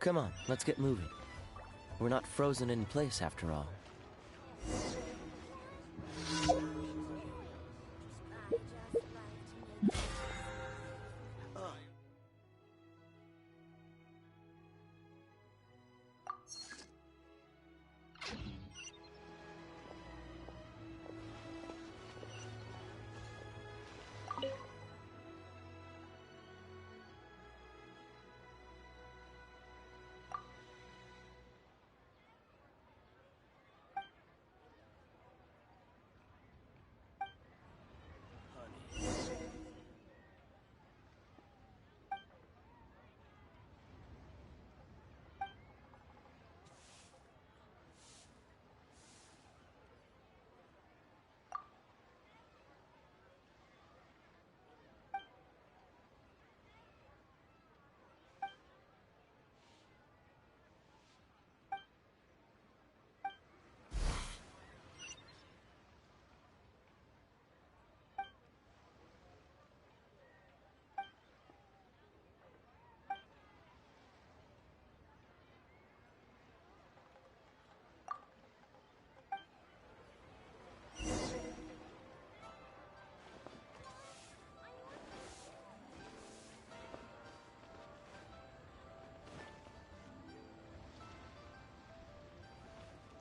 Come on, let's get moving. We're not frozen in place after all.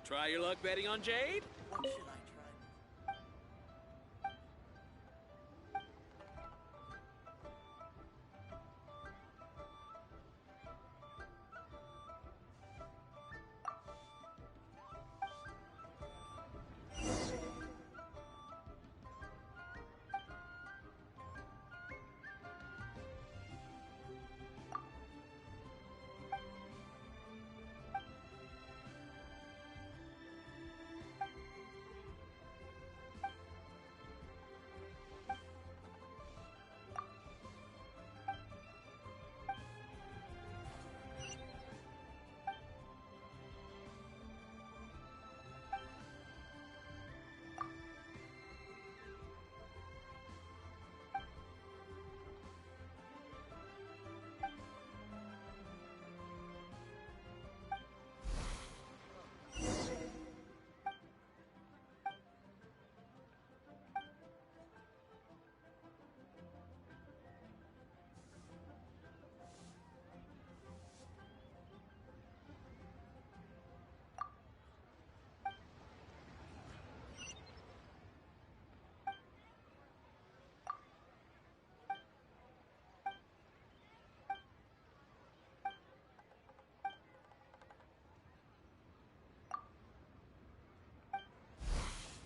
Try your luck betting on Jade? What should I try?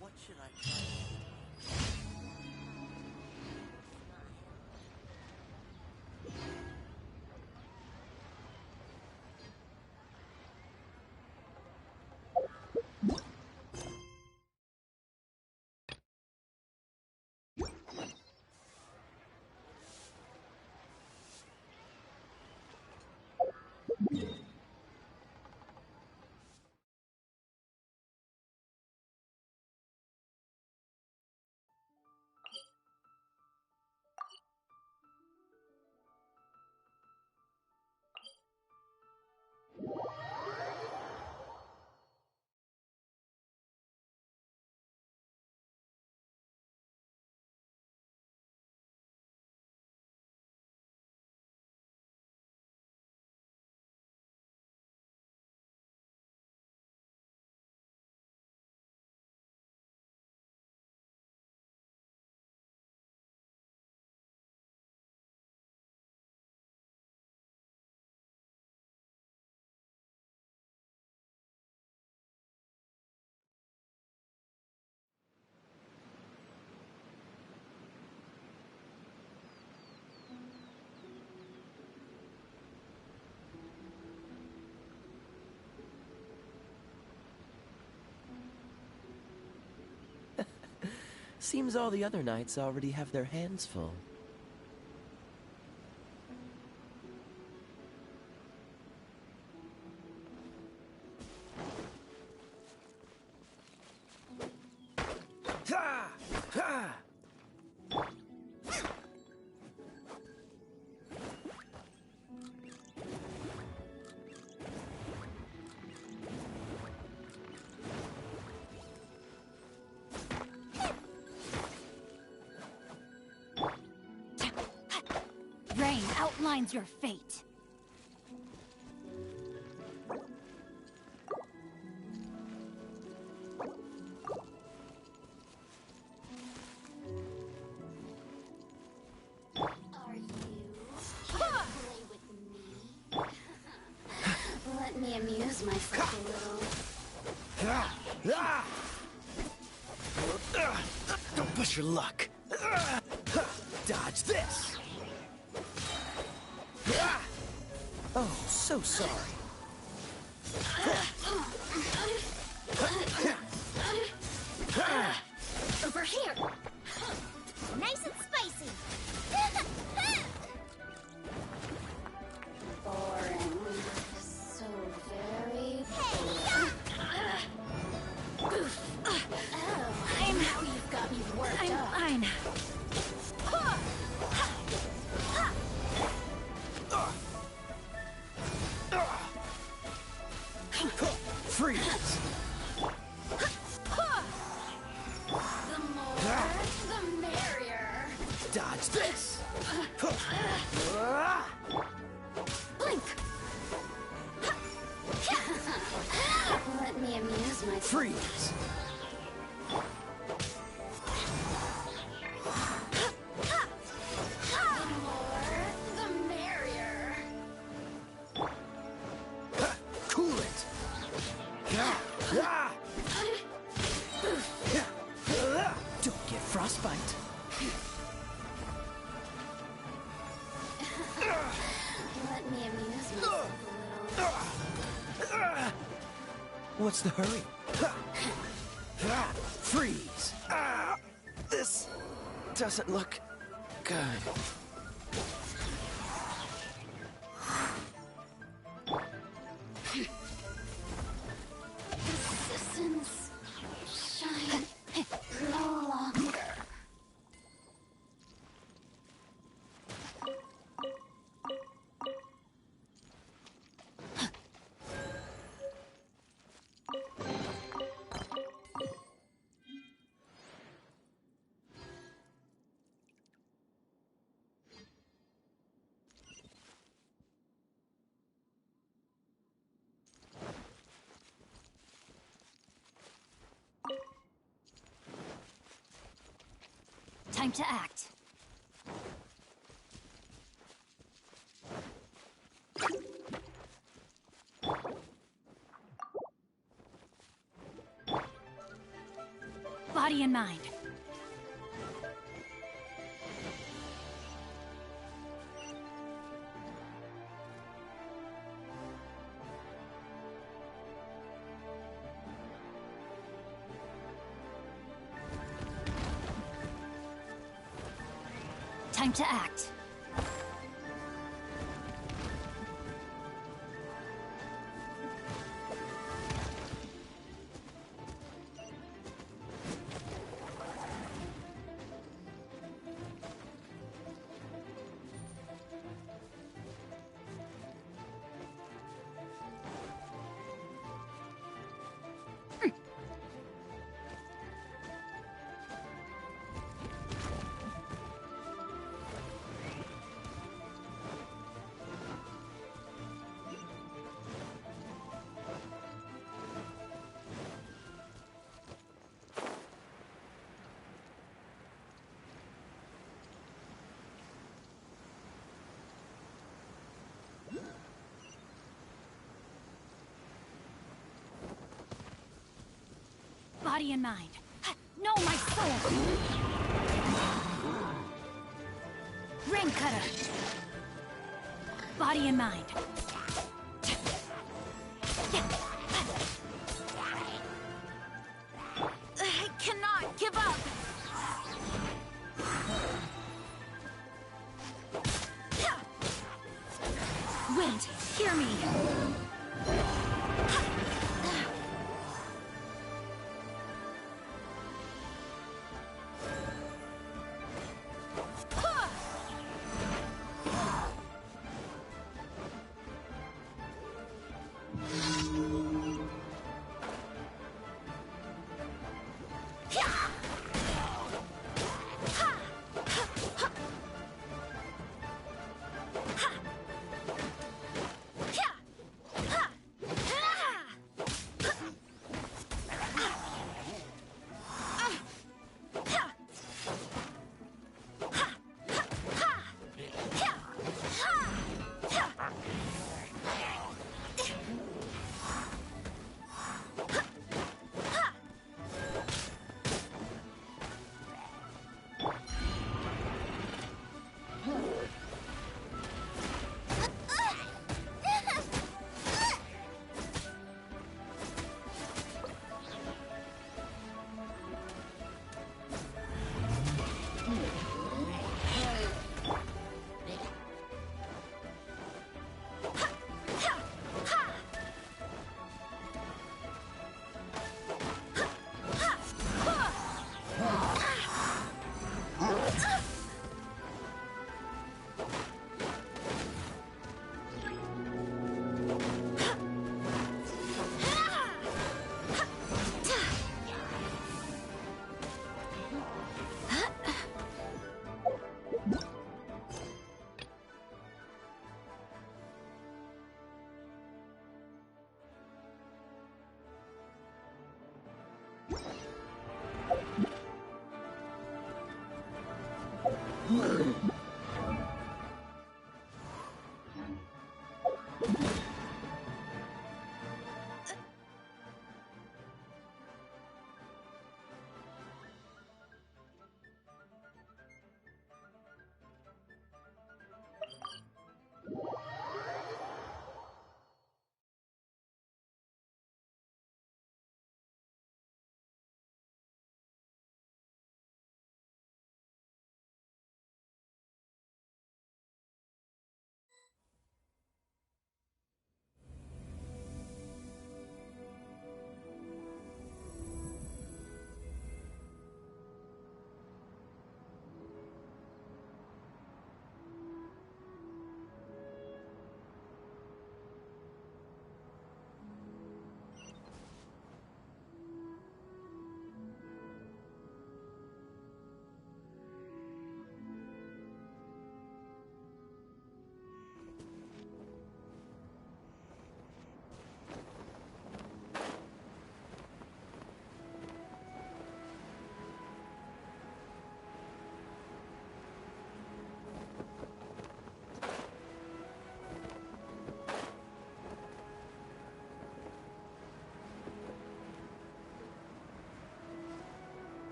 What should I try? Seems all the other knights already have their hands full. terrain outlines your fate. Are you here to play with me? Let me amuse myself a little. Don't push your luck. Dodge this. Oh, so sorry. Over here. Nice and spicy. Boring. So very boring. Oh, now you've got me worked up. I'm fine. Freeze. The more, the merrier. Dodge this. Blink! Let me amuse myself. Freeze. The more, the merrier. Cool it. Don't get frostbite. Let me amuse myself a little. What's the hurry? Freeze. This doesn't look good. Resistance shine no longer. Time to act. Body and mind. Time to act. Body and mind. No, my soul! Ring cutter. Body and mind. I cannot give up! Wind, hear me!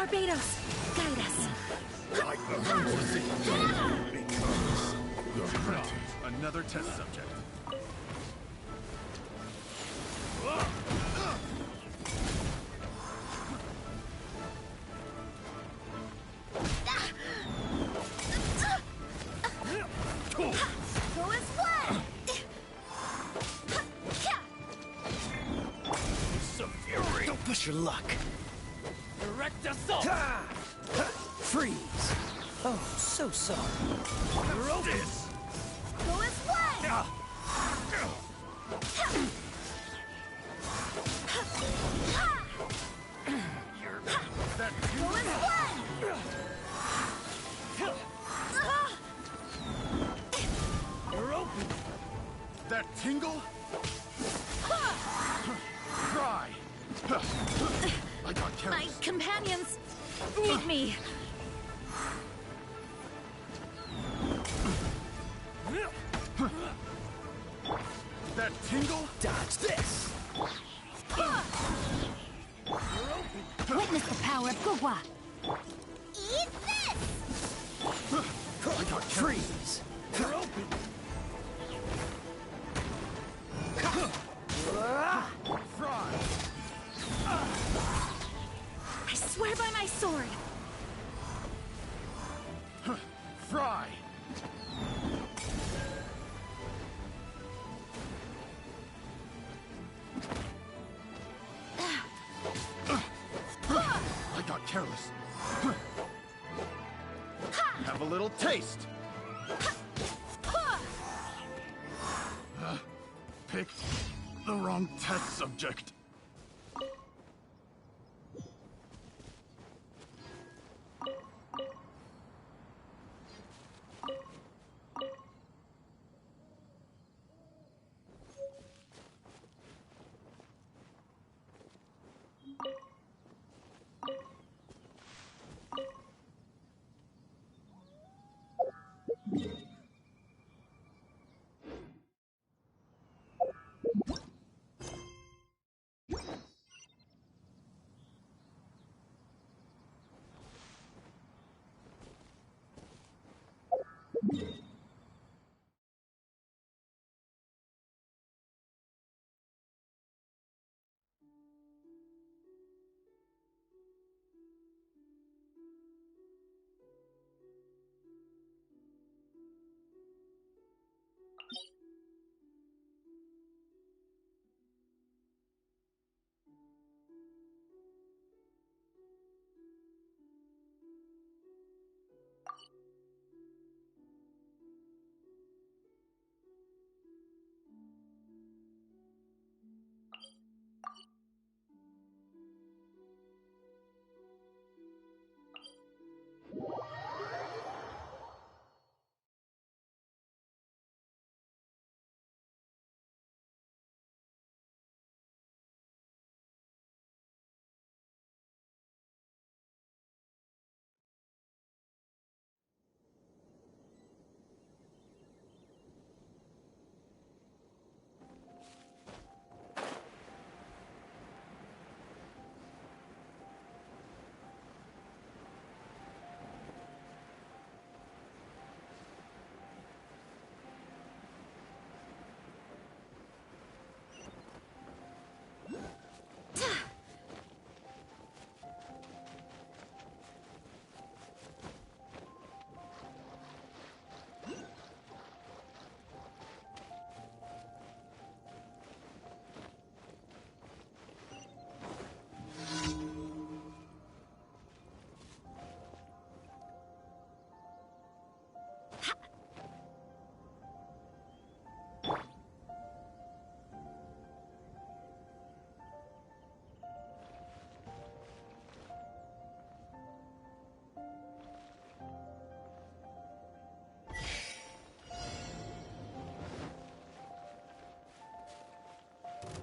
Barbados, guide us. Like emergency becomes the pretty. Another test subject. Go as one. Some fury! Don't push your luck. Direct assault! Ha! Ha! Freeze. Oh, so sorry. This! Go as one. That Go as one. You're open! that tingle? Try. I got My careless. companions need me. That tingle? Dodge this. Witness the power of Gugwa. Eat this. I got careless. Freeze. You're open! Fry. I swear by my sword. Fry. I got careless. Have a little taste. Pick the wrong test subject.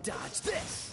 Dodge this!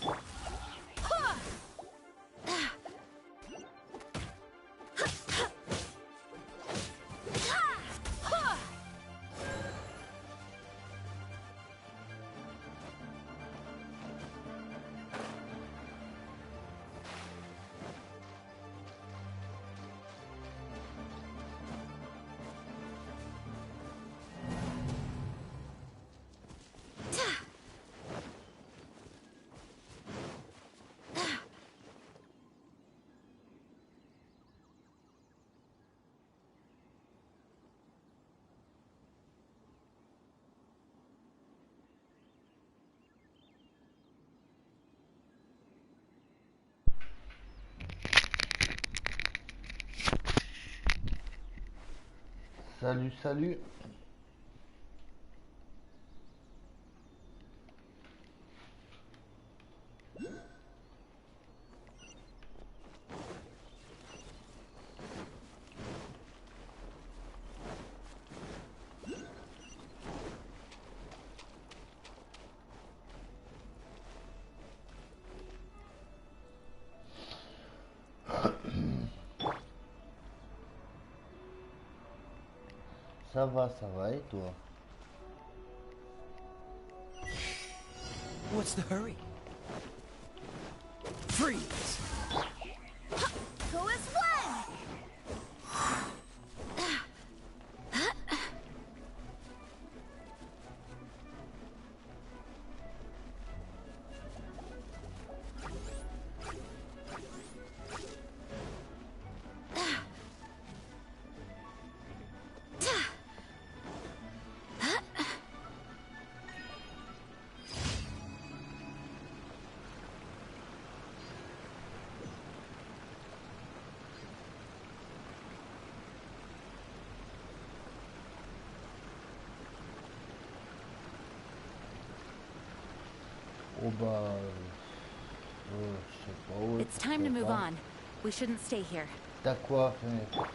Salut, salut. Ça va, et toi? What's the hurry? Freeze! Go as one! Oh bah... je sais pas où. It's time to move on. We shouldn't stay here. T'as quoi à faire?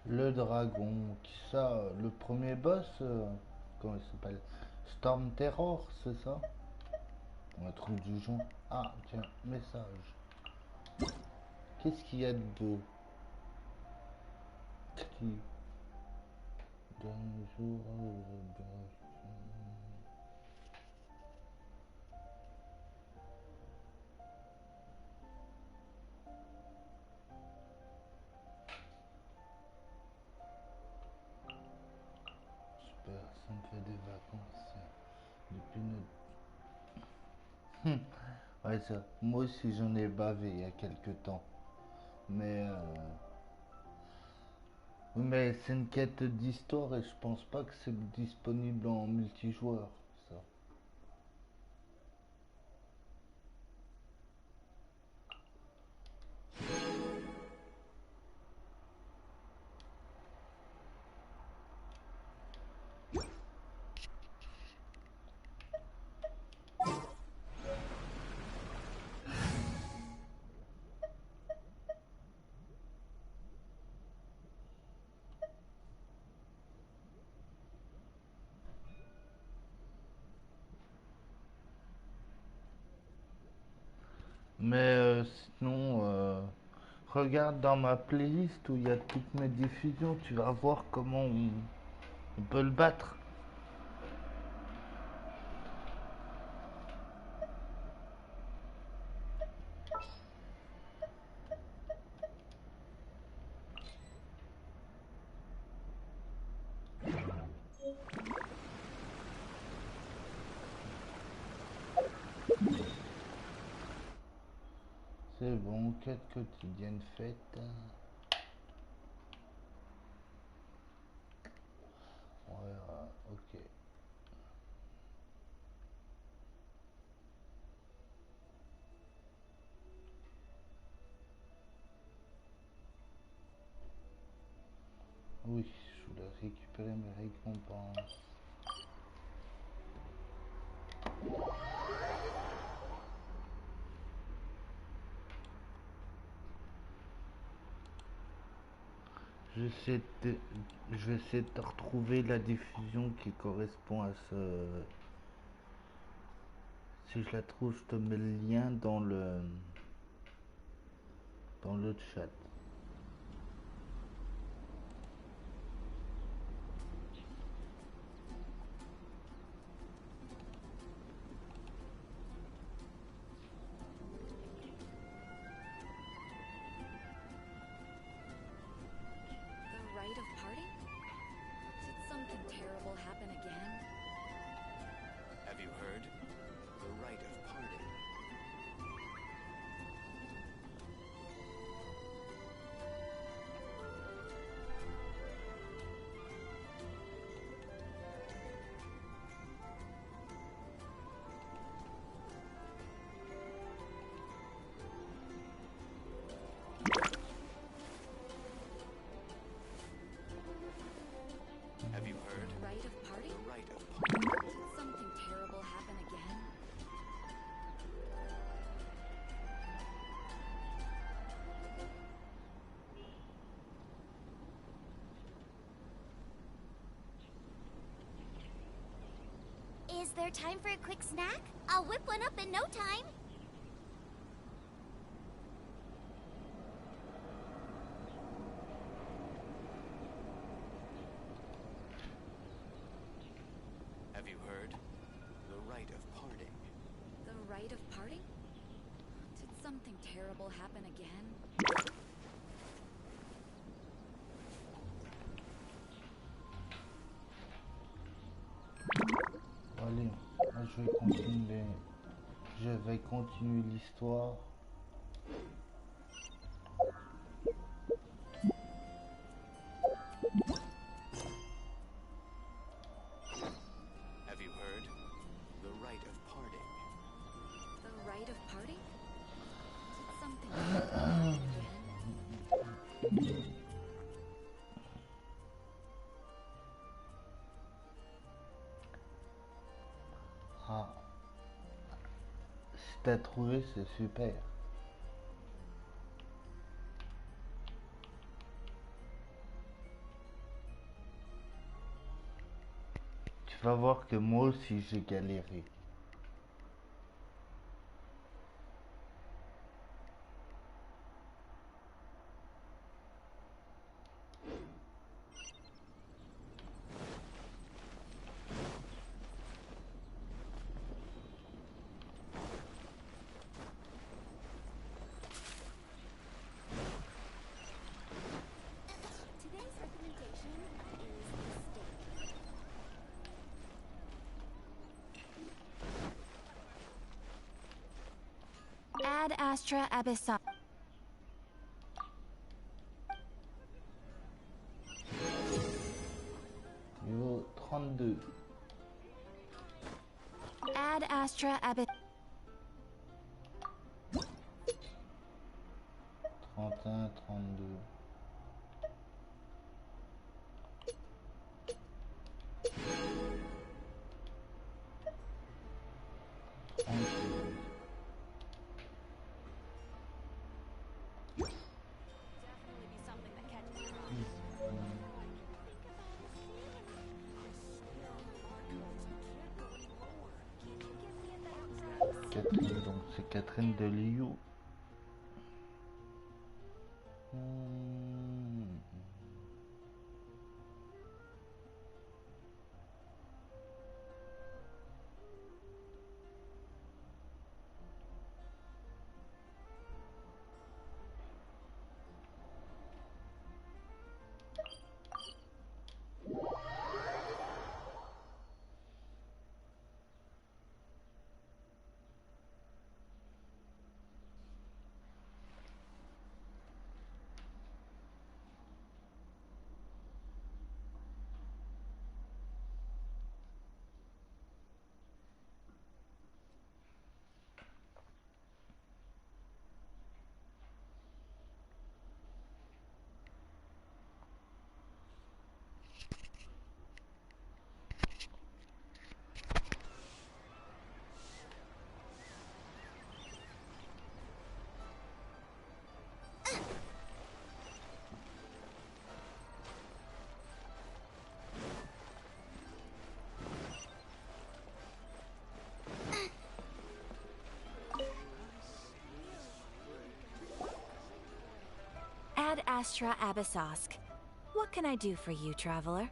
Le dragon, qui ça? Le premier boss, comment il s'appelle? Storm Terror, c'est ça? Un truc du genre. Ah, tiens, message. Qu'est-ce qu'il y a de beau? Qui? Bonjour, super, ça me fait des vacances depuis notre... Ouais, ça. Moi aussi j'en ai bavé il y a quelques temps. Mais c'est une quête d'histoire et je pense pas que c'est disponible en multijoueur, ça. Mais sinon, regarde dans ma playlist où il y a toutes mes diffusions, tu vas voir comment on peut le battre. C'est bon, quête quotidienne faite. Voilà, ok. Oui, je voulais récupérer mes récompenses. Je vais essayer de retrouver la diffusion qui correspond à Si je la trouve, je te mets le lien dans le chat. The rite of parting? Did something terrible happen again? Have you heard? The rite of parting. Have you heard? Rite of parting? The rite of parting. Did something terrible happen again? Is there time for a quick snack? I'll whip one up in no time. Have you heard? The rite of parting. The rite of parting? Did something terrible happen again? Allez, moi, je vais continuer l'histoire. Have you heard? The rite of parting. The rite of parting? Did something terrible happen again? Ah, si t'as trouvé, c'est super. Tu vas voir que moi aussi j'ai galéré. Today's recommendation is steak. Ad Astra Abyssal. Niveau 32. Ad Astra Abyssal. 31, 32. Catherine, donc c'est Catherine de Liu. Astra Abyssosk. What can I do for you, traveler?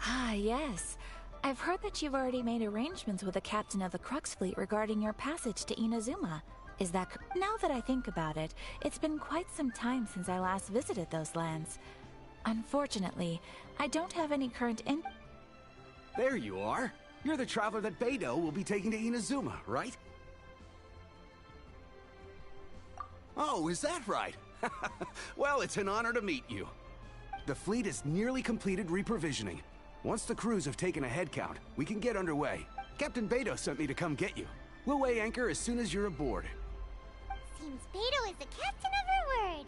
Ah, yes. I've heard that you've already made arrangements with the captain of the Crux fleet regarding your passage to INAZUMA. Is that now that I think about it, it's been quite some time since I last visited those lands. Unfortunately, I don't have any current There you are. You're the traveler that Beidou will be taking to INAZUMA, right? Oh, is that right? Well, it's an honor to meet you. The fleet has nearly completed reprovisioning. Once the crews have taken a head count, we can get underway. Captain Beidou sent me to come get you. We'll weigh anchor as soon as you're aboard. Seems Beidou is the captain of her word.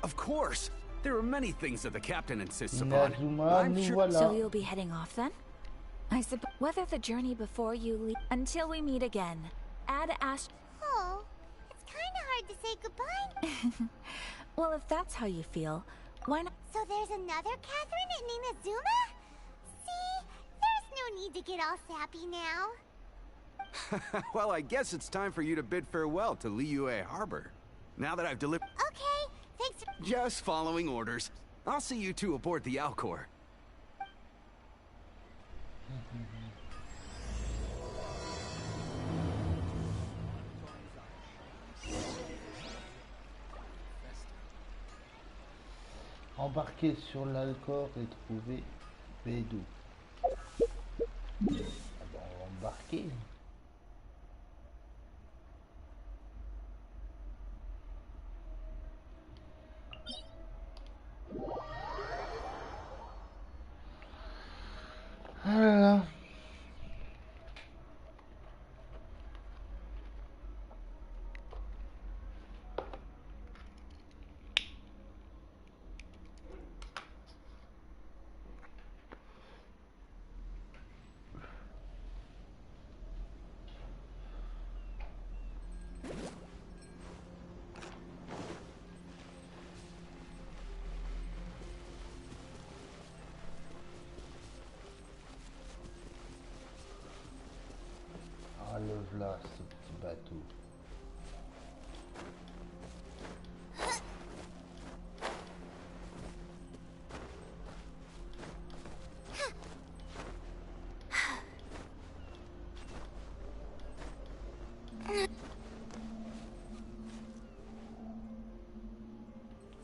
Of course. There are many things that the captain insists upon. INAZUMA, I'm nous sure. voilà. So you'll be heading off then? I suppose whether the journey before you leave until we meet again. Add Astra. Oh, it's kind of hard to say goodbye. Well, if that's how you feel, why not? So there's another Catherine in INAZUMA? See, there's no need to get all sappy now. Well, I guess it's time for you to bid farewell to Liyue Harbor. Now that I've delivered... Okay, thanks for... Just following orders. I'll see you two aboard the Alcor. Embarquer sur l'Alcor et trouver Beidou. Ah bon, on va embarquer. Ah là là. Ah, le voilà, ce petit bateau.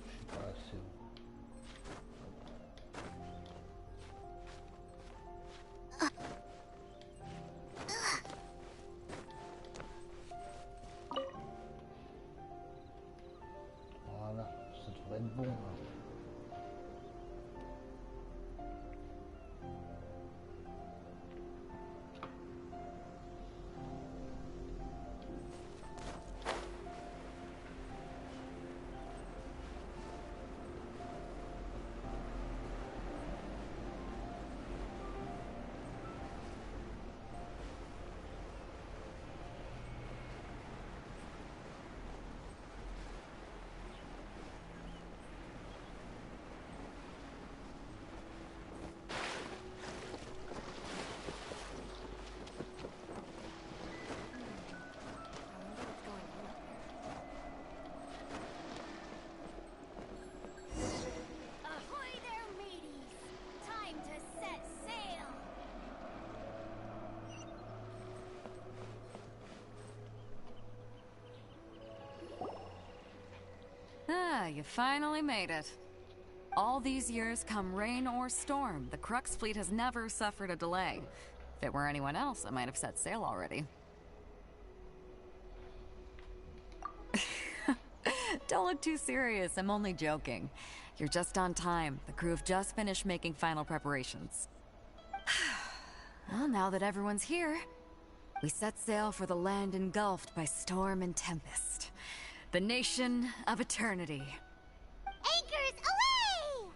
Je suis pas assez haut. Voilà, ça devrait être bon, hein. Ahoy there, mateys! Time to set sail! Ah, you finally made it. All these years, come rain or storm, the Crux fleet has never suffered a delay. If it were anyone else, I might have set sail already. Don't look too serious, I'm only joking. You're just on time. The crew have just finished making final preparations. Well, now that everyone's here, we set sail for the land engulfed by storm and tempest. The nation of eternity. Anchors away!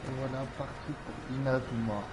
Et voilà, parti pour INAZUMA.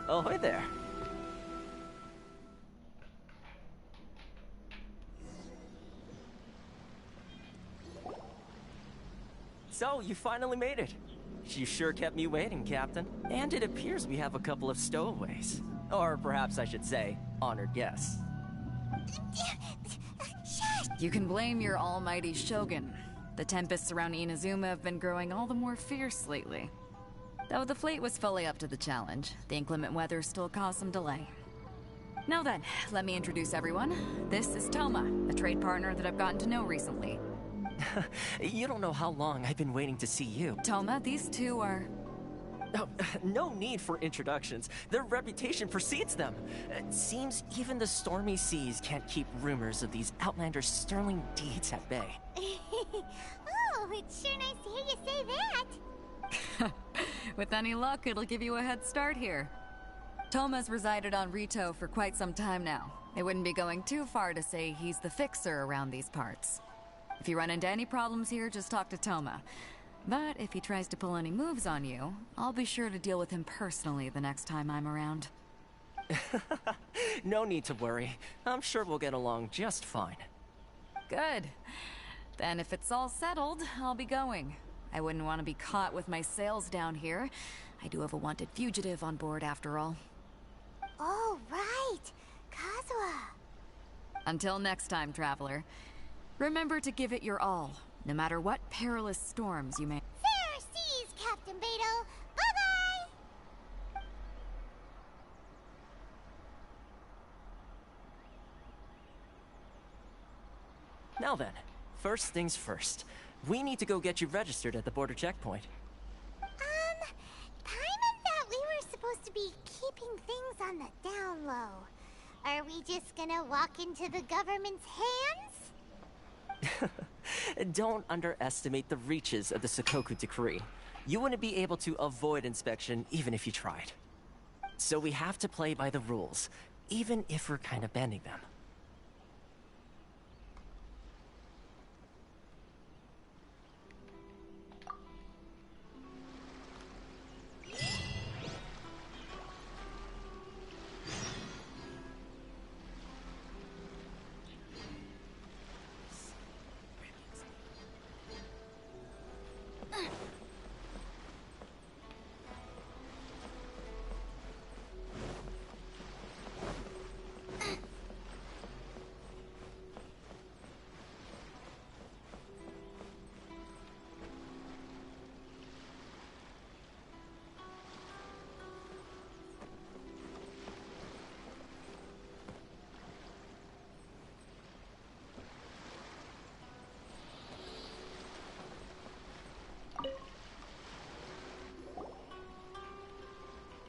Oh, hi there. So, you finally made it. You sure kept me waiting, Captain. And it appears we have a couple of stowaways. Or perhaps I should say, honored guests. You can blame your almighty shogun. The tempests around Inazuma have been growing all the more fierce lately. Though the fleet was fully up to the challenge, the inclement weather still caused some delay. Now then, let me introduce everyone. This is Toma, a trade partner that I've gotten to know recently. You don't know how long I've been waiting to see you. Toma, these two are... Oh, no need for introductions. Their reputation precedes them. It seems even the stormy seas can't keep rumors of these outlanders' sterling deeds at bay. Oh, it's sure nice to hear you say that. With any luck, it'll give you a head start here. Toma's resided on Rito for quite some time now. It wouldn't be going too far to say he's the fixer around these parts. If you run into any problems here, just talk to Toma. But if he tries to pull any moves on you, I'll be sure to deal with him personally the next time I'm around. No need to worry. I'm sure we'll get along just fine. Good. Then if it's all settled, I'll be going. I wouldn't want to be caught with my sails down here. I do have a wanted fugitive on board after all. Oh, right. Kazuha. Until next time, traveler. Remember to give it your all, no matter what perilous storms you may... Fair seas, Captain Beto. Bye-bye! Now then, first things first. We need to go get you registered at the border checkpoint. Paimon thought we were supposed to be keeping things on the down low. Are we just gonna walk into the government's hands? Don't underestimate the reaches of the Sakoku decree. You wouldn't be able to avoid inspection even if you tried. So we have to play by the rules, even if we're kind of bending them.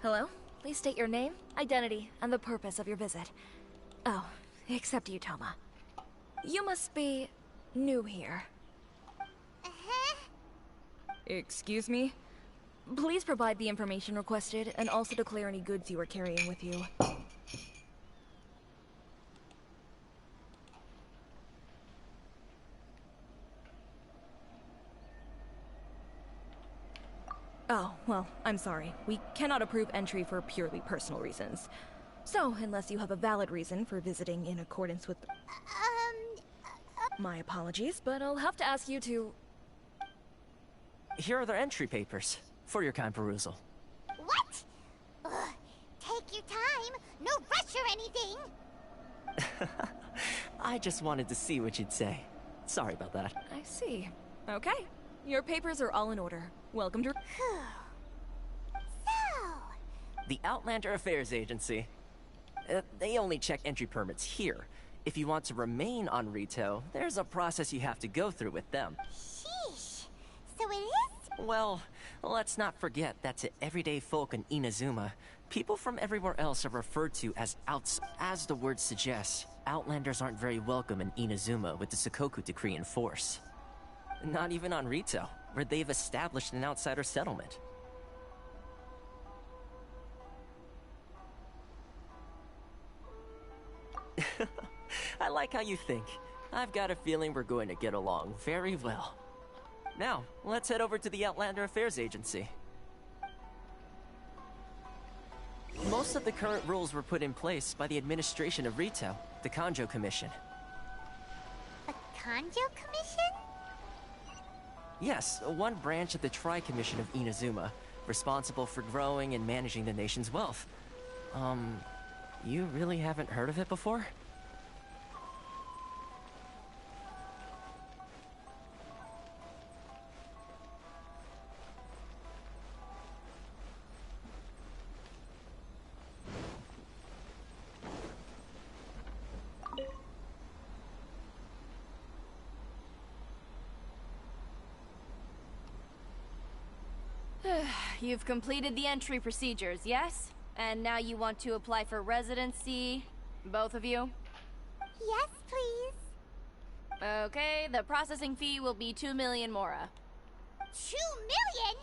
Hello? Please state your name, identity, and the purpose of your visit. Oh, except you, Toma. You must be new here. Excuse me? Please provide the information requested and also declare any goods you are carrying with you. Oh, well, I'm sorry. We cannot approve entry for purely personal reasons. So, unless you have a valid reason for visiting in accordance with... My apologies, but I'll have to ask you to... Here are their entry papers, for your kind perusal. What? Ugh, take your time. No rush or anything. I just wanted to see what you'd say. Sorry about that. I see. Okay. Your papers are all in order. Welcome to... So... The Outlander Affairs Agency. They only check entry permits here. If you want to remain on Rito, there's a process you have to go through with them. Sheesh. So it is? Well, let's not forget that to everyday folk in INAZUMA, people from everywhere else are referred to as outs. As the word suggests, Outlanders aren't very welcome in INAZUMA with the Sakoku decree in force. Not even on Rito, where they've established an outsider settlement. I like how you think. I've got a feeling we're going to get along very well. Now, let's head over to the Outlander Affairs Agency. Most of the current rules were put in place by the administration of Rito, the Kanjo Commission. A Kanjo Commission? Yes, one branch of the Tri-Commission of INAZUMA, responsible for growing and managing the nation's wealth. You really haven't heard of it before? You've completed the entry procedures, yes? And now you want to apply for residency? Both of you? Yes, please. Okay, the processing fee will be 2 million mora. 2 million?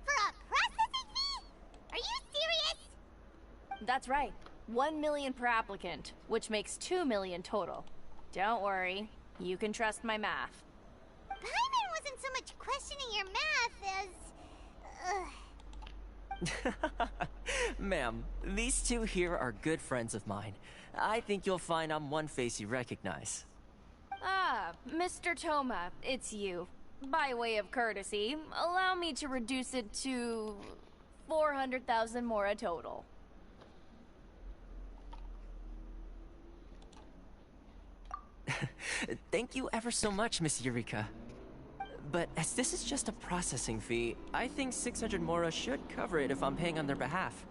For a processing fee? Are you serious? That's right. 1 million per applicant, which makes 2 million total. Don't worry, you can trust my math. Paimon wasn't so much questioning your math as... Ma'am, these two here are good friends of mine. I think you'll find I'm one face you recognize. Ah, Mr. Toma, it's you. By way of courtesy, allow me to reduce it to 400,000 mora total. Thank you ever so much, Miss Eureka. But as this is just a processing fee, I think 600 mora should cover it if I'm paying on their behalf.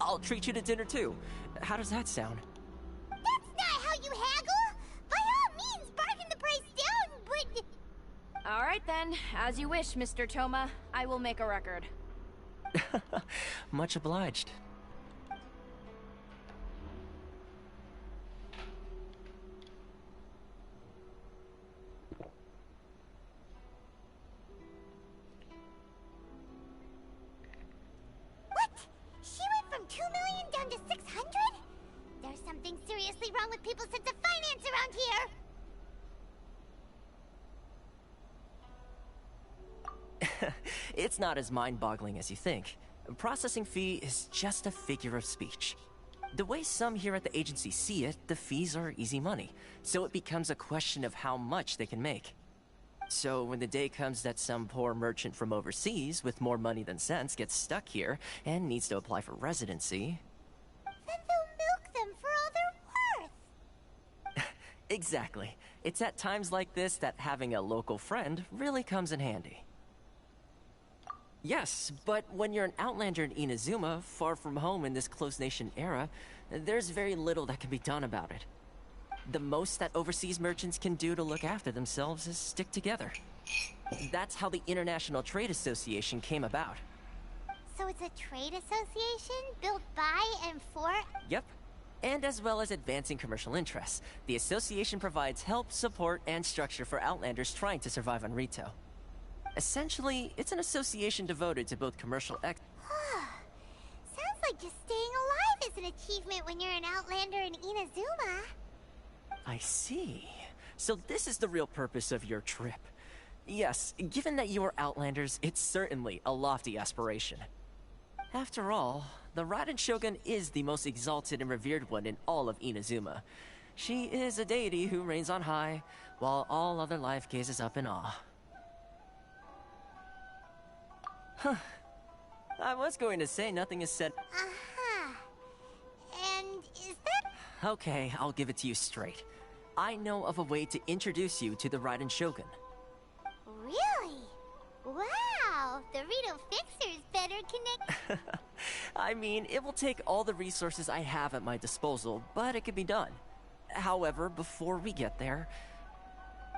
I'll treat you to dinner too. How does that sound? That's not how you haggle! By all means, bargain the price down, but... Alright then, as you wish, Mr. Toma. I will make a record. Much obliged. What? She went from 2 million down to 600? There's something seriously wrong with people's sense of finance around here! It's not as mind-boggling as you think. Processing fee is just a figure of speech. The way some here at the agency see it, the fees are easy money, so it becomes a question of how much they can make. So when the day comes that some poor merchant from overseas with more money than sense gets stuck here and needs to apply for residency... Then they'll milk them for all they're worth! Exactly. It's at times like this that having a local friend really comes in handy. Yes, but when you're an outlander in INAZUMA, far from home in this closed nation era, there's very little that can be done about it. The most that overseas merchants can do to look after themselves is stick together. That's how the International Trade Association came about. So it's a trade association built by and for... Yep. And as well as advancing commercial interests, the association provides help, support, and structure for outlanders trying to survive on Rito. Essentially, it's an association devoted to both commercial Sounds like just staying alive is an achievement when you're an outlander in INAZUMA. I see. So this is the real purpose of your trip. Yes, given that you are Outlanders, it's certainly a lofty aspiration. After all, the Raiden Shogun is the most exalted and revered one in all of Inazuma. She is a deity who reigns on high, while all other life gazes up in awe. Huh. I was going to say nothing is said. Uh-huh. And is that... Okay, I'll give it to you straight. I know of a way to introduce you to the Raiden Shogun. Really? Wow, the Rito Fixer's better connect... I mean, it will take all the resources I have at my disposal, but it can be done. However, before we get there,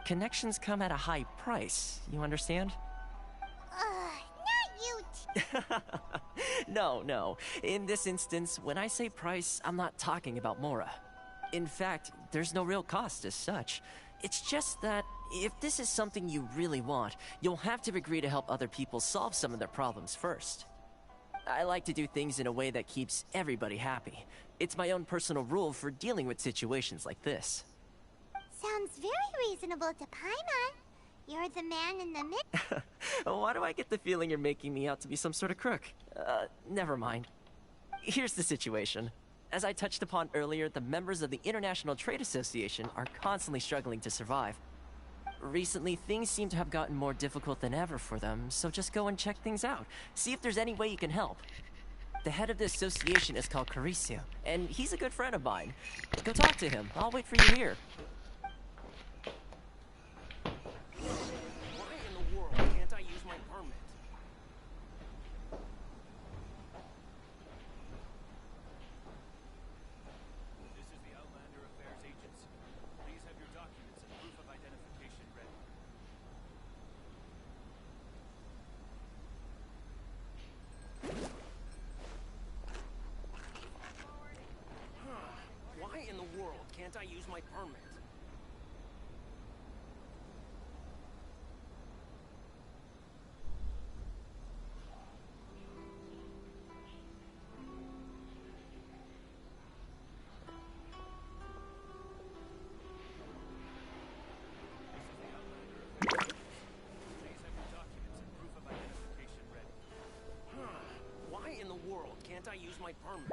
connections come at a high price, you understand? Not you No. In this instance, when I say price, I'm not talking about Mora. In fact, there's no real cost as such. It's just that if this is something you really want, you'll have to agree to help other people solve some of their problems first. I like to do things in a way that keeps everybody happy. It's my own personal rule for dealing with situations like this. Sounds very reasonable to Paimon. You're the man in the mid... Why do I get the feeling you're making me out to be some sort of crook? Never mind. Here's the situation. As I touched upon earlier, the members of the International Trade Association are constantly struggling to survive. Recently, things seem to have gotten more difficult than ever for them, so just go and check things out. See if there's any way you can help. The head of the association is called Caricio, and he's a good friend of mine. Go talk to him. I'll wait for you here. Why in the world can't I use my permit? This is the Outlander Affairs Agency. Please have your documents and proof of identification ready. Why in the world can't I use my permit? Why in the world can't I use my permit?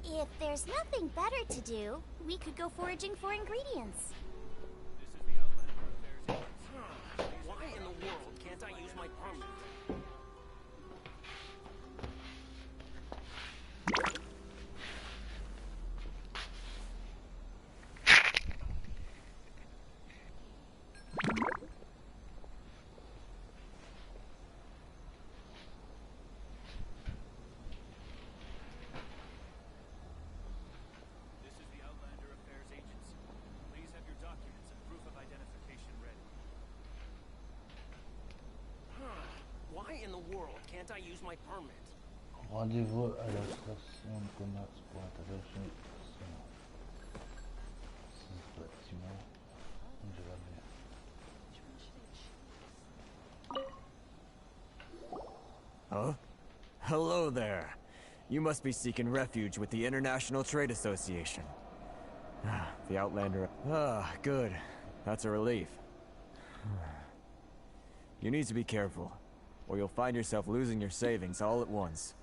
If there's nothing better to do, we could go foraging for ingredients. This is the Outlander Affairs Agency. Why in the world can't I use my permit? This is the Outlander Affairs Agency. Please have your documents and proof of identification ready. Why in the world can't I use my permit? Rendez-vous à la station de commerce pour interroger ce bâtiment. Huh? Hello there. You must be seeking refuge with the International Trade Association. The Outlander... good. That's a relief. You need to be careful, or you'll find yourself losing your savings all at once.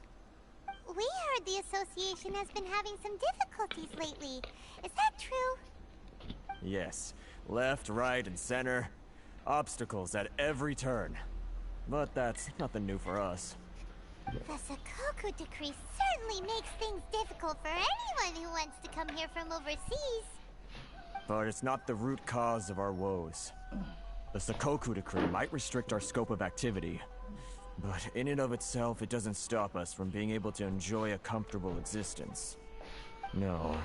We heard the association has been having some difficulties lately. Is that true? Yes. Left, right, and center. Obstacles at every turn. But that's nothing new for us. The Sakoku decree certainly makes things difficult for anyone who wants to come here from overseas. But it's not the root cause of our woes. The Sakoku decree might restrict our scope of activity, but in and of itself, it doesn't stop us from being able to enjoy a comfortable existence. No.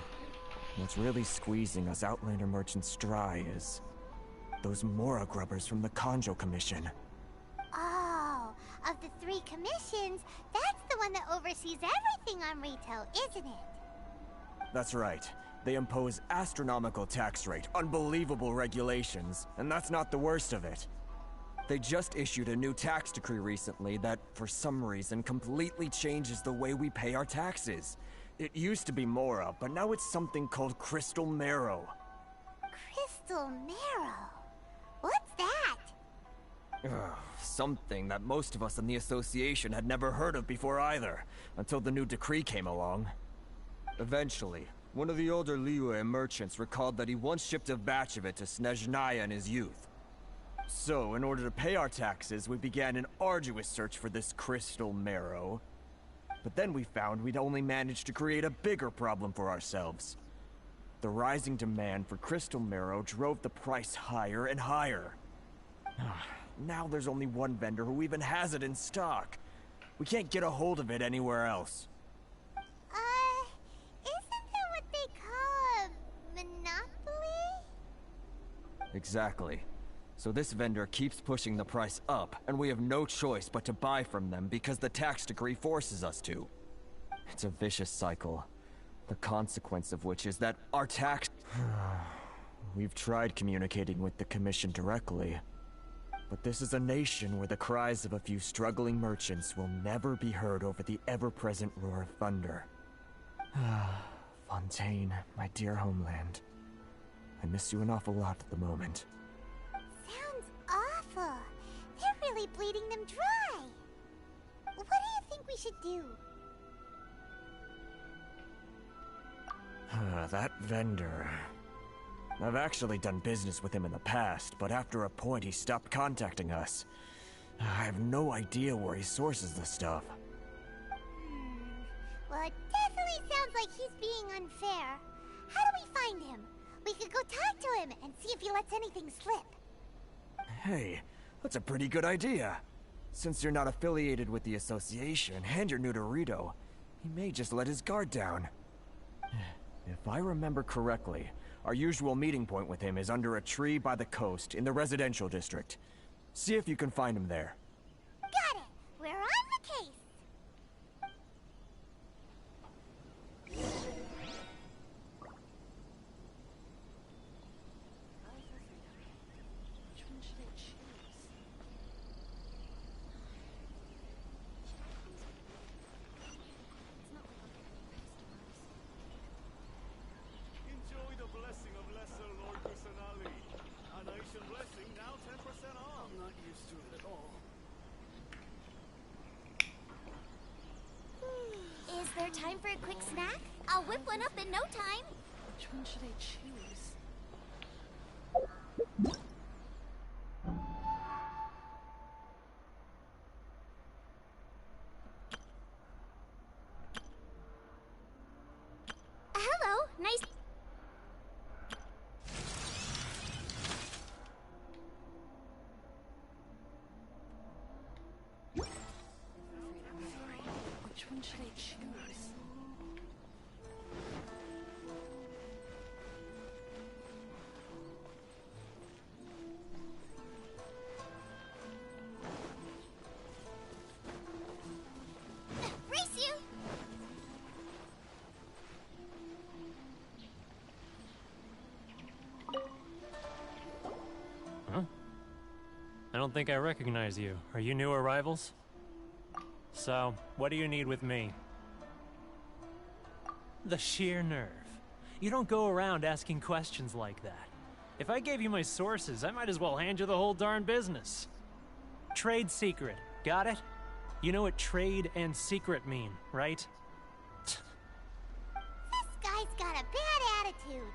What's really squeezing us Outlander merchants dry is those Mora grubbers from the Kanjo Commission. Oh, of the 3 commissions, that's the one that oversees everything on retail, isn't it? That's right. They impose astronomical tax rate, unbelievable regulations, and that's not the worst of it. They just issued a new tax decree recently that, for some reason, completely changes the way we pay our taxes. It used to be Mora, but now it's something called Crystal Marrow. Crystal Marrow? What's that? Something that most of us in the association had never heard of before either, until the new decree came along. Eventually, one of the older Liyue merchants recalled that he once shipped a batch of it to Snezhnaya in his youth. So, in order to pay our taxes, we began an arduous search for this crystal marrow. But then we found we'd only managed to create a bigger problem for ourselves. The rising demand for crystal marrow drove the price higher and higher. Now there's only one vendor who even has it in stock. We can't get a hold of it anywhere else. Isn't that what they call a monopoly? Exactly. So this vendor keeps pushing the price up, and we have no choice but to buy from them because the tax decree forces us to. It's a vicious cycle. The consequence of which is that our tax... We've tried communicating with the Commission directly. But this is a nation where the cries of a few struggling merchants will never be heard over the ever-present roar of thunder. Fontaine, my dear homeland. I miss you an awful lot at the moment. Sounds awful. They're really bleeding them dry. What do you think we should do? That vendor... I've actually done business with him in the past, but after a point he stopped contacting us. I have no idea where he sources the stuff. Well, it definitely sounds like he's being unfair. How do we find him? We could go talk to him and see if he lets anything slip. Hey, that's a pretty good idea. Since you're not affiliated with the association and you're new to Rito, he may just let his guard down. If I remember correctly, our usual meeting point with him is under a tree by the coast in the residential district. See if you can find him there. Got it! We're on the case! Which one should I choose? Enjoy the blessing of Lesser Lord Kusanali. A nation blessing now 10% off. I'm not used to it at all. Is there time for a quick snack? I'll whip one up in no time. Which one should I choose? Hello, nice... Which one should I choose? Race you! Huh? I don't think I recognize you. Are you new arrivals? So, what do you need with me? The sheer nerve. You don't go around asking questions like that. If I gave you my sources, I might as well hand you the whole darn business. Trade secret. Got it? You know what trade and secret mean, right? This guy's got a bad attitude.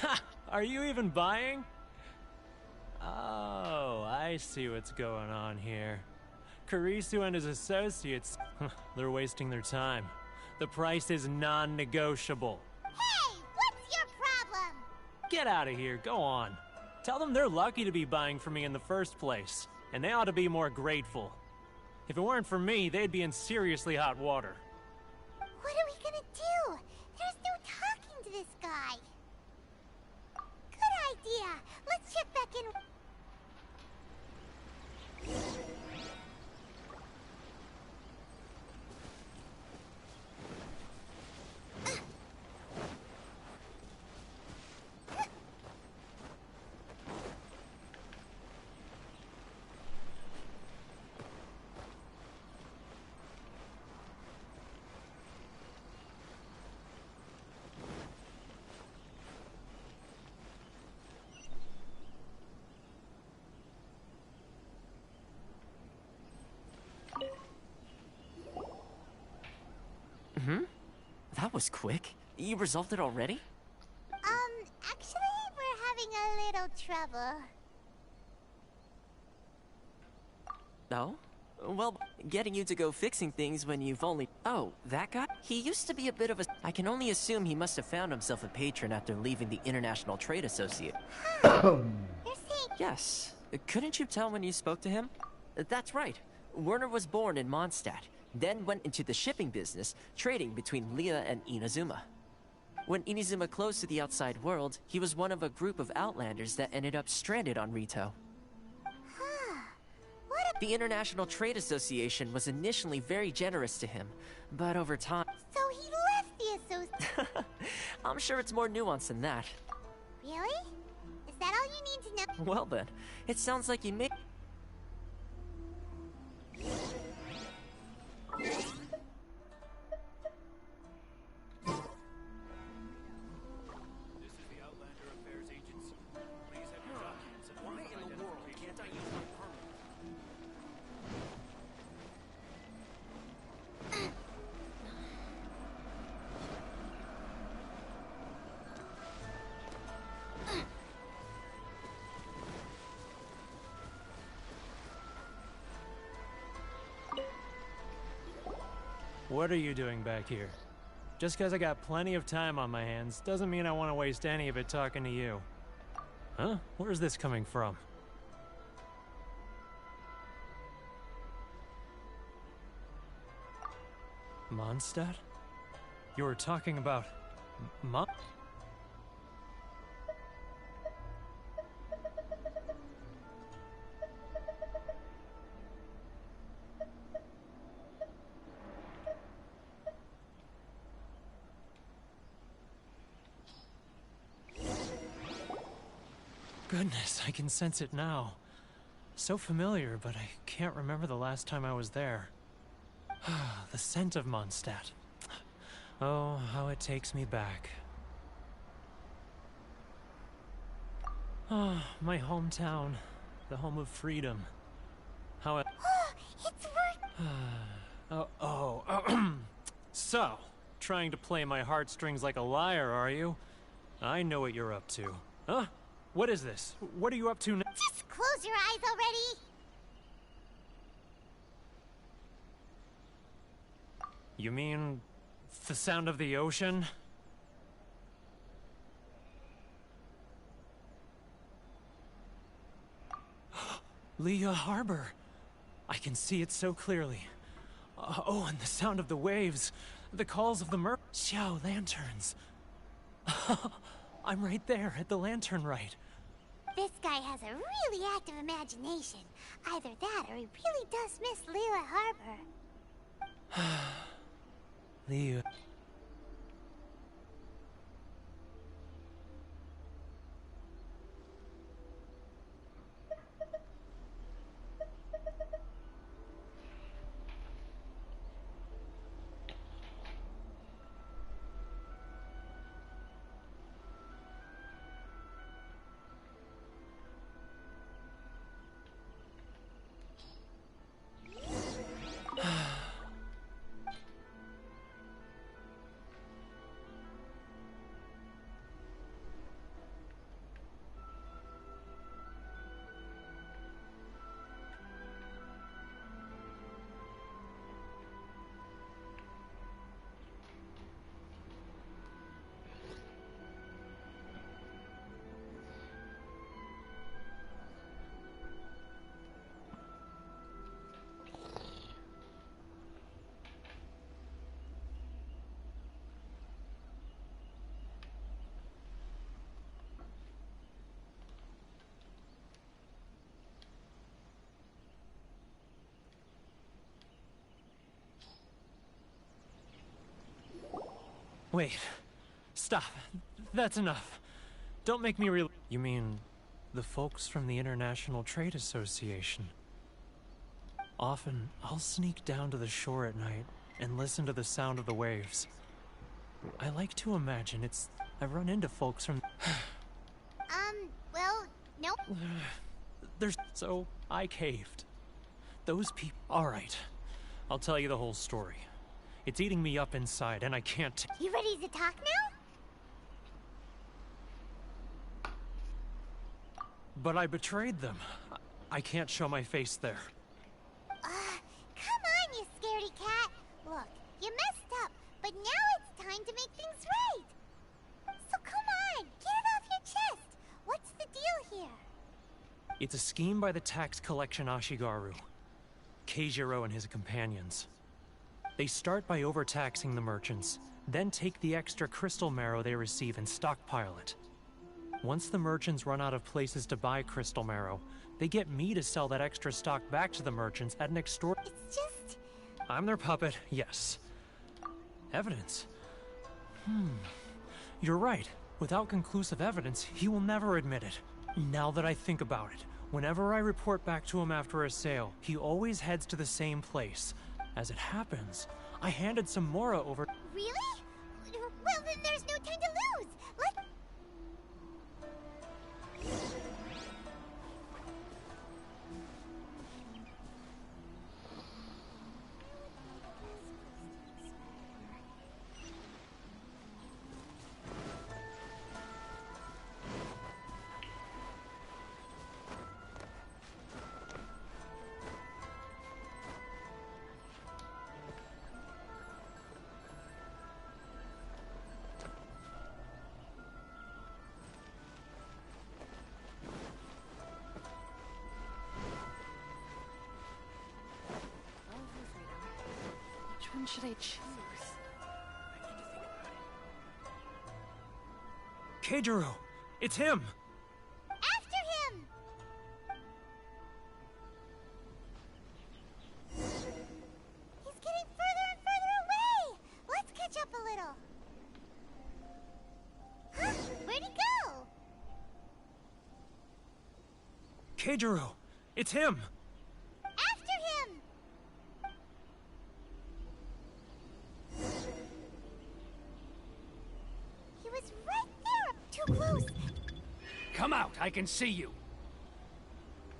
Ha! Are you even buying? Oh, I see what's going on here. Kurisu and his associates, they're wasting their time. The price is non-negotiable. Hey, what's your problem? Get out of here, go on. Tell them they're lucky to be buying from me in the first place, and they ought to be more grateful. If it weren't for me, they'd be in seriously hot water. What are we gonna do? There's no talking to this guy. Good idea. Let's check back in. That was quick. You resolved it already? Actually, we're having a little trouble. No? Well, getting you to go fixing things when you've only... Oh, that guy? He used to be a bit of a... I can only assume he must have found himself a patron after leaving the International Trade Associate. You're saying... Yes. Couldn't you tell when you spoke to him? That's right. Werner was born in Mondstadt, then went into the shipping business, trading between Leah and INAZUMA. When INAZUMA closed to the outside world, he was one of a group of outlanders that ended up stranded on Rito. The International Trade Association was initially very generous to him, but over time... So he left the association? I'm sure it's more nuanced than that. Really? Is that all you need to know? Well then, it sounds like you may... What are you doing back here? Just because I got plenty of time on my hands doesn't mean I want to waste any of it talking to you. Huh? Where's this coming from? Mondstadt? You were talking about... Goodness, I can sense it now. So familiar, but I can't remember the last time I was there. The scent of Mondstadt. Oh, how it takes me back. Oh, my hometown. The home of freedom. How it... It's worth... So, trying to play my heartstrings like a liar, are you? I know what you're up to. Huh? What is this? What are you up to now? Just close your eyes already! You mean... the sound of the ocean? Leah Harbor! I can see it so clearly. Oh, and the sound of the waves. The calls of the Xiao lanterns. I'm right there at the lantern right. This guy has a really active imagination. Either that or he really does miss Leela Harbor. Leah. Wait. Stop. That's enough. Don't make me real... You mean the folks from the International Trade Association? Often, I'll sneak down to the shore at night and listen to the sound of the waves. I like to imagine I run into folks from... well, nope. So, I caved. Those people... Alright. I'll tell you the whole story. It's eating me up inside, and I can't. You ready to talk now? But I betrayed them. I can't show my face there. Come on, you scaredy cat. Look, you messed up, but now it's time to make things right. So come on, get it off your chest. What's the deal here? It's a scheme by the tax collection Ashigaru, Keijiro and his companions. They start by overtaxing the merchants, then take the extra crystal marrow they receive and stockpile it. Once the merchants run out of places to buy crystal marrow, they get me to sell that extra stock back to the merchants at an extortion. It's just... I'm their puppet, yes. Evidence? You're right. Without conclusive evidence, he will never admit it. Now that I think about it, whenever I report back to him after a sale, he always heads to the same place. As it happens, I handed some Mora over. Really? Well, then there's no time to lose. Let's... Which one should I choose? Keijiro! It's him! After him! He's getting further and further away! Let's catch up a little. Huh? Where'd he go? Keijiro! It's him! After him! He was right there, too close. Come out, I can see you.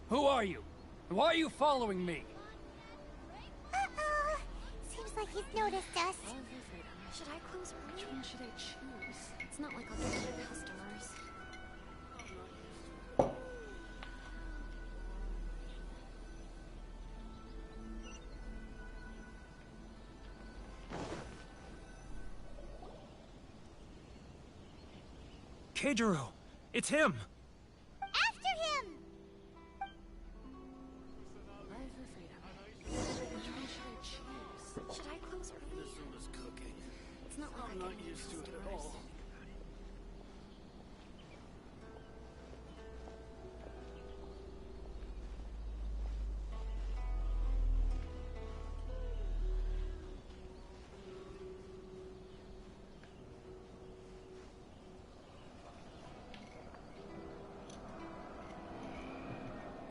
Who are you? Why are you following me? Uh-oh. Seems like he's noticed us. Should I close early? Which one should I choose? It's not like I'll get any customers. Keijiro! It's him! After him! Which one should I choose? Should I close early? This room is cooking. It's not like I'm not used to it at all.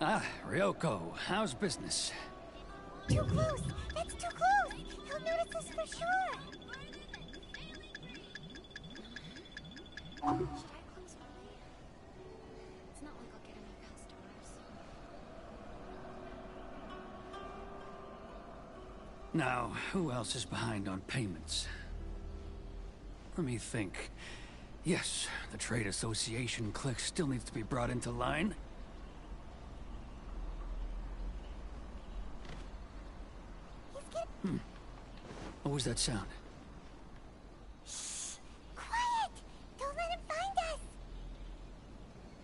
Ah, Ryoko, how's business? Too close! That's too close! He'll notice us for sure! Should I close early? It's not like I'll get any customers. Now, who else is behind on payments? Let me think. Yes, the trade association clique still needs to be brought into line. What was that sound? Shh! Quiet! Don't let him find us!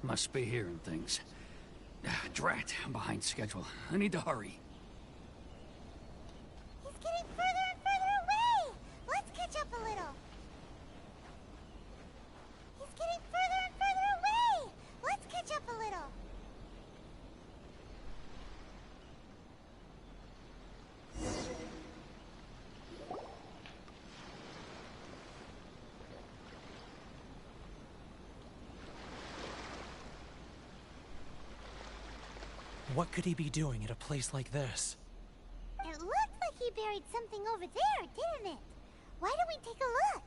Must be hearing things. Drat, I'm behind schedule. I need to hurry. He's getting further and further away! Let's catch up a little. He's getting further and further away! Let's catch up a little. What could he be doing at a place like this? It looked like he buried something over there, didn't it? Why don't we take a look?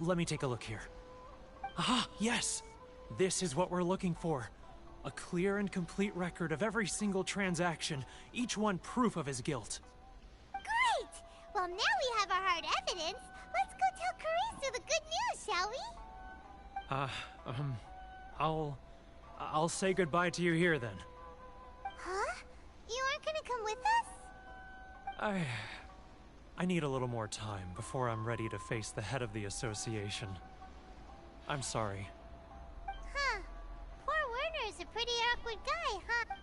let me take a look here. Ah, yes! This is what we're looking for. A clear and complete record of every single transaction, each one proof of his guilt. Great! Well, now we have our hard evidence. Let's go tell Carice the good news, shall we? I'll say goodbye to you here then. Huh? You aren't gonna come with us? I need a little more time before I'm ready to face the head of the association. I'm sorry. Huh. Poor Werner's a pretty awkward guy, huh?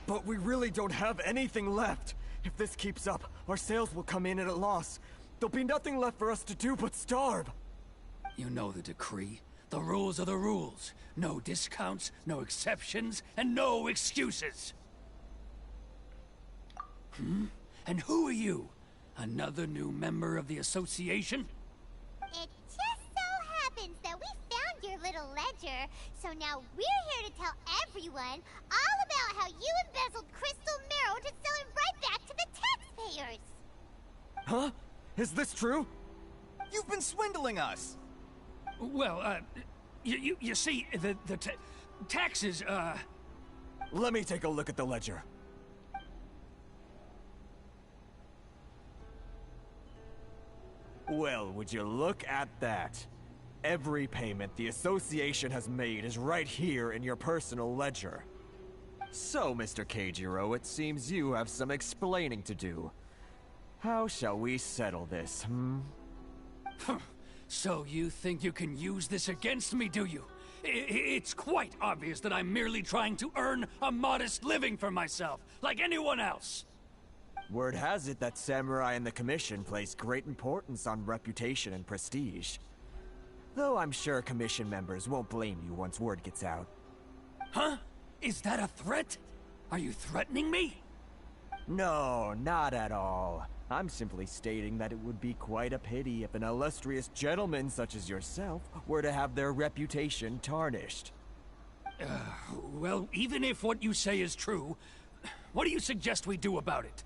But we really don't have anything left. If this keeps up, our sales will come in at a loss. There'll be nothing left for us to do but starve. You know the decree. The rules are the rules. No discounts, no exceptions, and no excuses. And who are you? Another new member of the association? It just so happens that we found your little ledger, so now we're here to tell everyone all about how you embezzled crystal marrow to sell it right back to the taxpayers. Huh? Is this true? You've been swindling us! Well, you see, the taxes, Let me take a look at the ledger. Well, would you look at that? Every payment the association has made is right here in your personal ledger. So, Mr. Keijiro, it seems you have some explaining to do. How shall we settle this, So you think you can use this against me, do you? It's quite obvious that I'm merely trying to earn a modest living for myself, like anyone else. Word has it that Samurai and the Commission place great importance on reputation and prestige. Though I'm sure Commission members won't blame you once word gets out. Huh? Is that a threat? Are you threatening me? No, not at all. I'm simply stating that it would be quite a pity if an illustrious gentleman such as yourself were to have their reputation tarnished. Well, even if what you say is true, what do you suggest we do about it?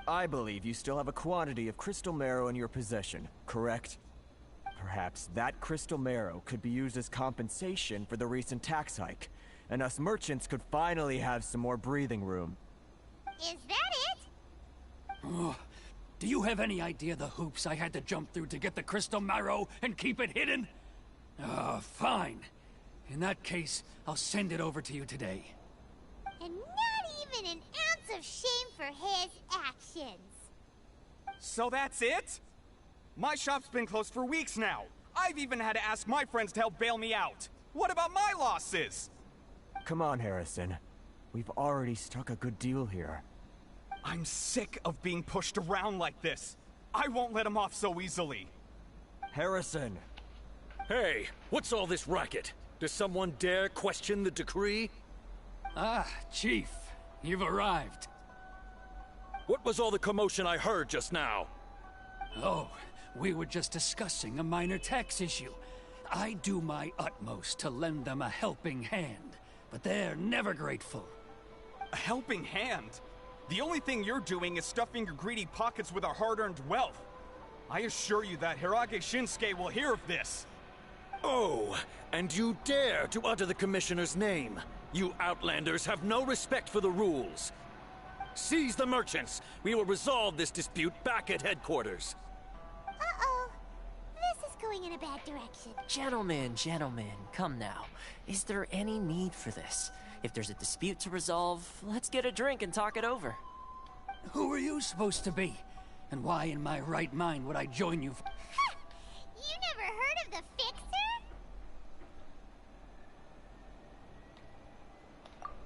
I believe you still have a quantity of crystal marrow in your possession, correct? Perhaps that crystal marrow could be used as compensation for the recent tax hike, and us merchants could finally have some more breathing room. Is that it? Oh, do you have any idea the hoops I had to jump through to get the crystal marrow and keep it hidden? Fine. In that case, I'll send it over to you today. And not even an ounce of shame for his actions. So that's it? My shop's been closed for weeks now. I've even had to ask my friends to help bail me out. What about my losses? Come on, Harrison. We've already struck a good deal here. I'm sick of being pushed around like this. I won't let him off so easily. Harrison! Hey, what's all this racket? Does someone dare question the decree? Ah, Chief, you've arrived. What was all the commotion I heard just now? Oh, we were just discussing a minor tax issue. I do my utmost to lend them a helping hand, but they're never grateful. A helping hand? The only thing you're doing is stuffing your greedy pockets with our hard-earned wealth. I assure you that Hirage Shinsuke will hear of this. Oh, and you dare to utter the Commissioner's name. You Outlanders have no respect for the rules. Seize the merchants. We will resolve this dispute back at headquarters. Uh-oh. This is going in a bad direction. Gentlemen, come now. Is there any need for this? If there's a dispute to resolve, let's get a drink and talk it over. Who are you supposed to be? And why in my right mind would I join you? You never heard of the Fixer?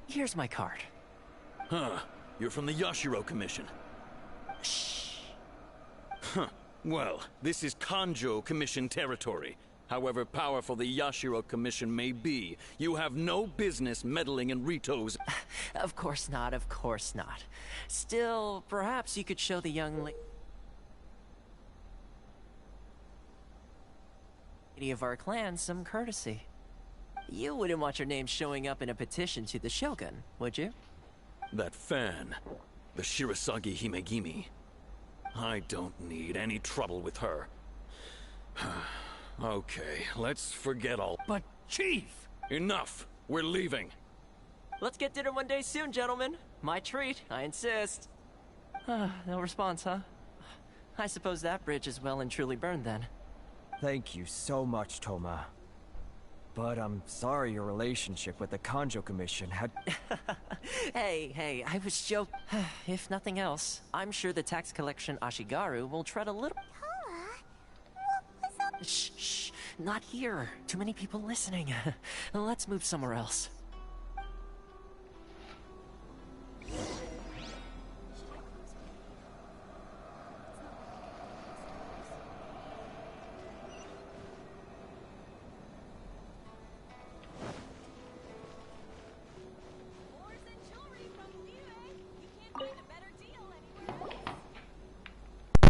Here's my card. Huh. You're from the Yashiro Commission. Shh. Huh. Well, this is Kanjo Commission territory. However powerful the Yashiro Commission may be, you have no business meddling in Rito's... Of course not, of course not. Still, perhaps you could show the young lady of our clan some courtesy. You wouldn't want your name showing up in a petition to the Shogun, would you? That fan, the Shirasagi Himegimi. I don't need any trouble with her. Okay, let's forget all... But, Chief! Enough! We're leaving. Let's get dinner one day soon, gentlemen. My treat, I insist. No response, huh? I suppose that bridge is well and truly burned then. Thank you so much, Toma. But I'm sorry your relationship with the Kanjo Commission had... Hey, I was joking. If nothing else, I'm sure the tax collection Ashigaru will tread a little... Shh, not here. Too many people listening. Let's move somewhere else.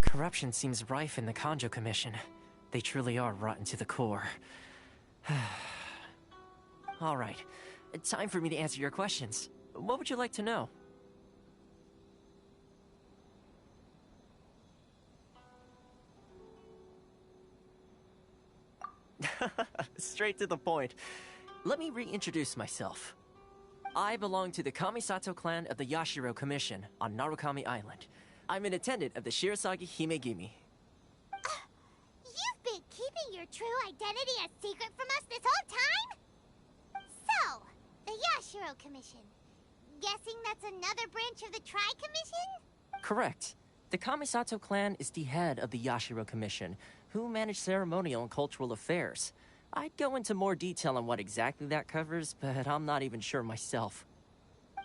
Corruption seems rife in the Kanjo Commission. They truly are rotten to the core. All right, time for me to answer your questions. What would you like to know? Straight to the point. Let me reintroduce myself. I belong to the Kamisato clan of the Yashiro Commission on Narukami Island. I'm an attendant of the Shirasagi Himegimi. You've been keeping your true identity a secret from us this whole time? So, the Yashiro Commission. Guessing that's another branch of the Tri-Commission? Correct. The Kamisato clan is the head of the Yashiro Commission, who manage ceremonial and cultural affairs. I'd go into more detail on what exactly that covers, but I'm not even sure myself.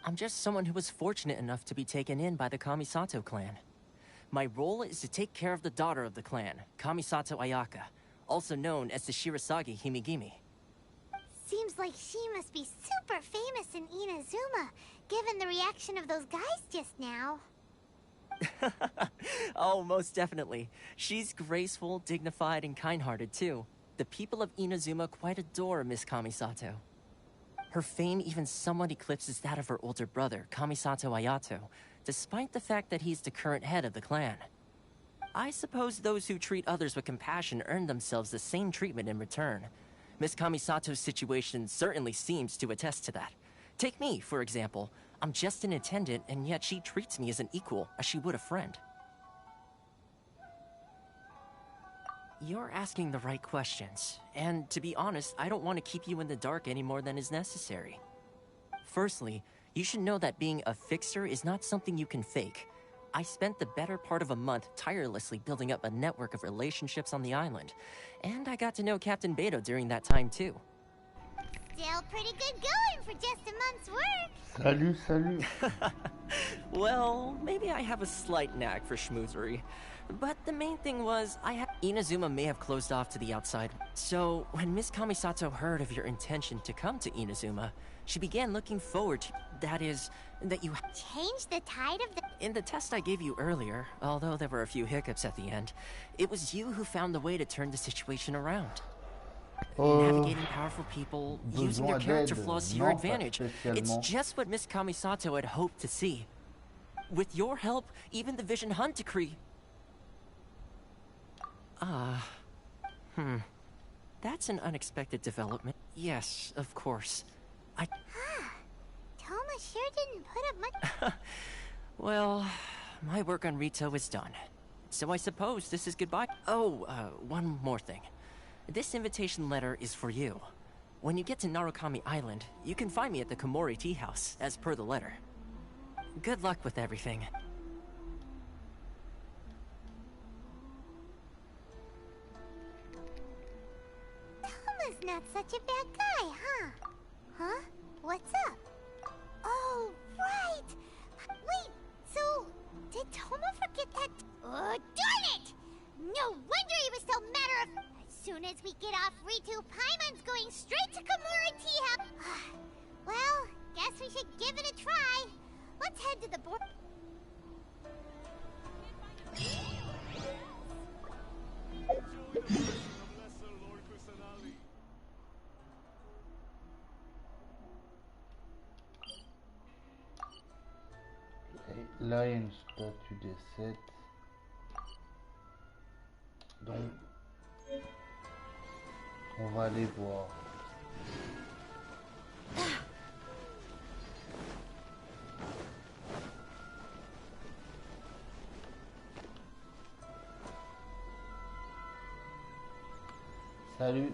I'm just someone who was fortunate enough to be taken in by the Kamisato clan. My role is to take care of the daughter of the clan, Kamisato Ayaka, also known as the Shirasagi Himegimi. Seems like she must be super famous in INAZUMA, given the reaction of those guys just now. Oh, most definitely. She's graceful, dignified, and kind-hearted too. The people of INAZUMA quite adore Miss Kamisato. Her fame even somewhat eclipses that of her older brother, Kamisato Ayato, despite the fact that he's the current head of the clan. I suppose those who treat others with compassion earn themselves the same treatment in return. Miss Kamisato's situation certainly seems to attest to that. Take me, for example. I'm just an attendant, and yet she treats me as an equal, as she would a friend. You're asking the right questions, and to be honest, I don't want to keep you in the dark any more than is necessary. Firstly, you should know that being a fixer is not something you can fake. I spent the better part of a month tirelessly building up a network of relationships on the island, and I got to know Captain Beto during that time too. Still pretty good going for just a month's work. Salut. Well, maybe I have a slight knack for schmoozery. But the main thing was, INAZUMA may have closed off to the outside. So, when Miss Kamisato heard of your intention to come to INAZUMA, she began looking forward to... That is, that you... Changed the tide of the... In the test I gave you earlier, although there were a few hiccups at the end, it was you who found the way to turn the situation around. Navigating powerful people, using their character flaws to your advantage. It's just what Miss Kamisato had hoped to see. With your help, even the Vision Hunt decree... That's an unexpected development. Yes, of course. Toma sure didn't put up much... Well, my work on Rito is done. So I suppose this is goodbye. Oh, one more thing. This invitation letter is for you. When you get to Narukami Island, you can find me at the Komori Tea House, as per the letter. Good luck with everything. Toma's not such a bad guy, huh? Huh? What's up? Oh, right! Wait, get that. Oh, darn it! No wonder he was so matter of. As soon as we get off Ritu, Paimon's going straight to Kamura Tea House. Well, guess we should give it a try. Let's head to the board. Là, il y a une statue des 7. Donc, on va aller voir. Salut.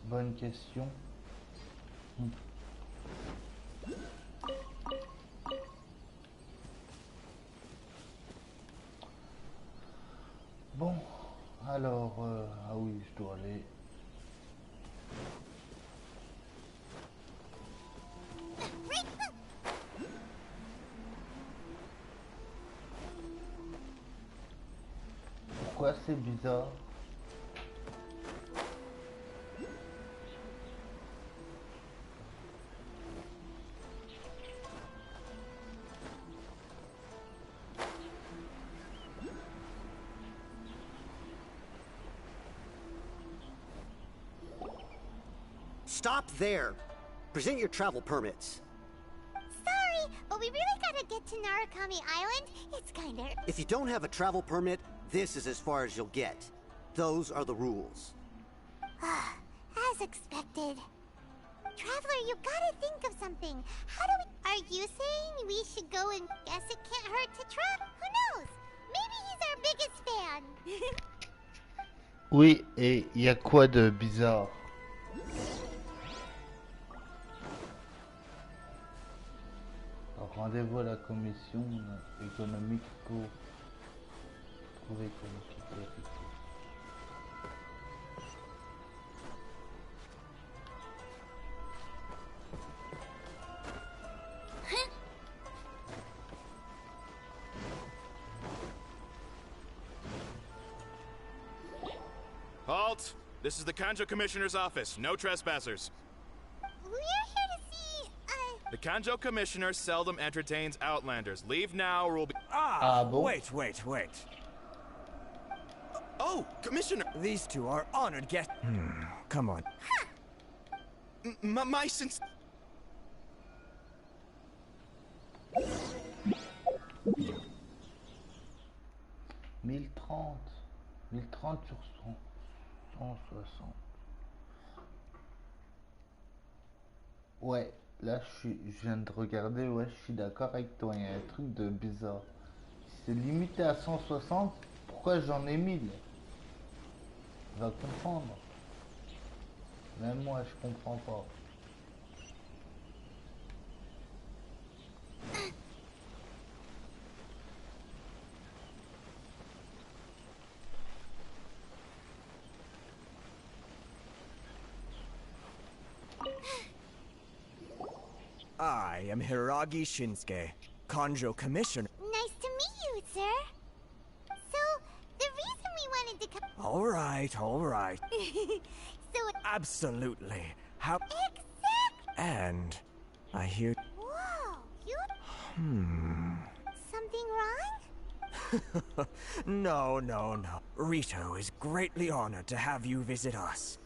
Bonne question. Bon, alors, ah oui, je dois aller. Pourquoi c'est bizarre? Stop there. Present your travel permits. Sorry, but we really gotta get to Narukami Island. It's kinda... If you don't have a travel permit, this is as far as you'll get. Those are the rules. As expected. Traveler, you gotta think of something. How do we... Are you saying we should go and guess it can't hurt to try? Who knows? Maybe he's our biggest fan. Oui, et il y a quoi de bizarre? Rendez-vous à la commission économique pour trouver compliqué. Halt! This is the Kanjo Commissioner's office. No trespassers. The Kanjo Commissioner seldom entertains Outlanders. Leave now or we'll be... Bon? Wait. Oh, Commissioner! These two are honored guests. Come on. My sense... 1030 sur 160. Ouais. Là, je viens de regarder, ouais, je suis d'accord avec toi, il y a un truc de bizarre. C'est limité à 160, pourquoi j'en ai 1000? Va comprendre. Même moi, je comprends pas. I am Hiragi Shinsuke, Kanjo Commissioner. Nice to meet you, sir. So, the reason we wanted to come... All right. So, Absolutely. How... Exactly! And... I hear... Whoa, you... Something wrong? No. Rito is greatly honored to have you visit us.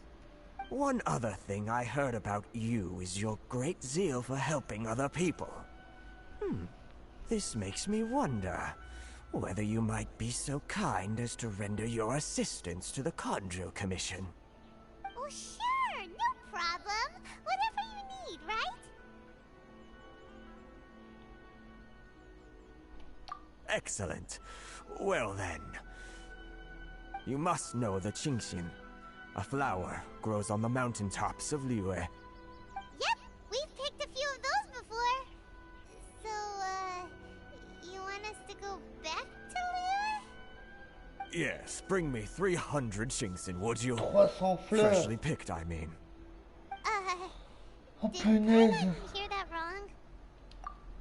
One other thing I heard about you is your great zeal for helping other people. This makes me wonder whether you might be so kind as to render your assistance to the Conjo Commission. Oh, sure, no problem. Whatever you need, right? Excellent. Well then, you must know the Genshin. A flower grows on the mountaintops of Liyue. Yep, we've picked a few of those before. So, you want us to go back to Liyue? Yes, bring me 300 Genshin, would you? 300 fleurs. Freshly picked, I mean. Oh, Did punaise. I hear that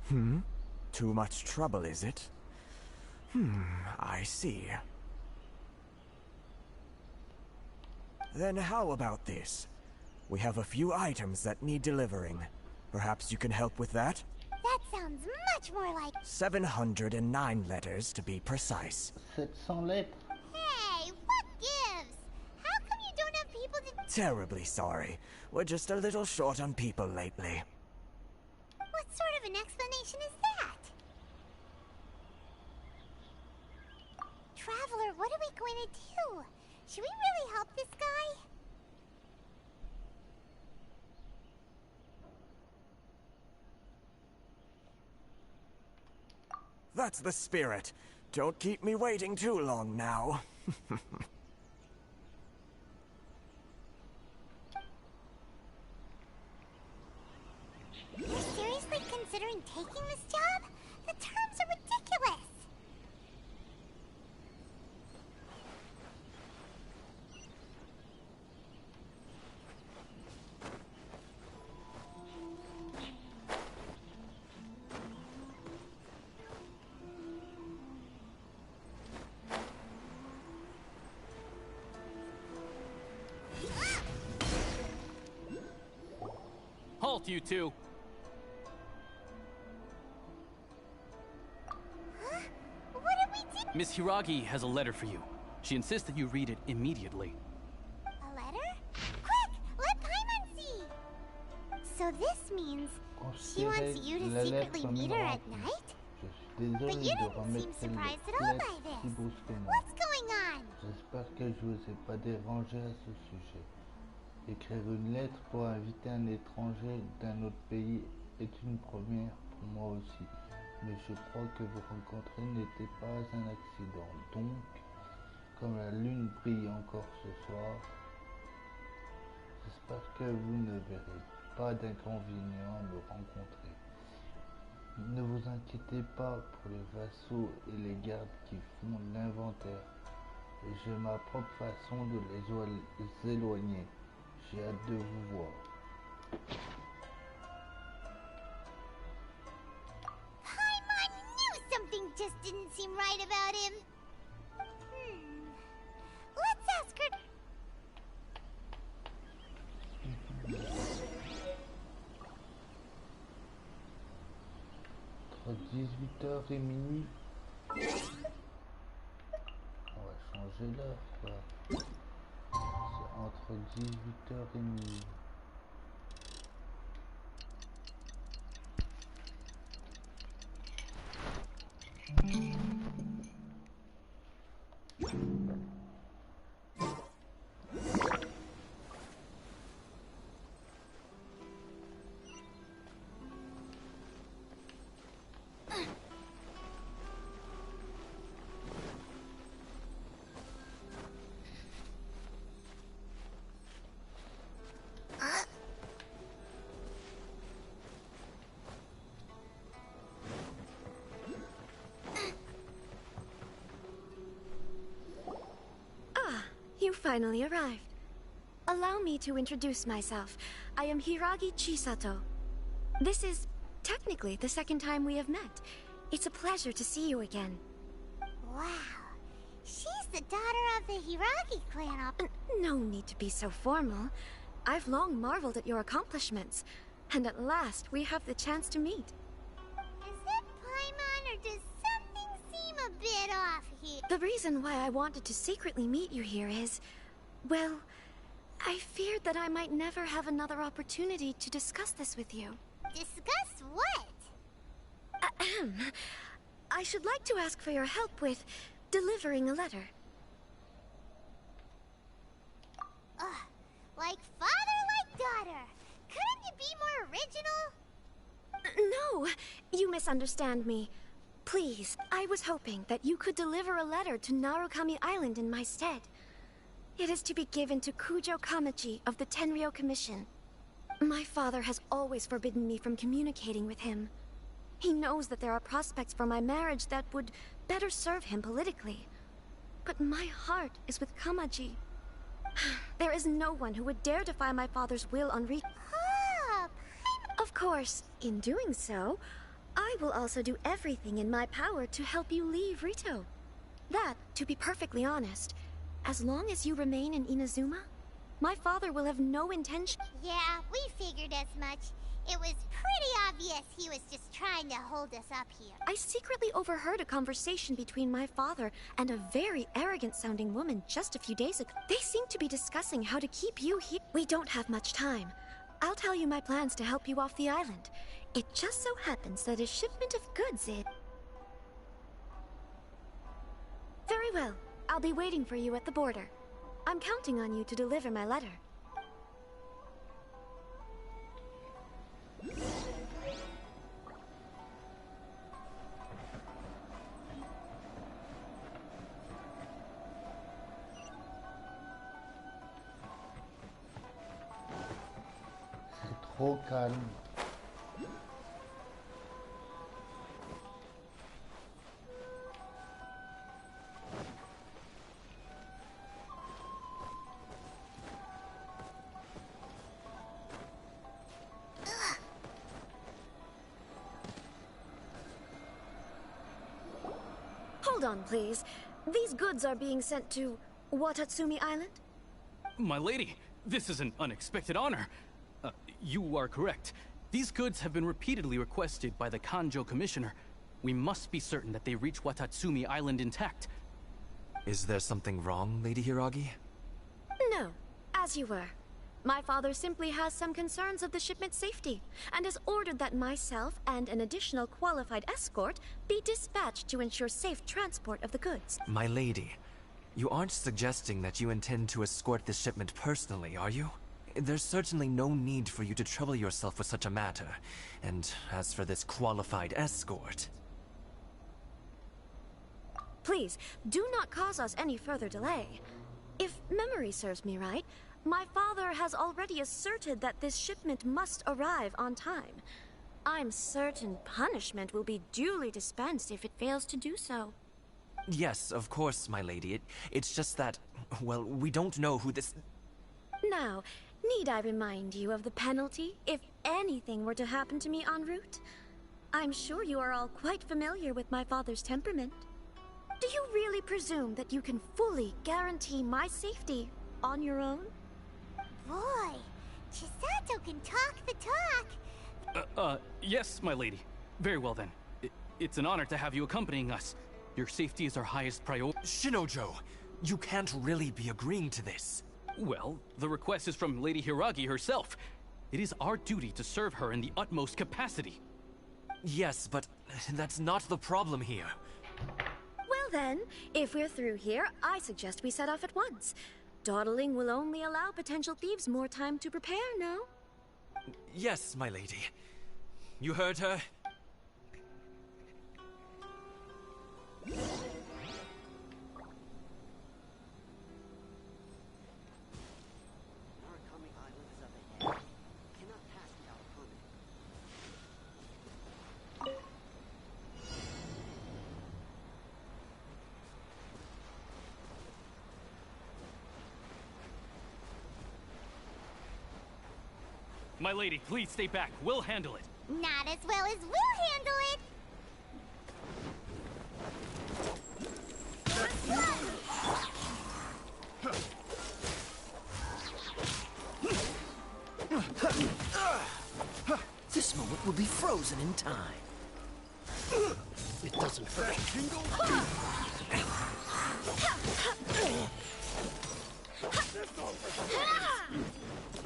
wrong? Too much trouble, is it? I see. Then how about this? We have a few items that need delivering. Perhaps you can help with that? That sounds much more like... 709 letters to be precise. 700 lettres. Hey, what gives? How come you don't have people to... Terribly sorry. We're just a little short on people lately. What sort of an explanation is that? Traveler, what are we going to do? Should we really help this guy? That's the spirit. Don't keep me waiting too long now. You're seriously considering taking this job? The terms are ridiculous. Halt, you two! Huh? What did we do? Miss Hiragi has a letter for you. She insists that you read it immediately. A letter? Quick! Let Paimon see! So this means she wants you to secretly meet her at night? But you didn't seem surprised at all by this. What's going on? J'espère que je vous ai pas dérangé à ce sujet. Écrire une lettre pour inviter un étranger d'un autre pays est une première pour moi aussi. Mais je crois que vous rencontrer n'était pas un accident. Donc, comme la lune brille encore ce soir, j'espère que vous ne verrez pas d'inconvénient à me rencontrer. Ne vous inquiétez pas pour les vassaux et les gardes qui font l'inventaire. J'ai ma propre façon de les éloigner. J'ai hâte de vous voir. Paimon knew something just didn't seem right about him. Let's ask her. Entre 18h et minuit. On va changer l'heure, quoi. C'est entre 18h et minuit. You finally arrived. Allow me to introduce myself. I am Hiragi Chisato. This is technically the second time we have met. It's a pleasure to see you again. Wow. She's the daughter of the Hiragi clan. No need to be so formal. I've long marveled at your accomplishments, and at last we have the chance to meet. Is it Paimon, or does something seem a bit off here? The reason why I wanted to secretly meet you here is, well, I feared that I might never have another opportunity to discuss this with you. Discuss what? Ahem. I should like to ask for your help with delivering a letter. Like father, like daughter. Couldn't you be more original? No, you misunderstand me. Please, I was hoping that you could deliver a letter to Narukami Island in my stead. It is to be given to Kujo Kamachi of the Tenryou Commission. My father has always forbidden me from communicating with him. He knows that there are prospects for my marriage that would better serve him politically. But my heart is with Kamaji. There is no one who would dare defy my father's will on Rito. Of course, in doing so, I will also do everything in my power to help you leave Rito. That, to be perfectly honest, as long as you remain in Inazuma, my father will have no intention. Yeah, we figured as much. It was pretty obvious he was just trying to hold us up here. I secretly overheard a conversation between my father and a very arrogant-sounding woman just a few days ago. They seem to be discussing how to keep you here. We don't have much time. I'll tell you my plans to help you off the island. It just so happens that a shipment of goods is... Very well. I'll be waiting for you at the border. I'm counting on you to deliver my letter. C'est trop calme. Hold on, please. These goods are being sent to Watatsumi Island? My lady, this is an unexpected honor. You are correct. These goods have been repeatedly requested by the Kanjo Commissioner. We must be certain that they reach Watatsumi Island intact. Is there something wrong, Lady Hiragi? No, as you were. My father simply has some concerns of the shipment's safety, and has ordered that myself and an additional qualified escort be dispatched to ensure safe transport of the goods. My lady, you aren't suggesting that you intend to escort this shipment personally, are you? There's certainly no need for you to trouble yourself with such a matter. And as for this qualified escort... Please, do not cause us any further delay. If memory serves me right, my father has already asserted that this shipment must arrive on time. I'm certain punishment will be duly dispensed if it fails to do so. Yes, of course, my lady. It's just that, well, we don't know who this... Now, need I remind you of the penalty if anything were to happen to me en route? I'm sure you are all quite familiar with my father's temperament. Do you really presume that you can fully guarantee my safety on your own? Boy, Chisato can talk the talk. Yes, my lady. Very well then. It's an honor to have you accompanying us. Your safety is our highest priority. Shinojo, you can't really be agreeing to this. Well, the request is from Lady Hiragi herself. It is our duty to serve her in the utmost capacity. Yes, but that's not the problem here. Well then, if we're through here, I suggest we set off at once. Dawdling will only allow potential thieves more time to prepare, no? Yes, my lady. You heard her? My lady, please stay back. We'll handle it. Not as well as we'll handle it. this moment will be frozen in time. It doesn't hurt.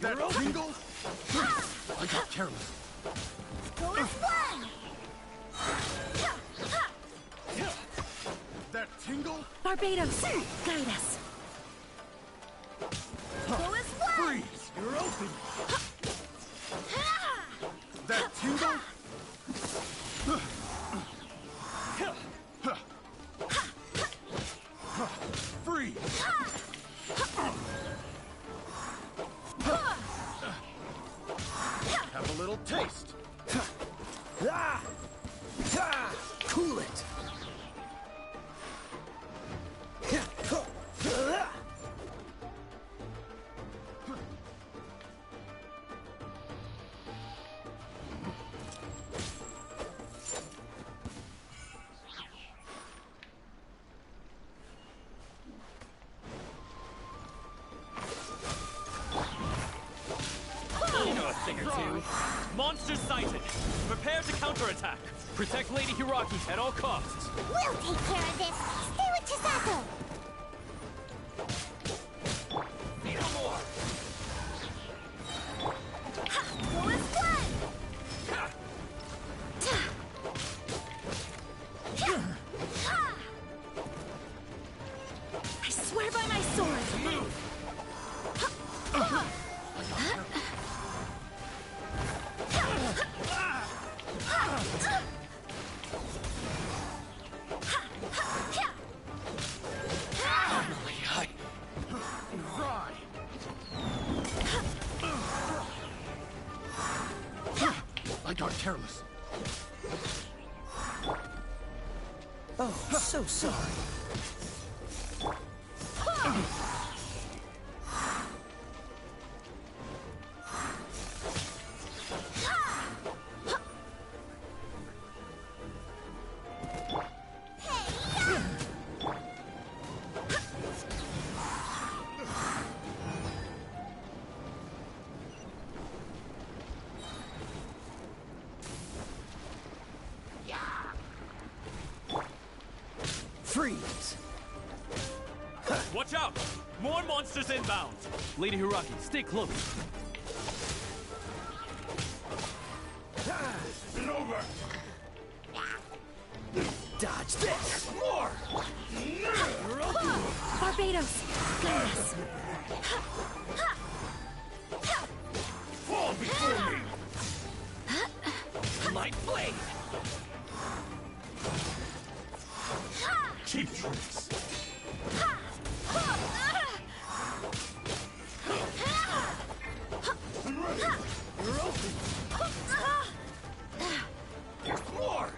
That tingle? I got careless. Go as one! That tingle? Barbados, guide us. Go as one! Freeze! You're open! That tingle? Freeze! Have a little taste. Cool it. You know a thing or two. Monsters sighted. Prepare to counterattack. Protect Lady Hiragi at all costs. We'll take care of this. Stay with Chisato. Need no more. Go as one! I swear by my sword. Move. I got careless. Oh, so sorry. Freeze! Watch out! More monsters inbound! Lady Hiragi, stay close. It's over! Dodge this! More! Barbados, guide us. Fall before me! My blade! Cheap tricks! I'm ready! You're open! There's more!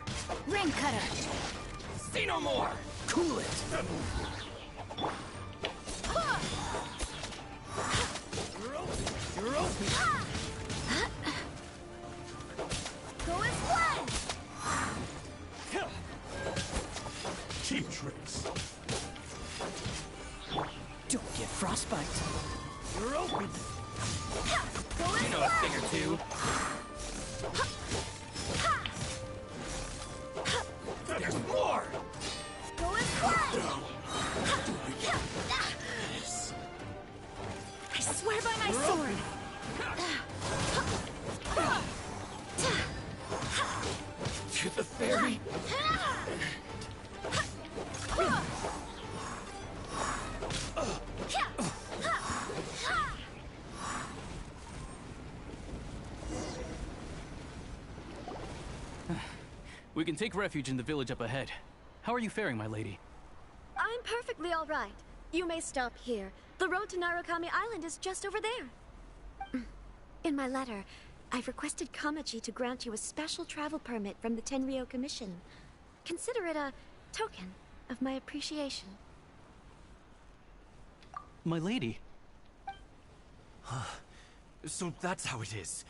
Ring cutter. See no more! Cool it! You're open! Go as one! Cheap tricks! Don't get frostbite! You're open! Go as You know a thing or two. There's more! Go as one! I swear by my sword. To the ferry! We can take refuge in the village up ahead. How are you faring, my lady? I'm perfectly all right. You may stop here. The road to Narukami Island is just over there. In my letter, I've requested Kamachi to grant you a special travel permit from the Tenryou Commission. Consider it a token of my appreciation. My lady? So that's how it is.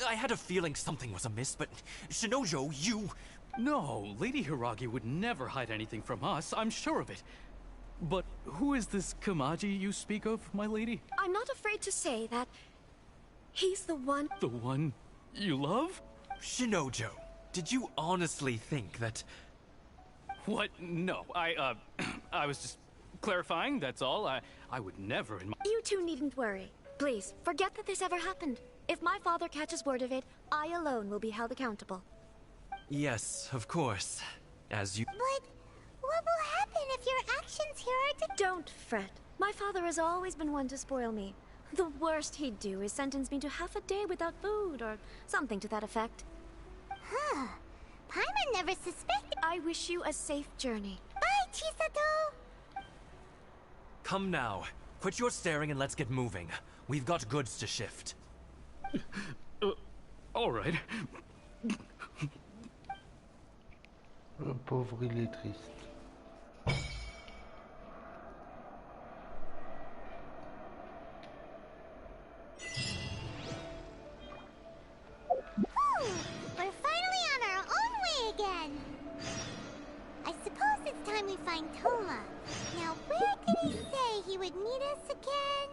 I had a feeling something was amiss, but Shinojo, you... No, Lady Hiragi would never hide anything from us, I'm sure of it. But who is this Kamaji you speak of, my lady? I'm not afraid to say that he's the one... The one you love? Shinojo, did you honestly think that... What? No, I was just clarifying, that's all. I would never in my... You two needn't worry. Please, forget that this ever happened. If my father catches word of it, I alone will be held accountable. Yes, of course. As you... But what will happen if your actions here are to... Don't fret. My father has always been one to spoil me. The worst he'd do is sentence me to half a day without food, or something to that effect. Huh. Paimon never suspected... I wish you a safe journey. Bye, Chisato! Come now. Quit your staring and let's get moving. We've got goods to shift. All right. Le pauvre, il est triste. We're finally on our own way again. I suppose it's time we find Toma. Now, where did he say he would meet us again?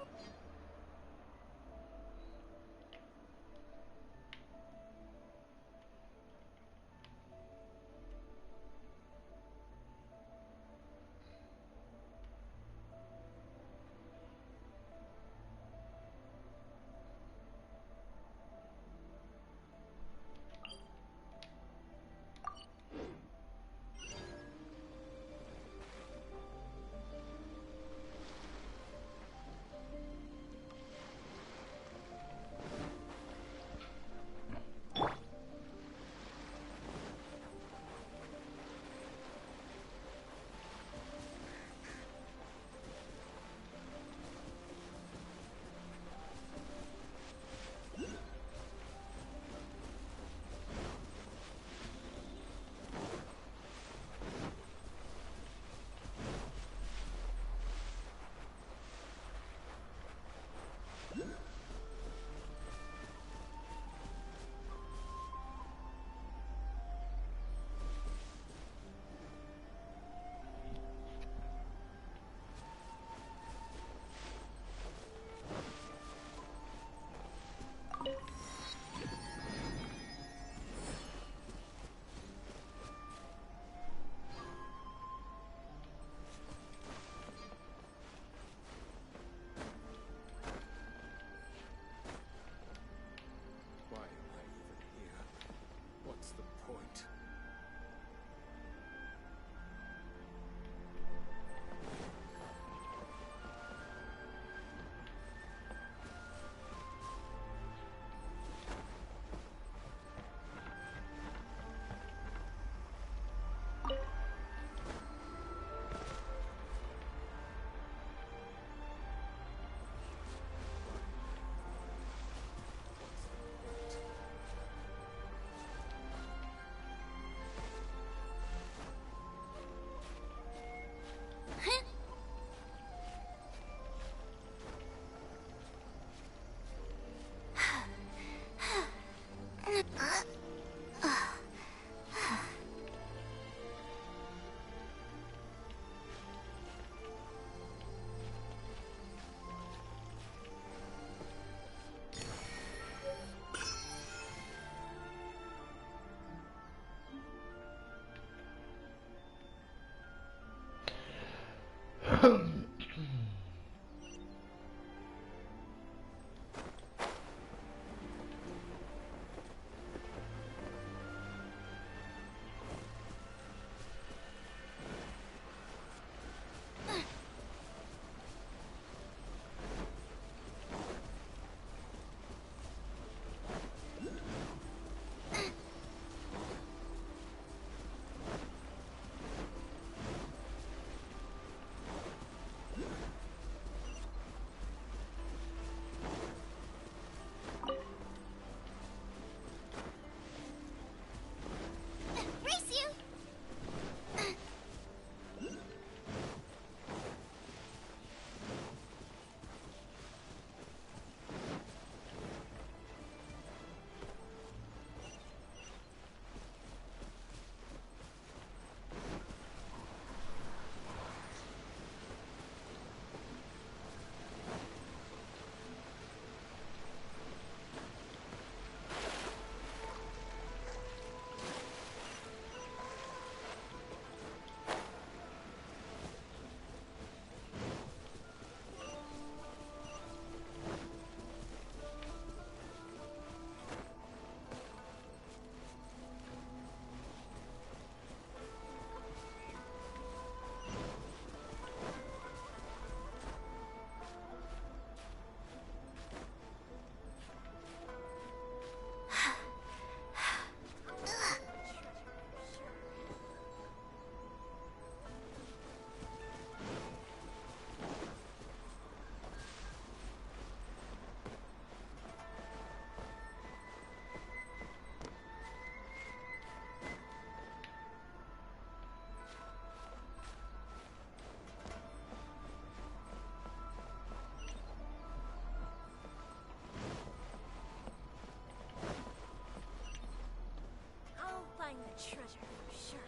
treasure for sure.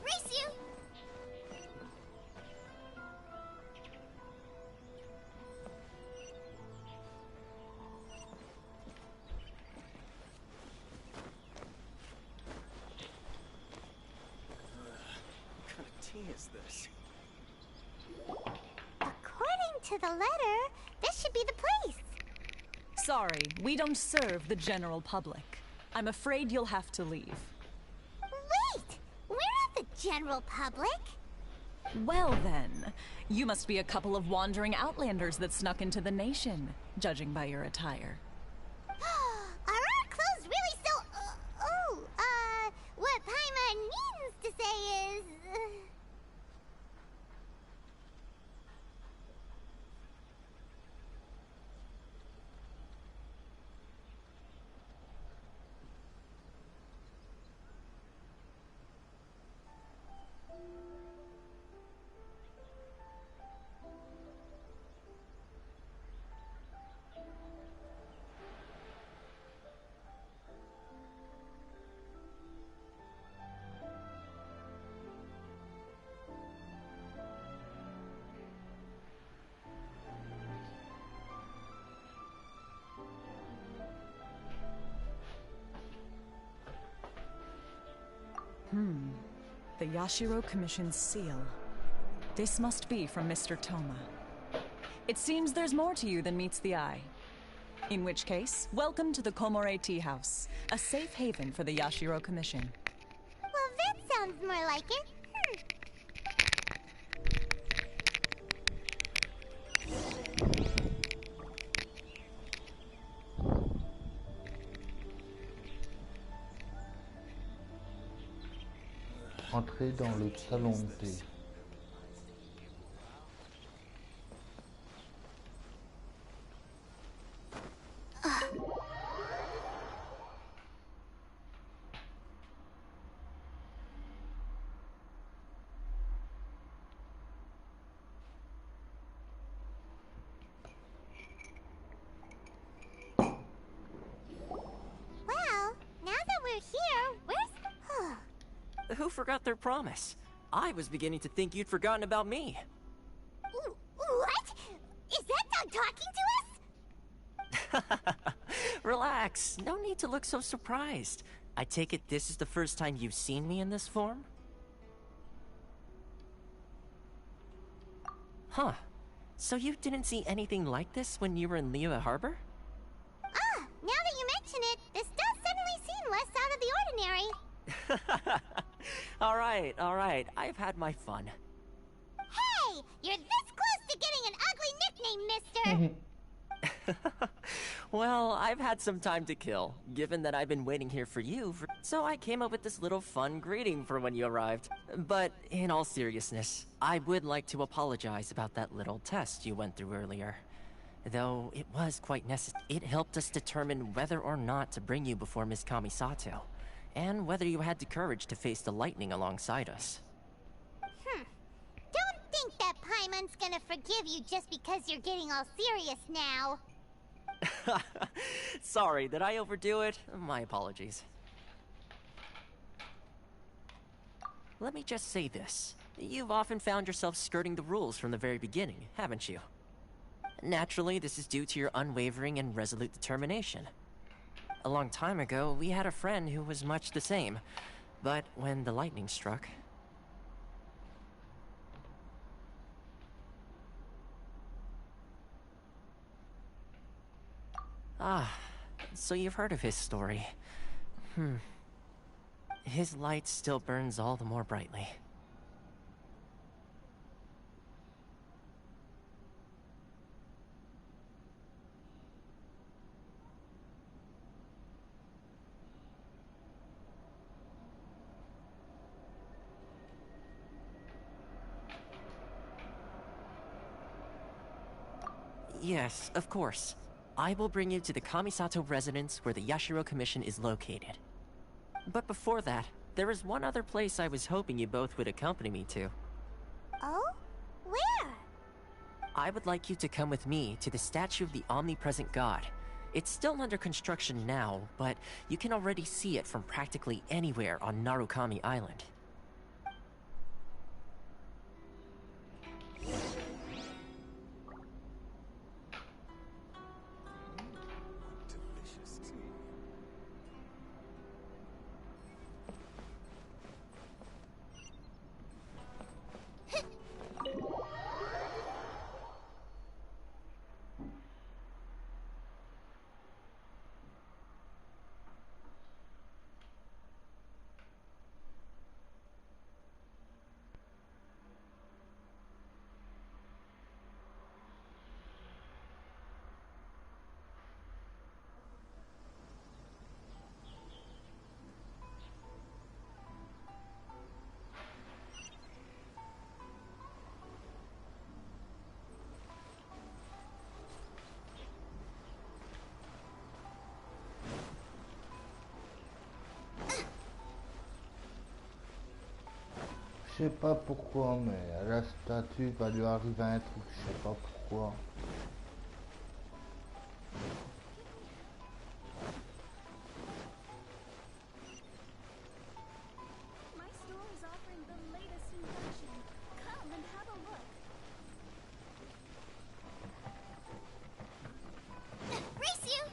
Race you! What kind of tea is this? According to the letter, this should be the place. Sorry, we don't serve the general public. I'm afraid you'll have to leave. Wait! We're not the general public. Well then, you must be a couple of wandering outlanders that snuck into the nation, judging by your attire. Are our clothes really so... what Paimon means to say is... The Yashiro Commission's seal. This must be from Mr. Toma. It seems there's more to you than meets the eye. In which case, welcome to the Komore Tea House, a safe haven for the Yashiro Commission. Well, that sounds more like it. Entrez dans le salon de thé. Well, now that we're here, where's... Who forgot their promise? I was beginning to think you'd forgotten about me. What? Is that dog talking to us? Relax. No need to look so surprised. I take it this is the first time you've seen me in this form? Huh. So you didn't see anything like this when you were in Liyue Harbor? Now that you mention it, this does suddenly seem less out of the ordinary. All right. I've had my fun. Hey! You're this close to getting an ugly nickname, mister! Well, I've had some time to kill, given that I've been waiting here for you, so I came up with this little fun greeting for when you arrived. But in all seriousness, I would like to apologize about that little test you went through earlier. Though it was quite necessary. It helped us determine whether or not to bring you before Miss Kamisato, and whether you had the courage to face the lightning alongside us. Don't think that Paimon's gonna forgive you just because you're getting all serious now. Sorry, did I overdo it? My apologies. Let me just say this. You've often found yourself skirting the rules from the very beginning, haven't you? Naturally, this is due to your unwavering and resolute determination. A long time ago, we had a friend who was much the same, but when the lightning struck... So you've heard of his story. His light still burns all the more brightly. Yes, of course. I will bring you to the Kamisato residence where the Yashiro Commission is located. But before that, there is one other place I was hoping you both would accompany me to. Oh? Where? I would like you to come with me to the statue of the omnipresent god. It's still under construction now, but you can already see it from practically anywhere on Narukami Island. Je sais pas pourquoi, mais à la statue va lui arriver un truc, je sais pas pourquoi. My store is offering the latest in fashion. Come and have a look. Race you!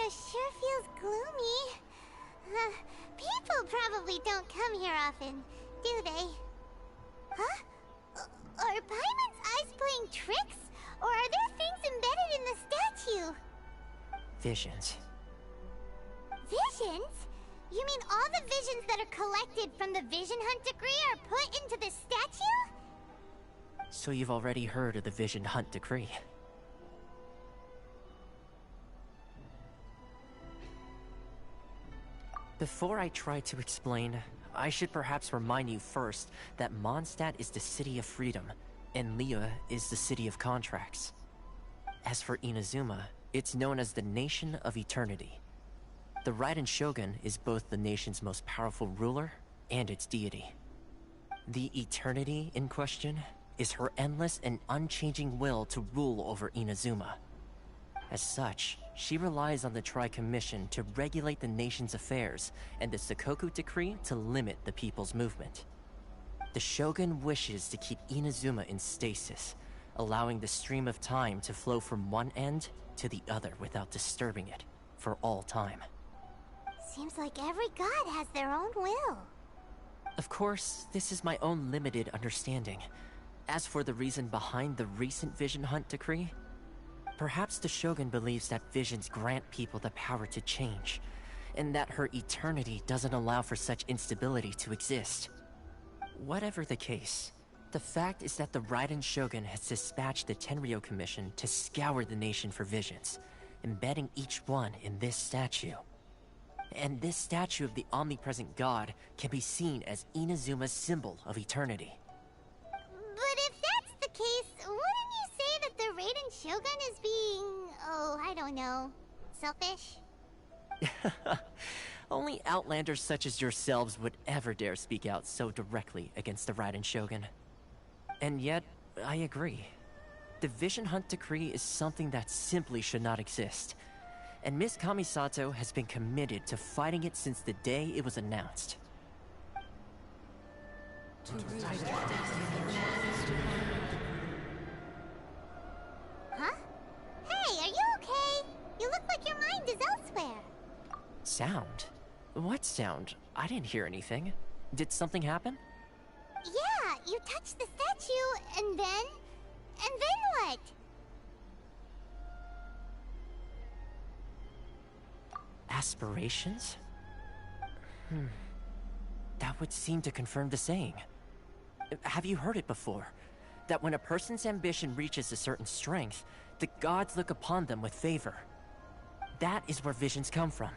Sure feels gloomy. People probably don't come here often, do they? Huh? Are Paimon's eyes playing tricks? Or are there things embedded in the statue? Visions. Visions? You mean all the visions that are collected from the Vision Hunt decree are put into the statue? So you've already heard of the Vision Hunt decree. Before I try to explain, I should perhaps remind you first that Mondstadt is the city of freedom, and Liyue is the city of contracts. As for Inazuma, it's known as the Nation of Eternity. The Raiden Shogun is both the nation's most powerful ruler and its deity. The Eternity in question is her endless and unchanging will to rule over Inazuma. As such, she relies on the Tri-Commission to regulate the nation's affairs and the Sakoku Decree to limit the people's movement. The Shogun wishes to keep Inazuma in stasis, allowing the stream of time to flow from one end to the other without disturbing it for all time. Seems like every god has their own will. Of course, this is my own limited understanding. As for the reason behind the recent Vision Hunt decree, perhaps the Shogun believes that visions grant people the power to change, and that her eternity doesn't allow for such instability to exist. Whatever the case, the fact is that the Raiden Shogun has dispatched the Tenryou Commission to scour the nation for visions, embedding each one in this statue. And this statue of the omnipresent god can be seen as Inazuma's symbol of eternity. But if that's the case, wouldn't you say that the Raiden Shogun is being, oh, I don't know, selfish? Only outlanders such as yourselves would ever dare speak out so directly against the Raiden Shogun. And yet, I agree. The Vision Hunt decree is something that simply should not exist. And Miss Kamisato has been committed to fighting it since the day it was announced. Huh? Hey, are you okay? You look like your mind is elsewhere. Sound? What sound? I didn't hear anything. Did something happen? Yeah, you touched the statue, and then what? Aspirations? That would seem to confirm the saying. Have you heard it before? That when a person's ambition reaches a certain strength, the gods look upon them with favor. That is where visions come from.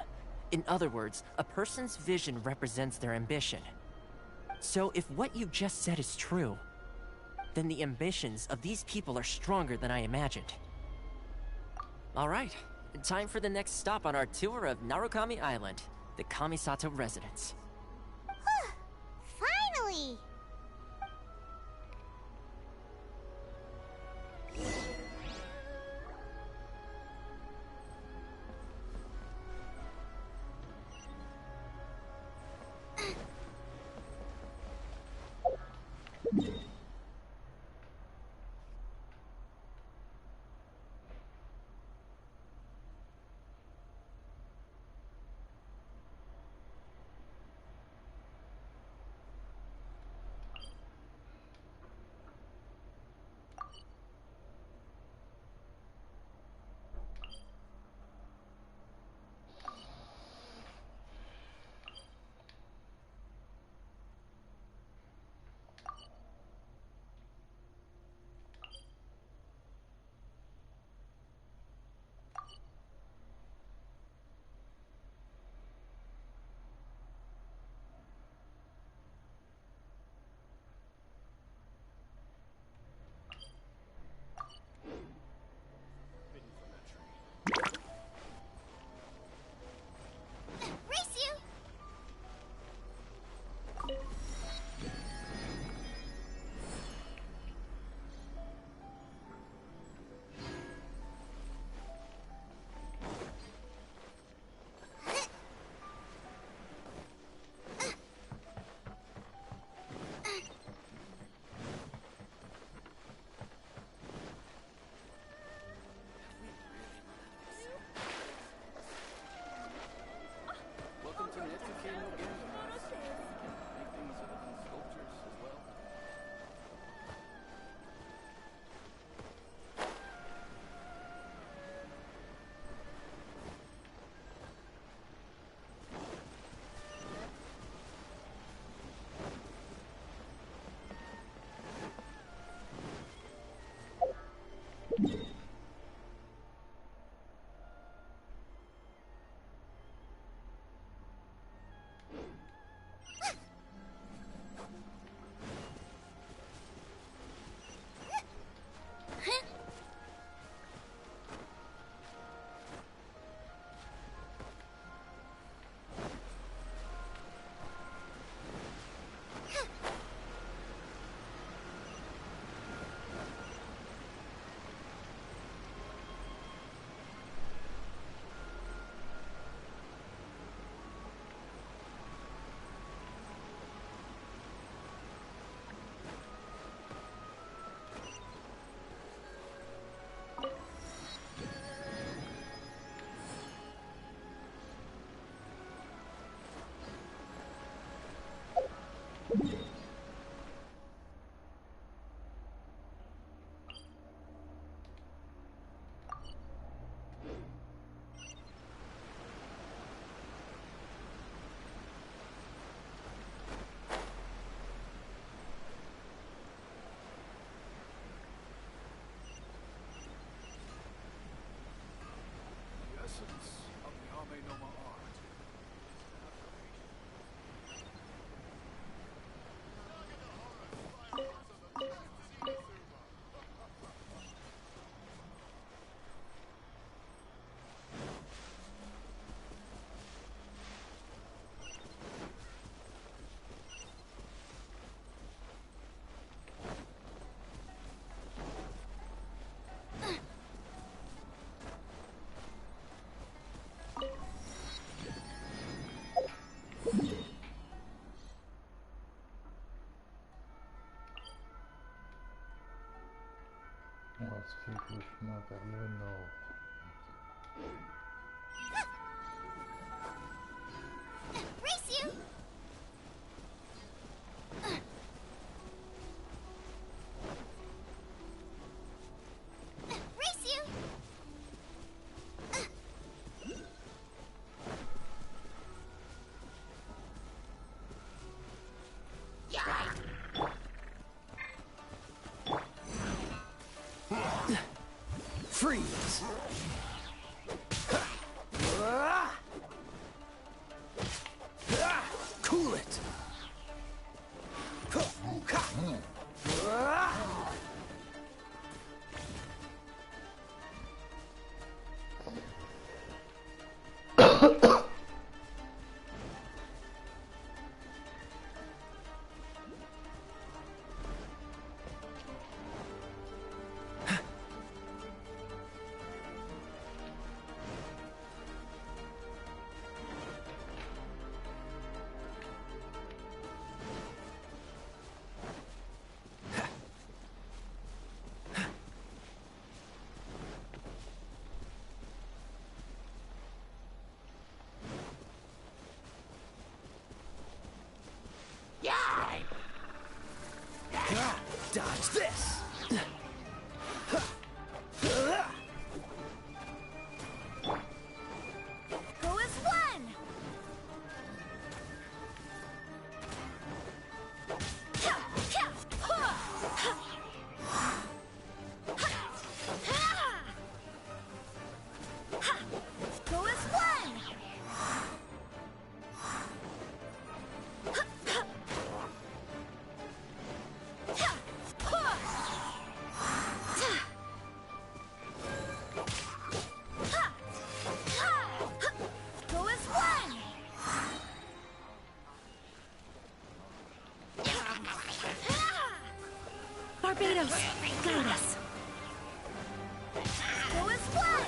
In other words, a person's vision represents their ambition. So if what you just said is true, then the ambitions of these people are stronger than I imagined. Alright, time for the next stop on our tour of Narukami Island, the Kamisato residence. Finally! On va se faire le chemin vers le nord. Race you! Race you! Freeze! shadows, guide us. Go as one!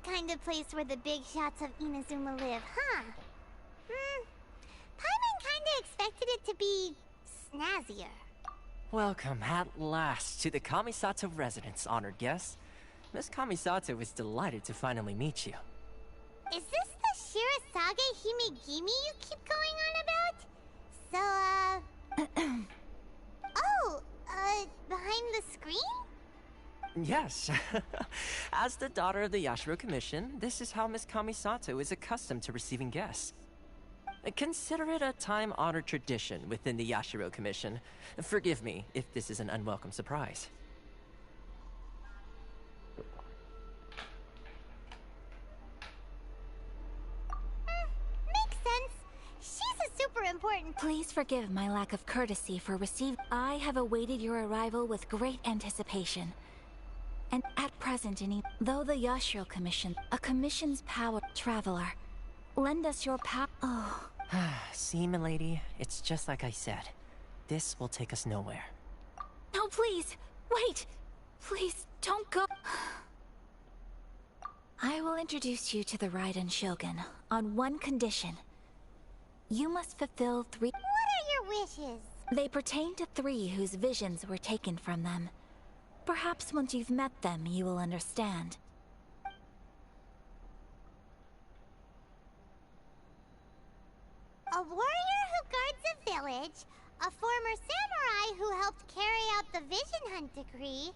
Kind of place where the big shots of Inazuma live, huh? Paimon kinda expected it to be snazzier. Welcome at last to the Kamisato residence, honored guest. Miss Kamisato is delighted to finally meet you. Is this the Shirazage Himegimi you keep going on about? Behind the screen? Yes. As the daughter of the Yashiro Commission, this is how Miss Kamisato is accustomed to receiving guests. Consider it a time-honored tradition within the Yashiro Commission. Forgive me if this is an unwelcome surprise. Makes sense. She's a super important... Please forgive my lack of courtesy for receiving... I have awaited your arrival with great anticipation. And at present, though the Yashiro Commission, a commission's power traveler, lend us your power. Oh. See, milady, it's just like I said. This will take us nowhere. No, please, wait! Please, don't go. I will introduce you to the Raiden Shogun on one condition. You must fulfill 3... What are your wishes? They pertain to 3 whose visions were taken from them. Perhaps once you've met them, you will understand. A warrior who guards a village, a former samurai who helped carry out the Vision Hunt decree,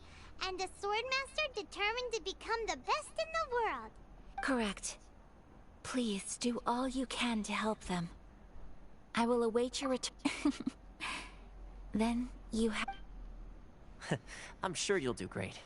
and a swordmaster determined to become the best in the world. Correct. Please do all you can to help them. I will await your return. Then you have... I'm sure you'll do great.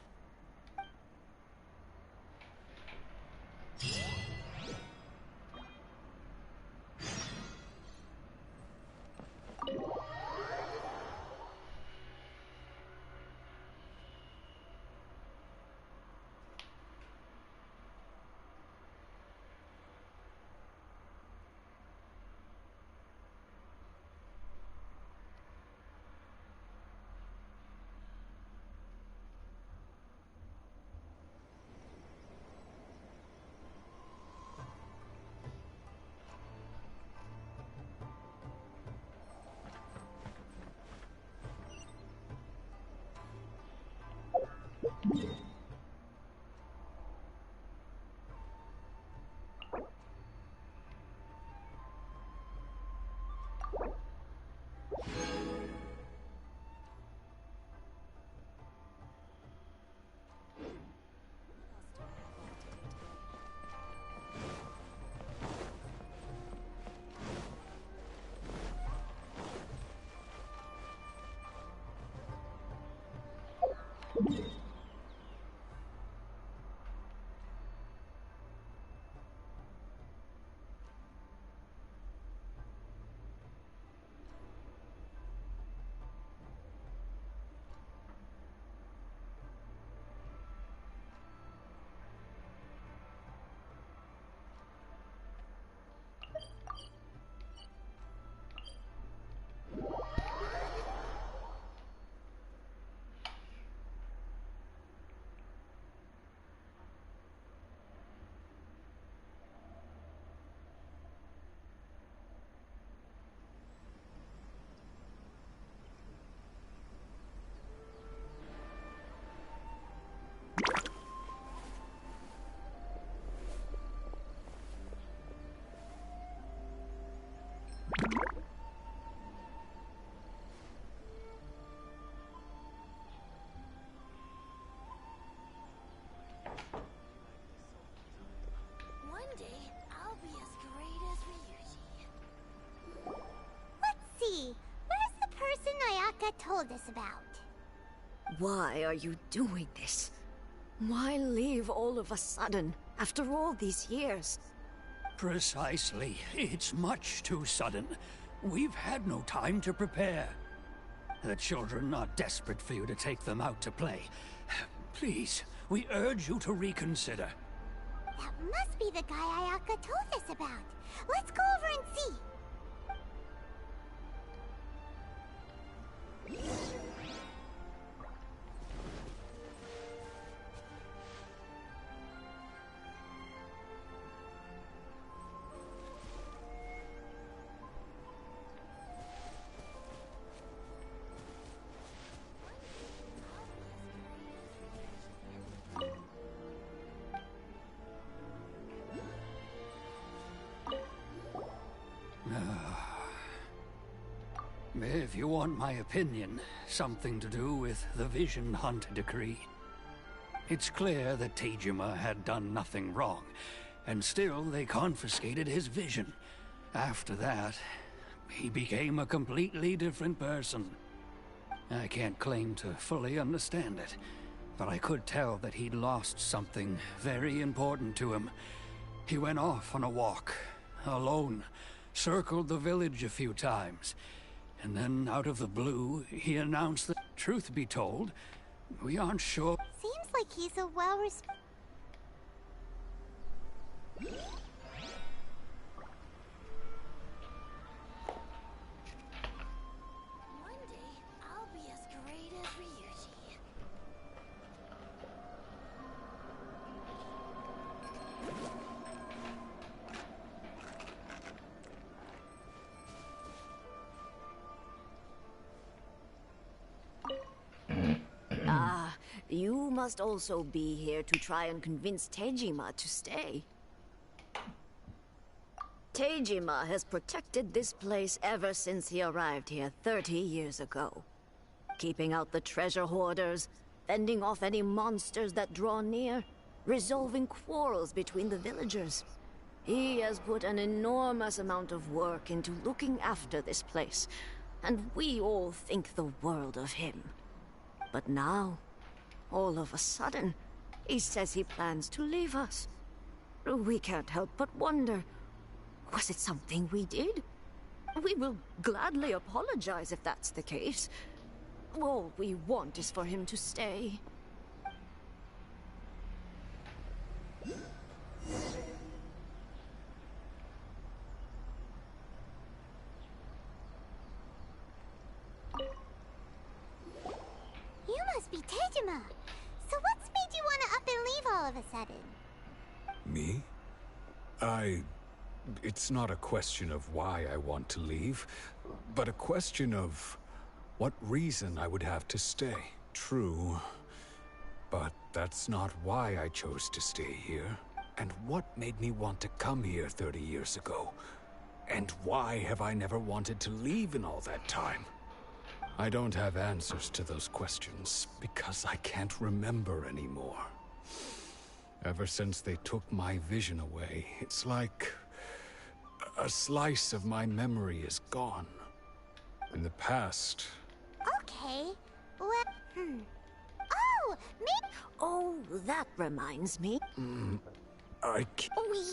Where's the person Ayaka told us about? Why are you doing this? Why leave all of a sudden, after all these years? Precisely. It's much too sudden. We've had no time to prepare. The children are desperate for you to take them out to play. Please, we urge you to reconsider. That must be the guy Ayaka told us about. Let's go over and see. If you want my opinion, something to do with the Vision Hunt decree. It's clear that Tejima had done nothing wrong, and still they confiscated his vision. After that, he became a completely different person. I can't claim to fully understand it, but I could tell that he'd lost something very important to him. He went off on a walk, alone, circled the village a few times, and then, out of the blue, he announced that, truth be told, we aren't sure. Seems like he's a well-respected... One day, I'll be as great as Ryuji. must also be here to try and convince Tejima to stay. Tejima has protected this place ever since he arrived here 30 years ago. Keeping out the treasure hoarders, fending off any monsters that draw near, resolving quarrels between the villagers. He has put an enormous amount of work into looking after this place, and we all think the world of him. But now, all of a sudden, he says he plans to leave us. We can't help but wonder, was it something we did? We will gladly apologize if that's the case. All we want is for him to stay. You must be Tejima. So what's made you want to up and leave all of a sudden? Me? It's not a question of why I want to leave, but a question of what reason I would have to stay. True, but that's not why I chose to stay here. And what made me want to come here 30 years ago? And why have I never wanted to leave in all that time? I don't have answers to those questions because I can't remember anymore. Ever since they took my vision away, it's like a slice of my memory is gone. In the past... Okay, well, Oh, maybe... Oh, that reminds me. Oh,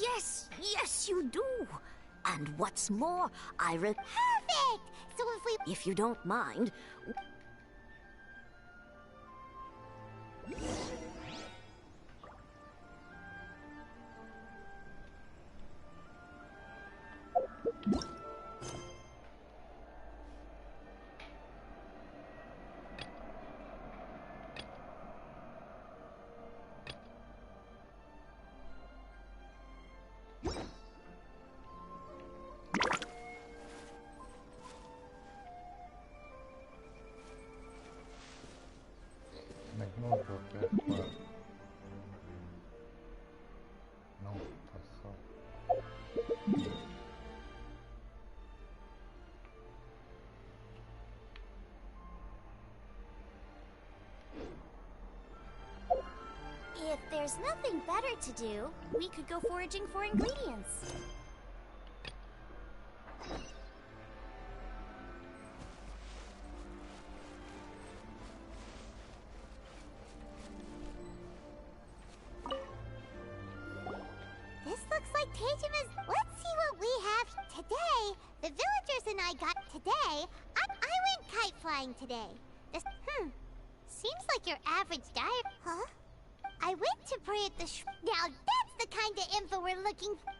yes, yes you do. And what's more, Perfect! So if you don't mind... Maintenant, je dois faire quoi? Non, pas ça. If there's nothing better to do, we could go foraging for ingredients. This looks like Tejima's... Let's see what we have today. The villagers and I got today. I went kite flying today. This... Seems like your average diet... Huh? I went to pray at the Now that's the kind of info we're looking for.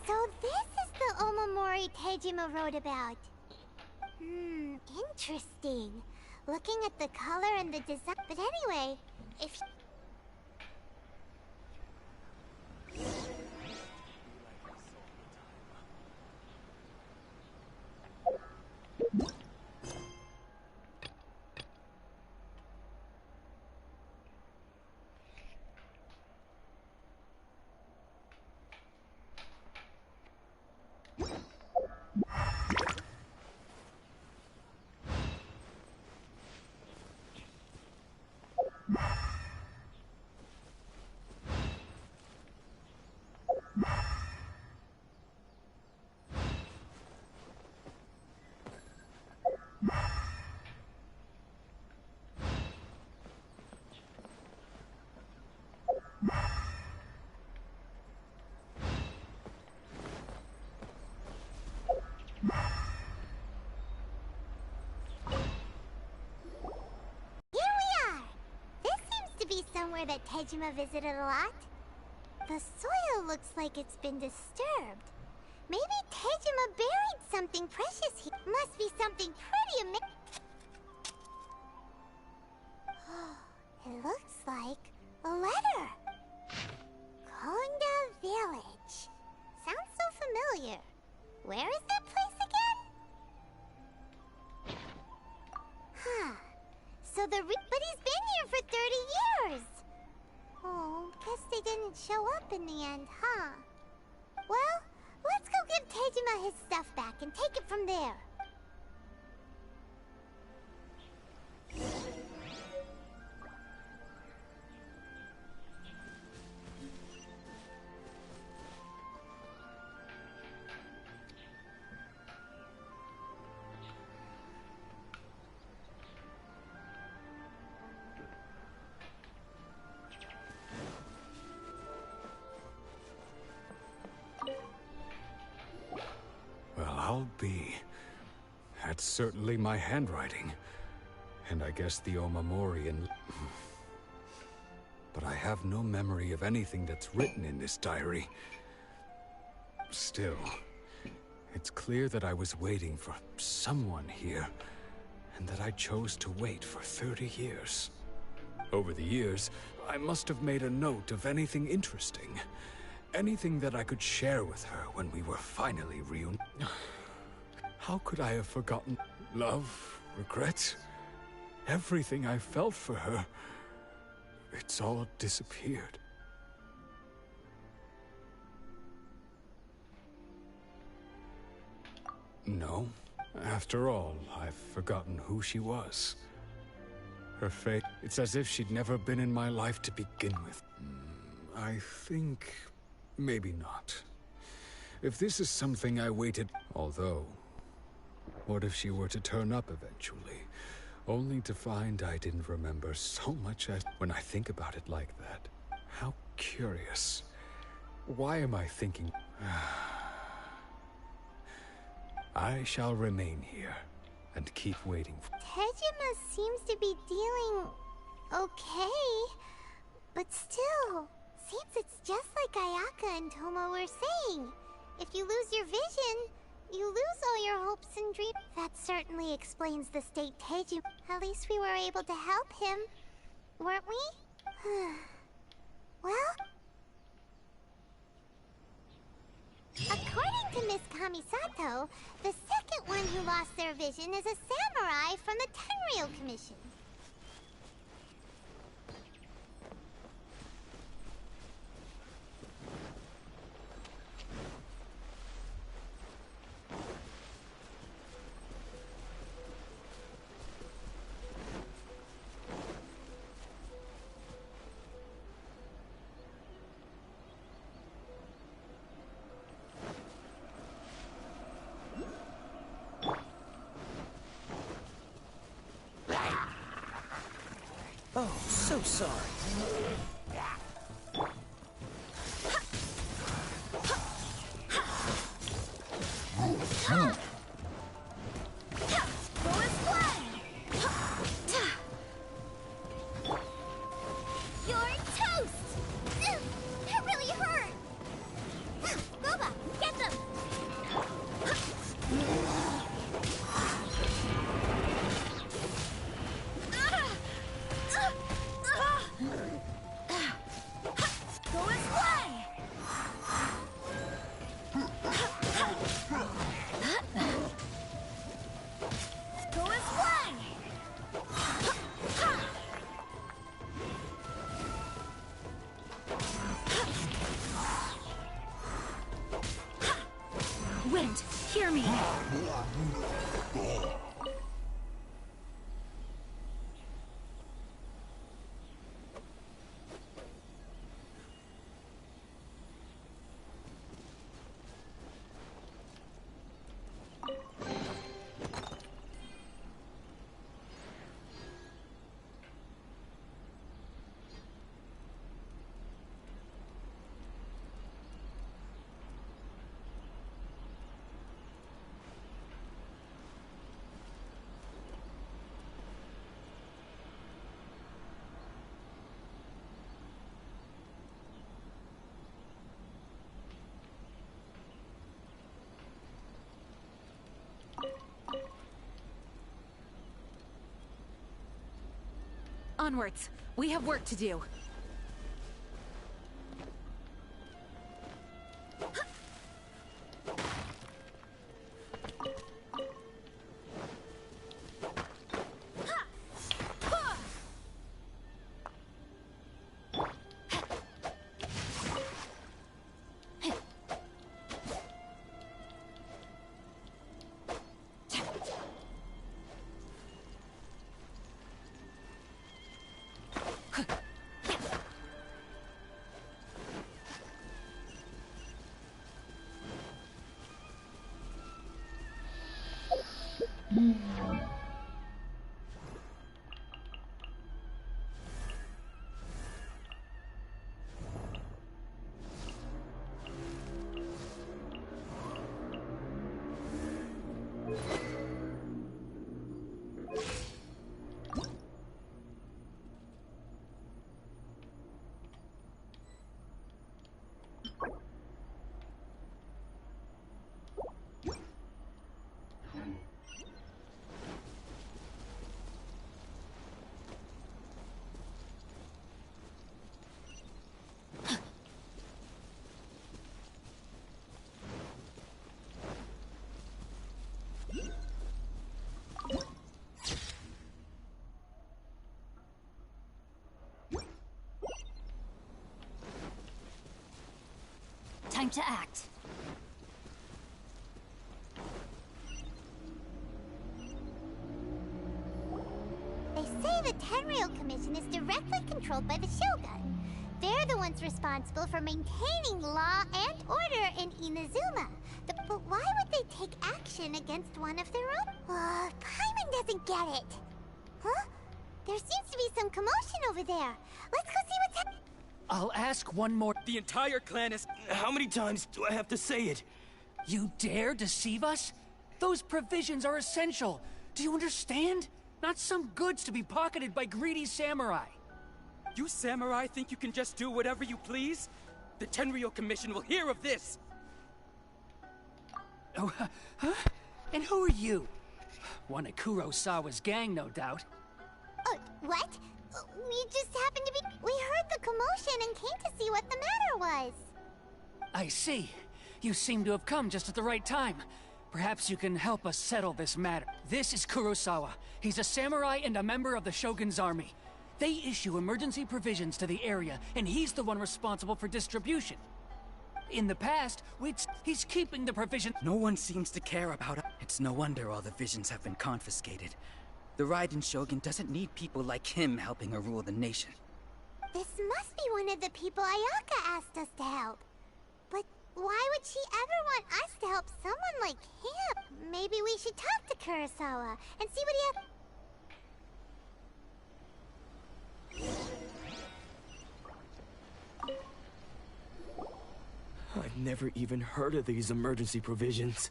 So this is the Omamori Tejima wrote about. Interesting. Looking at the color and the design. But anyway, if... Somewhere that Tejima visited a lot. The soil looks like it's been disturbed. Maybe Tejima Toma buried something precious here. Must be something pretty amazing. It looks like a letter. Konda Village. Sounds so familiar. Where is that place again? Huh. So but he's been here for 30 years. Oh, guess they didn't show up in the end, huh? Well, let's go give Tejima his stuff back and take it from there. I'll be. That's certainly my handwriting. And I guess the Omamori and... But I have no memory of anything that's written in this diary. Still, it's clear that I was waiting for someone here, and that I chose to wait for 30 years. Over the years, I must have made a note of anything interesting. Anything that I could share with her when we were finally reunited. How could I have forgotten love, regret, everything I felt for her? It's all disappeared. No. After all, I've forgotten who she was. Her fate, it's as if she'd never been in my life to begin with. I think... maybe not. If this is something I waited... Although... what if she were to turn up eventually? Only to find I didn't remember so much as... When I think about it like that, how curious. Why am I thinking... I shall remain here and keep waiting for... Tejima seems to be dealing... okay. But still, seems it's just like Ayaka and Toma were saying. If you lose your vision, you lose all your hopes and dreams. That certainly explains the state Tejima... At least we were able to help him, weren't we? Well... According to Miss Kamisato, the second one who lost their vision is a samurai from the Tenryou Commission. Oh, so sorry. Wind, hear me! Onwards. We have work to do. Time to act. They say the Tenryou Commission is directly controlled by the Shogun. They're the ones responsible for maintaining law and order in Inazuma. But why would they take action against one of their own? Paimon doesn't get it. Huh? There seems to be some commotion over there. Let's go see what's happening. I'll ask one more. The entire clan is... How many times do I have to say it? You dare deceive us? Those provisions are essential. Do you understand? Not some goods to be pocketed by greedy samurai. You samurai think you can just do whatever you please? The Tenryou Commission will hear of this! Oh, huh? And who are you? One of Kurosawa's gang, no doubt. What? We just happened to be... We heard the commotion and came to see what the matter was. I see. You seem to have come just at the right time. Perhaps you can help us settle this matter. This is Kurosawa. He's a samurai and a member of the Shogun's army. They issue emergency provisions to the area, and he's the one responsible for distribution. In the past, he's keeping the provision. No one seems to care about it. It's no wonder all the visions have been confiscated. The Raiden Shogun doesn't need people like him helping her rule the nation. This must be one of the people Ayaka asked us to help. But why would she ever want us to help someone like him? Maybe we should talk to Kurosawa and see what he has... I've never even heard of these emergency provisions.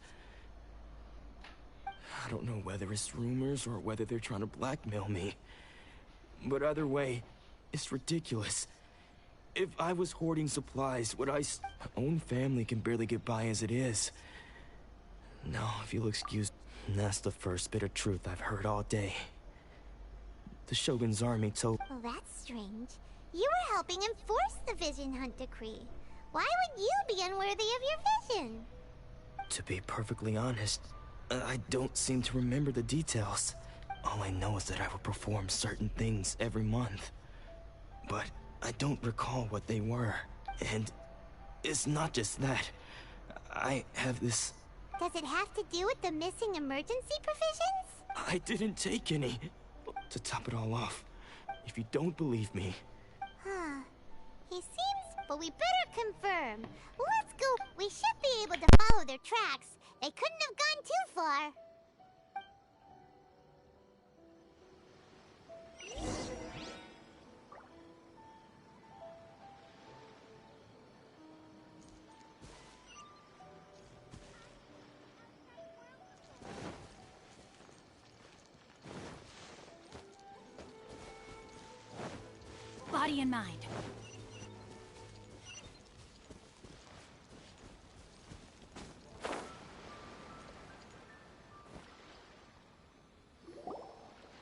I don't know whether it's rumors or whether they're trying to blackmail me. But either way, it's ridiculous. If I was hoarding supplies, would I... My own family can barely get by as it is. No, if you'll excuse... That's the first bit of truth I've heard all day. The Shogun's army told... Well, that's strange. You were helping enforce the Vision Hunt Decree. Why would you be unworthy of your vision? To be perfectly honest, I don't seem to remember the details. All I know is that I would perform certain things every month. But I don't recall what they were. And it's not just that. I have this... Does it have to do with the missing emergency provisions? I didn't take any. To top it all off, if you don't believe me... Huh. He seems... But we better confirm. Let's go. We should be able to follow their tracks. They couldn't have gone too far. Body and mind.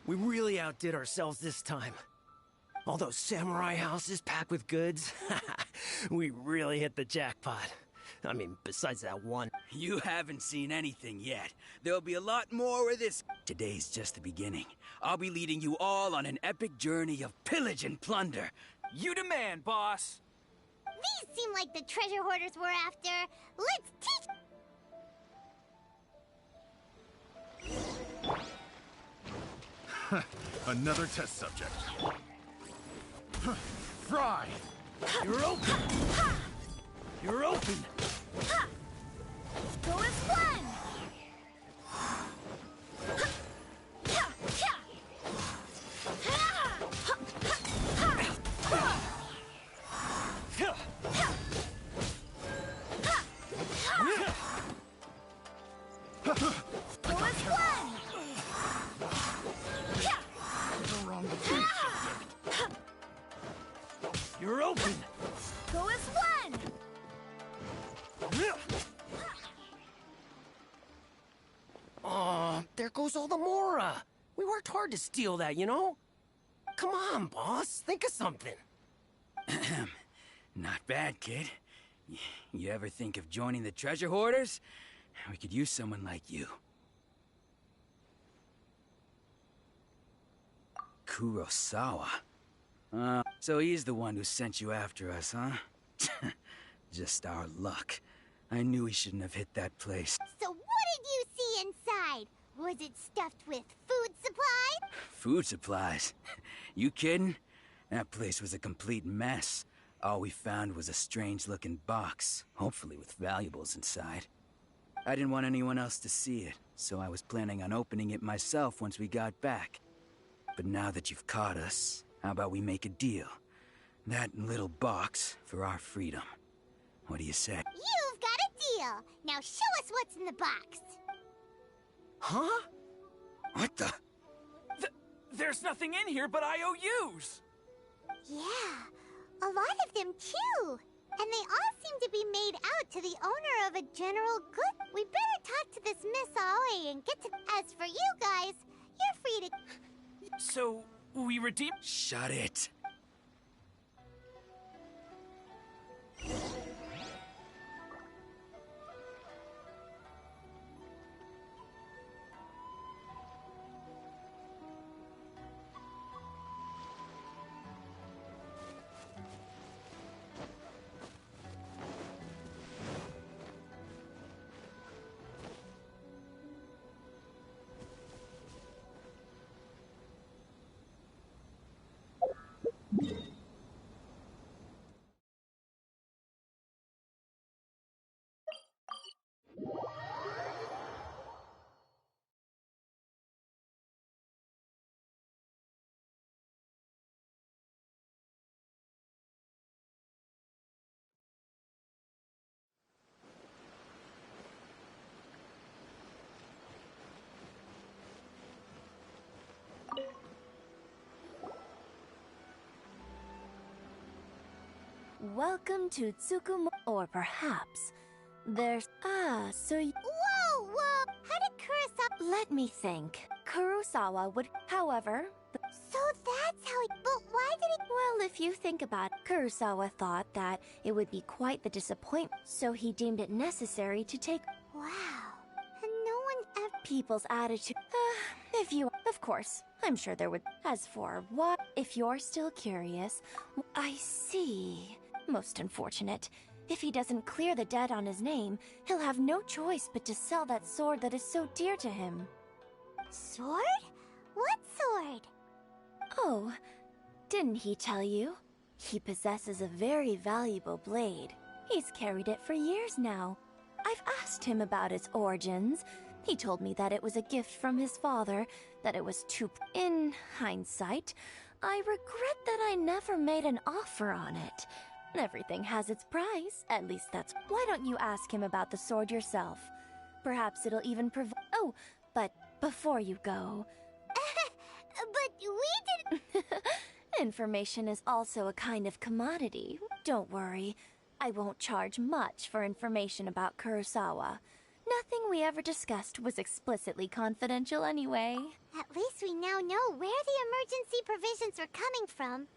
We really outdid ourselves this time. All those samurai houses packed with goods. We really hit the jackpot. I mean, besides that one. You haven't seen anything yet. There'll be a lot more of this. Today's just the beginning. I'll be leading you all on an epic journey of pillage and plunder. You demand, boss. These seem like the treasure hoarders we're after. Let's teach... Another test subject. Fry! You're open! You're open! Go as one! You're open! Go as one! Oh, there goes all the Mora. We worked hard to steal that, you know? Come on, boss. Think of something. Not bad, kid. You ever think of joining the treasure hoarders? We could use someone like you. Kurosawa. So he's the one who sent you after us, huh? Just our luck. I knew he shouldn't have hit that place. So what did you see inside? Was it stuffed with food supplies? Food supplies? You kidding? That place was a complete mess. All we found was a strange-looking box, hopefully with valuables inside. I didn't want anyone else to see it, so I was planning on opening it myself once we got back. But now that you've caught us, how about we make a deal? That little box for our freedom. What do you say? You've got a deal. Now show us what's in the box. Huh? What the? There's nothing in here but IOUs! Yeah, a lot of them too. And they all seem to be made out to the owner of a general good. We better talk to this Miss Aoi and get to... As for you guys, you're free to... So, we redeem... Shut it! Welcome to Tsukumo, or perhaps there's... so you... Whoa, whoa! How did Kurosawa... Let me think. Kurosawa would... However... So that's how he... But why did he... Well, if you think about it, Kurosawa thought that it would be quite the disappointment, so he deemed it necessary to take... Wow. And no one ever... People's attitude... if you... Of course, I'm sure there would... As for what... If you're still curious... I see... Most unfortunate. If he doesn't clear the debt on his name, he'll have no choice but to sell that sword that is so dear to him. Sword? What sword? Oh, didn't he tell you? He possesses a very valuable blade. He's carried it for years now. I've asked him about its origins. He told me that it was a gift from his father, that it was too... In hindsight, I regret that I never made an offer on it. Everything has its price, at least that's... Why don't you ask him about the sword yourself? Perhaps it'll even provide... Oh, but before you go... But we didn't... Information is also a kind of commodity. Don't worry. I won't charge much for information about Kurosawa. Nothing we ever discussed was explicitly confidential anyway. At least we now know where the emergency provisions are coming from.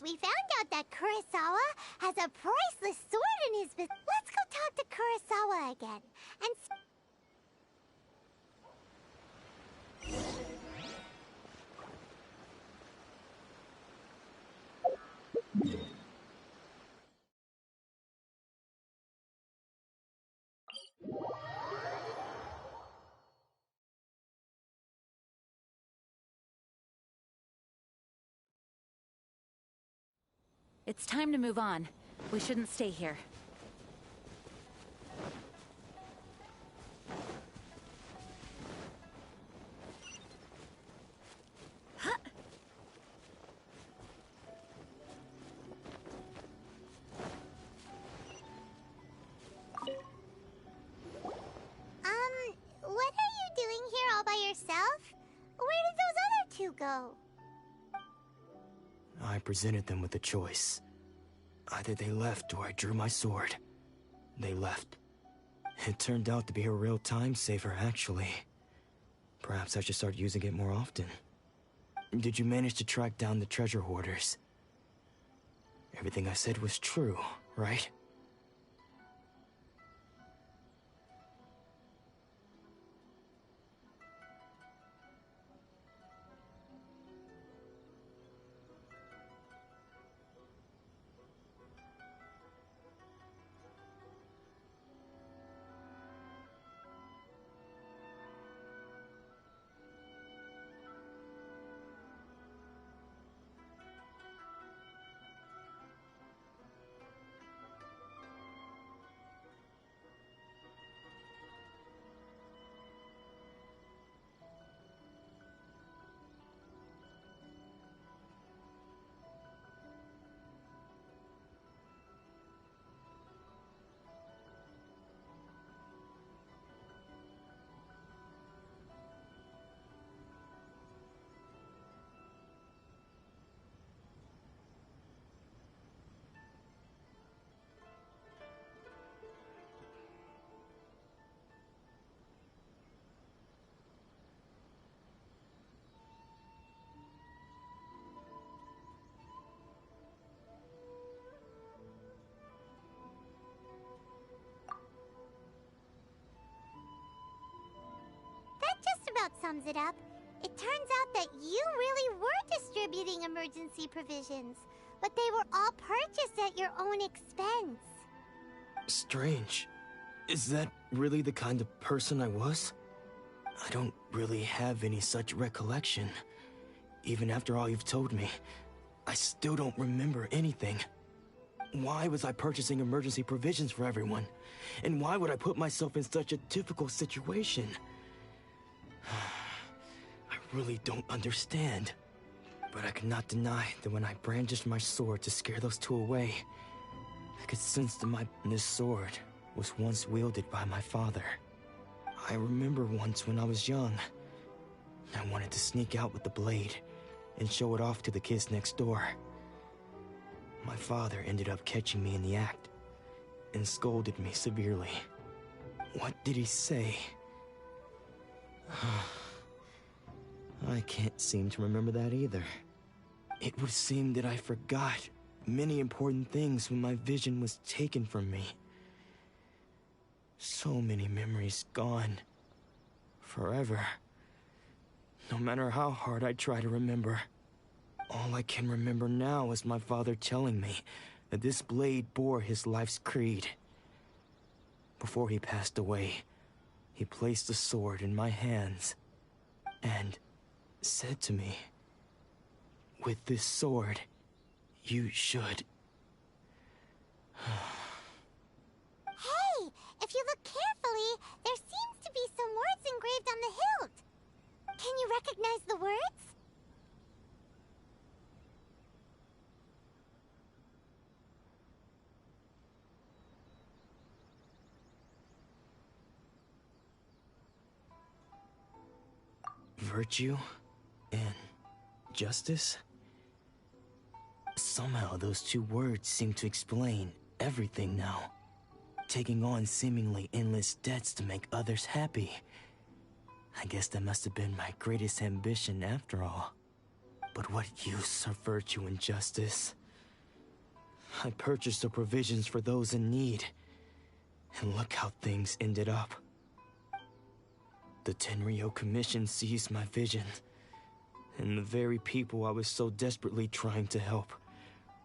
we found out that Kurosawa has a priceless sword in his business. Let's go talk to Kurosawa again. And It's time to move on. We shouldn't stay here. what are you doing here all by yourself? Where did those other two go? I presented them with a choice. Either they left or I drew my sword. They left. It turned out to be a real time saver, actually. Perhaps I should start using it more often. Did you manage to track down the treasure hoarders? Everything I said was true, right? About sums it up. It turns out that you really were distributing emergency provisions, but they were all purchased at your own expense. Strange. Is that really the kind of person I was? I don't really have any such recollection. Even after all you've told me, I still don't remember anything. Why was I purchasing emergency provisions for everyone? And why would I put myself in such a difficult situation? I really don't understand. But I cannot deny that when I brandished my sword to scare those two away, I could sense that this sword was once wielded by my father. I remember once when I was young, I wanted to sneak out with the blade and show it off to the kids next door. My father ended up catching me in the act and scolded me severely. What did he say? I can't seem to remember that either. It would seem that I forgot many important things when my vision was taken from me. So many memories gone. Forever. No matter how hard I try to remember, all I can remember now is my father telling me that this blade bore his life's creed. Before he passed away, he placed the sword in my hands and said to me, "With this sword, you should..." Hey, if you look carefully, there seems to be some words engraved on the hilt. Can you recognize the words? Virtue and justice? Somehow those two words seem to explain everything now. Taking on seemingly endless debts to make others happy. I guess that must have been my greatest ambition after all. But what use are virtue and justice I purchased the provisions for those in need. And look how things ended up. The Tenryou Commission seized my vision. And the very people I was so desperately trying to help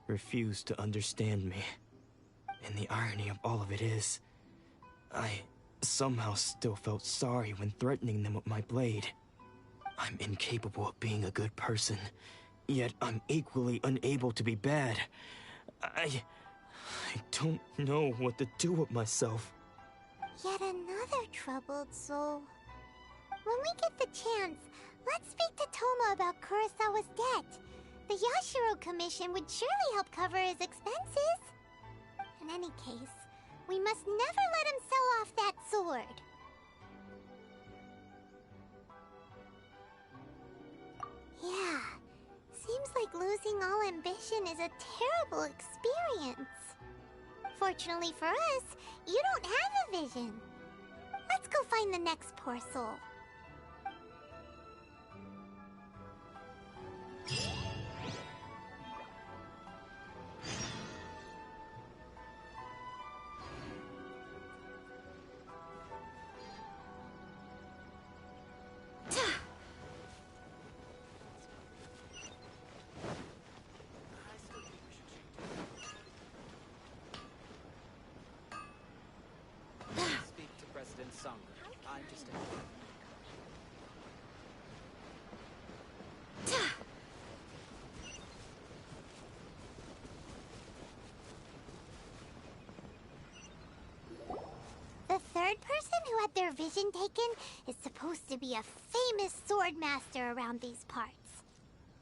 refused to understand me. And the irony of all of it is, I somehow still felt sorry when threatening them with my blade. I'm incapable of being a good person, yet I'm equally unable to be bad. I don't know what to do with myself. Yet another troubled soul. When we get the chance, let's speak to Toma about Kurosawa's debt. The Yashiro Commission would surely help cover his expenses. In any case, we must never let him sell off that sword. Yeah, seems like losing all ambition is a terrible experience. Fortunately for us, you don't have a vision. Let's go find the next poor soul. The third person who had their vision taken is supposed to be a famous sword master around these parts.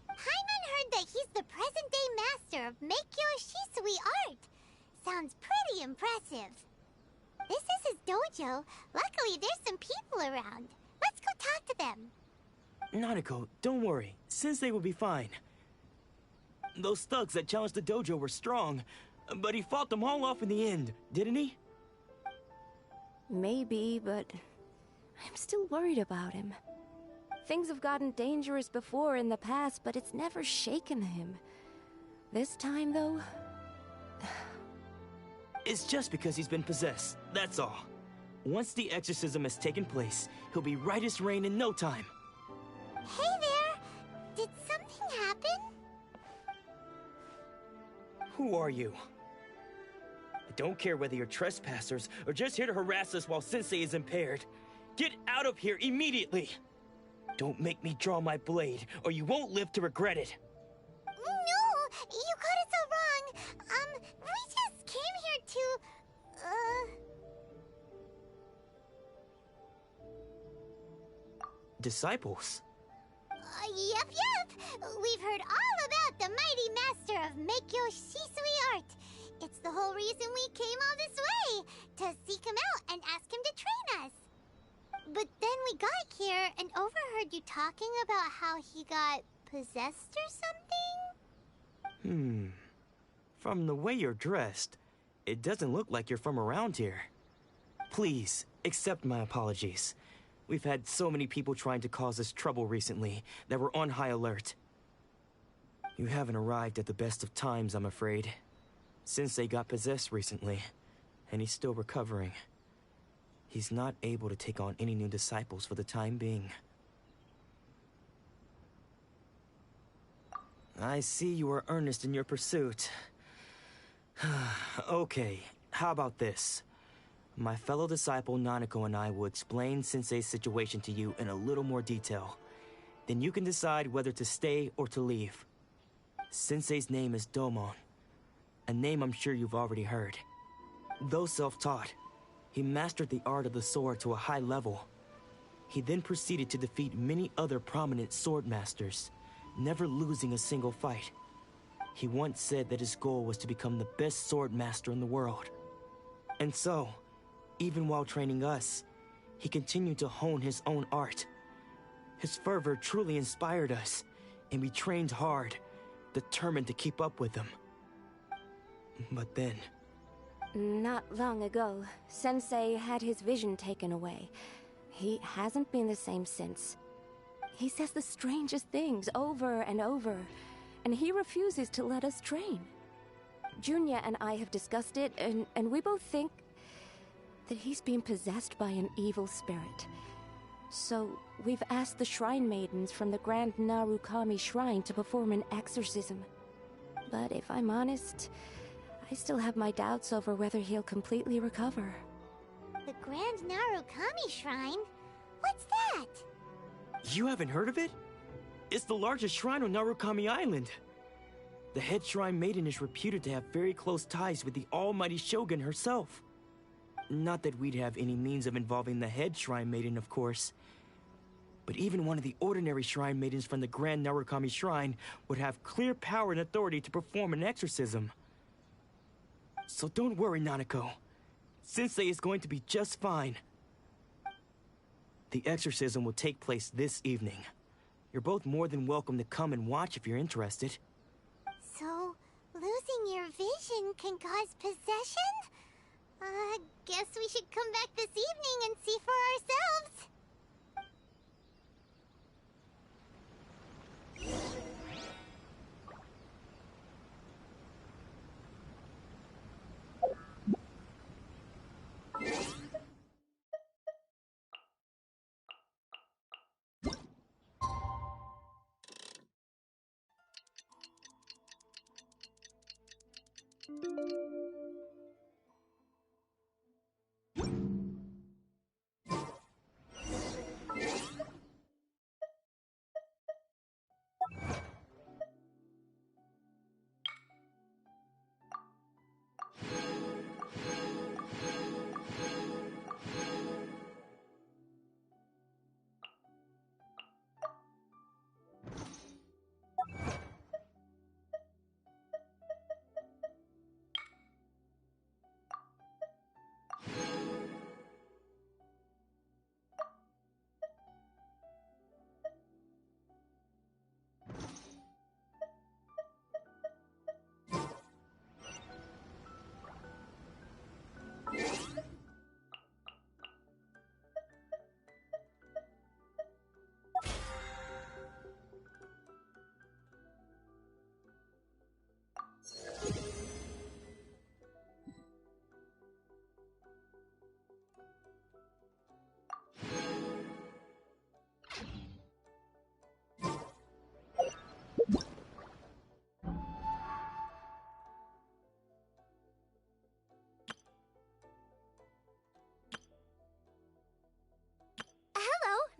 Hyman heard that he's the present-day master of Meikyo Shisui art. Sounds pretty impressive. This is his dojo. Luckily, there's some people around. Let's go talk to them. Nanako, don't worry. Sensei will be fine. Those thugs that challenged the dojo were strong, but he fought them all off in the end, didn't he? Maybe, but I'm still worried about him. Things have gotten dangerous before in the past, but it's never shaken him. This time, though... It's just because he's been possessed, that's all. Once the exorcism has taken place, he'll be right as rain in no time. Hey there! Did something happen? Who are you? I don't care whether you're trespassers or just here to harass us while Sensei is impaired. Get out of here immediately! Don't make me draw my blade, or you won't live to regret it. No! You got it so wrong! We just came here to... Disciples? Yep. We've heard all about the mighty master of Meikyo Shisui art. It's the whole reason we came all this way, to seek him out and ask him to train us. But then we got here and overheard you talking about how he got possessed or something? From the way you're dressed, it doesn't look like you're from around here. Please, accept my apologies. We've had so many people trying to cause us trouble recently that we're on high alert. You haven't arrived at the best of times, I'm afraid. Sensei got possessed recently, and he's still recovering. He's not able to take on any new disciples for the time being. I see you are earnest in your pursuit. Okay, how about this? My fellow disciple Nanako and I will explain Sensei's situation to you in a little more detail. Then you can decide whether to stay or to leave. Sensei's name is Domon, a name I'm sure you've already heard. Though self-taught, he mastered the art of the sword to a high level. He then proceeded to defeat many other prominent sword masters, never losing a single fight. He once said that his goal was to become the best sword master in the world. And so, even while training us, he continued to hone his own art. His fervor truly inspired us, and we trained hard, determined to keep up with him. But then... Not long ago, Sensei had his vision taken away. He hasn't been the same since. He says the strangest things over and over, and he refuses to let us train. Junya and I have discussed it, and we both think that he's being possessed by an evil spirit. So, we've asked the shrine maidens from the Grand Narukami Shrine to perform an exorcism. But if I'm honest, I still have my doubts over whether he'll completely recover. The Grand Narukami Shrine? What's that? You haven't heard of it? It's the largest shrine on Narukami Island. The head shrine maiden is reputed to have very close ties with the almighty Shogun herself. Not that we'd have any means of involving the head shrine maiden, of course. But even one of the ordinary shrine maidens from the Grand Narukami Shrine would have clear power and authority to perform an exorcism. So don't worry, Nanako. Sensei is going to be just fine. The exorcism will take place this evening. You're both more than welcome to come and watch if you're interested. So, losing your vision can cause possession? Guess we should come back this evening and see for ourselves.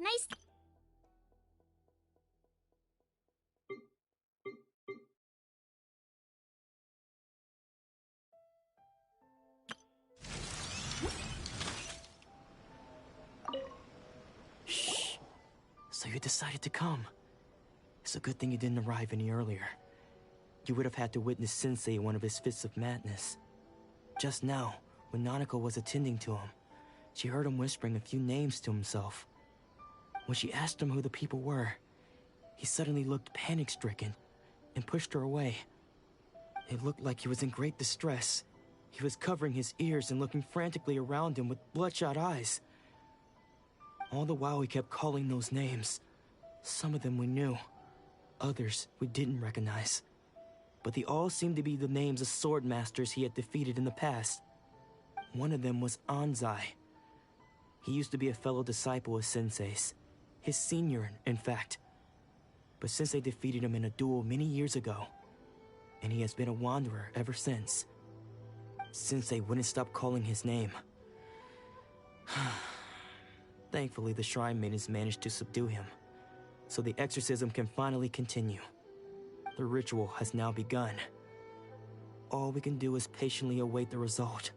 Nice. Shh. So you decided to come. It's a good thing you didn't arrive any earlier. You would have had to witness Sensei in one of his fits of madness. Just now, when Nanako was attending to him, she heard him whispering a few names to himself. When she asked him who the people were, he suddenly looked panic-stricken and pushed her away. It looked like he was in great distress. He was covering his ears and looking frantically around him with bloodshot eyes. All the while he kept calling those names. Some of them we knew, others we didn't recognize. But they all seemed to be the names of sword masters he had defeated in the past. One of them was Anzai. He used to be a fellow disciple of Sensei's. His senior, in fact. But Sensei defeated him in a duel many years ago, and he has been a wanderer ever since. Sensei wouldn't stop calling his name. Thankfully, the shrine maidens managed to subdue him, so the exorcism can finally continue. The ritual has now begun. All we can do is patiently await the result.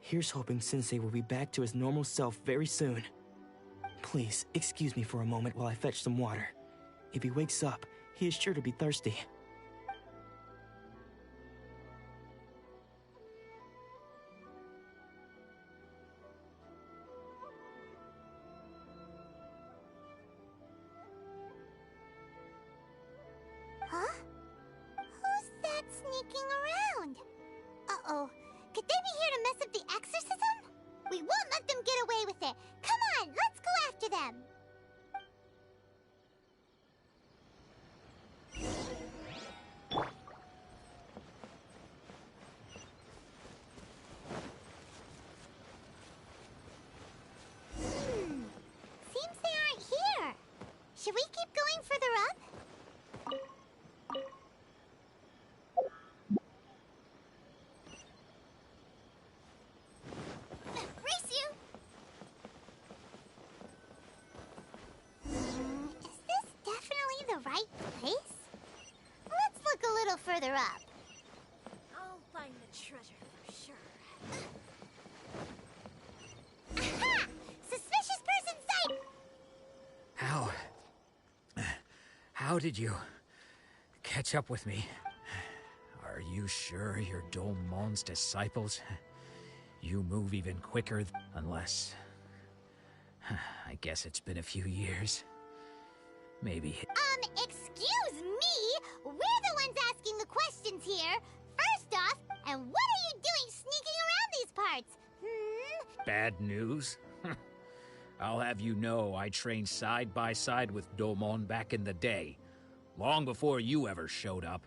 Here's hoping Sensei will be back to his normal self very soon. Please, excuse me for a moment while I fetch some water. If he wakes up, he is sure to be thirsty. Huh? Who's that sneaking around? Uh-oh. Could they be here to mess up the exorcism? We won't let them get away with it. Come on, let's go after them. right place? Let's look a little further up. I'll find the treasure for sure. Aha! Suspicious person sight! How did you catch up with me? Are you sure you're Domon's disciples? You move even quicker, unless... I guess it's been a few years. Maybe... Excuse me? We're the ones asking the questions here. First off, and what are you doing sneaking around these parts? Bad news? I'll have you know I trained side by side with Domon back in the day, long before you ever showed up.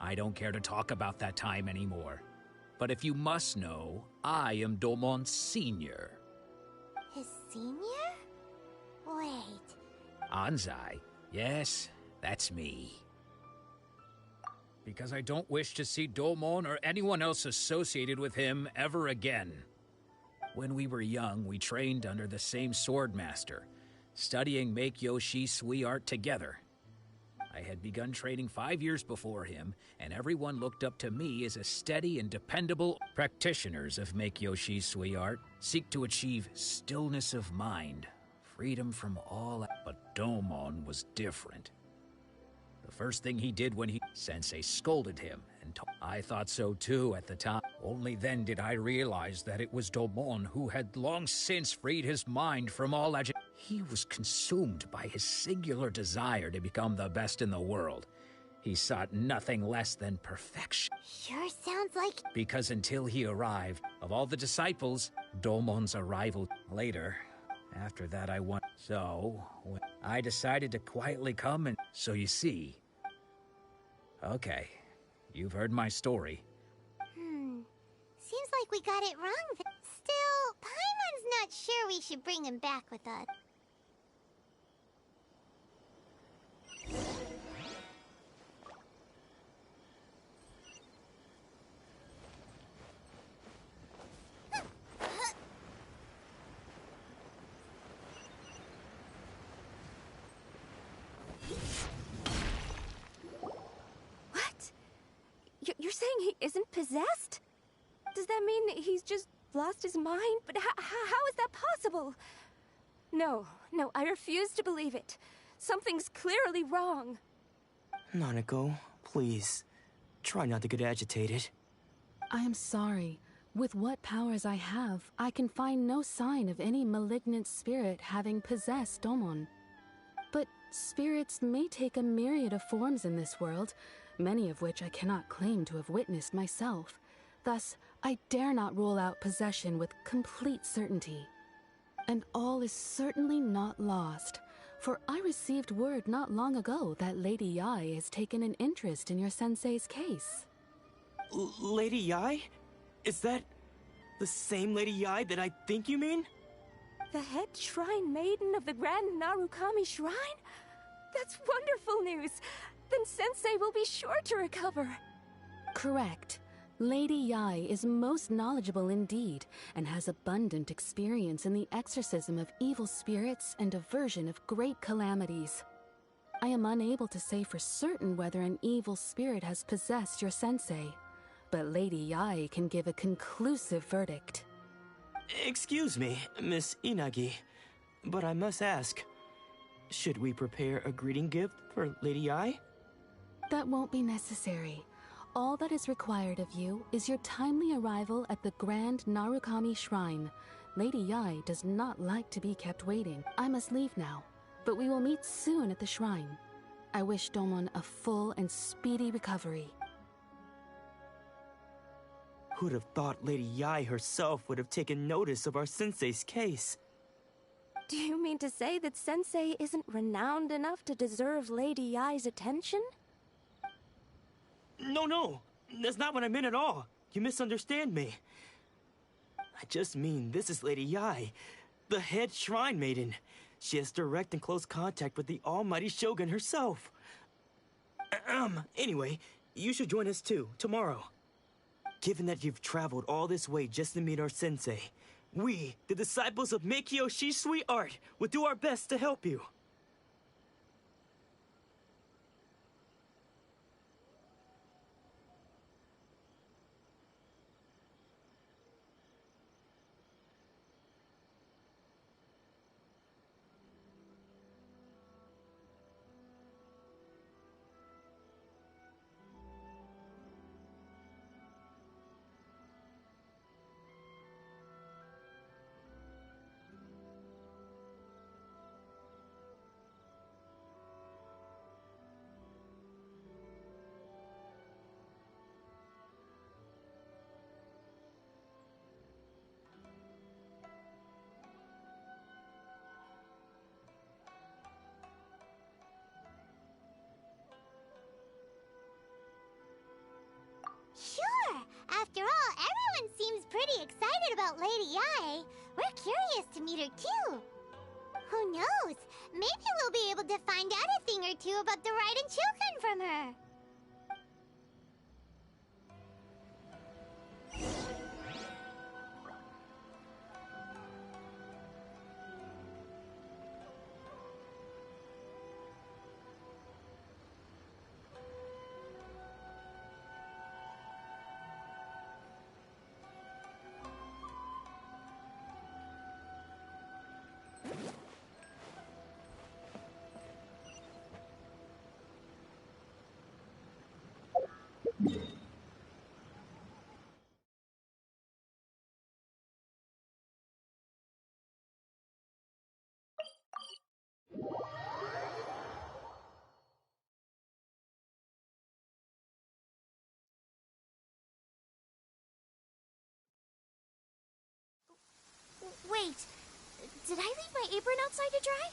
I don't care to talk about that time anymore. But if you must know, I am Domon's senior. His senior? Wait. Anzai. Yes, that's me. Because I don't wish to see Domon or anyone else associated with him ever again. When we were young, we trained under the same swordmaster, studying Make-Yoshi Sui art together. I had begun training 5 years before him, and everyone looked up to me as a steady and dependable. Practitioners of Make-Yoshi Sui art seek to achieve stillness of mind, freedom from all. But Domon was different. The first thing he did when Sensei scolded him, and I thought so too at the time. Only then did I realize that it was Domon who had long since freed his mind from all agitation. He was consumed by his singular desire to become the best in the world. He sought nothing less than perfection. Sure sounds like... Because until he arrived, of all the disciples, Domon's arrival later, after that I won. So, I decided to quietly come and... So you see... Okay, you've heard my story. Seems like we got it wrong. Still, Paimon's not sure we should bring him back with us. You're saying he isn't possessed? Does that mean he's just lost his mind? But how is that possible? No, I refuse to believe it. Something's clearly wrong. Nanako, please. Try not to get agitated. I am sorry. With what powers I have, I can find no sign of any malignant spirit having possessed Domon. But spirits may take a myriad of forms in this world, many of which I cannot claim to have witnessed myself. Thus, I dare not rule out possession with complete certainty. And all is certainly not lost, for I received word not long ago that Lady Yai has taken an interest in your sensei's case. Lady Yai? Is that the same Lady Yai that I think you mean? The head shrine maiden of the Grand Narukami Shrine? That's wonderful news! Then Sensei will be sure to recover. Correct. Lady Yai is most knowledgeable indeed, and has abundant experience in the exorcism of evil spirits and aversion of great calamities. I am unable to say for certain whether an evil spirit has possessed your sensei, but Lady Yai can give a conclusive verdict. Excuse me, Miss Inagi, but I must ask, should we prepare a greeting gift for Lady Yai? That won't be necessary. All that is required of you is your timely arrival at the Grand Narukami Shrine. Lady Yai does not like to be kept waiting. I must leave now, but we will meet soon at the shrine. I wish Domon a full and speedy recovery. Who'd have thought Lady Yai herself would have taken notice of our sensei's case? Do you mean to say that Sensei isn't renowned enough to deserve Lady Yai's attention? No, that's not what I meant at all. You misunderstand me. I just mean this is Lady Yai, the head shrine maiden. She has direct and close contact with the almighty Shogun herself. Anyway, you should join us too, tomorrow. Given that you've traveled all this way just to meet our sensei, we, the disciples of Make-Yoshi Sui art, will do our best to help you. about Lady Ai, we're curious to meet her too. Who knows? Maybe we'll be able to find out a thing or two about the Raiden children from her. Wait, did I leave my apron outside to dry?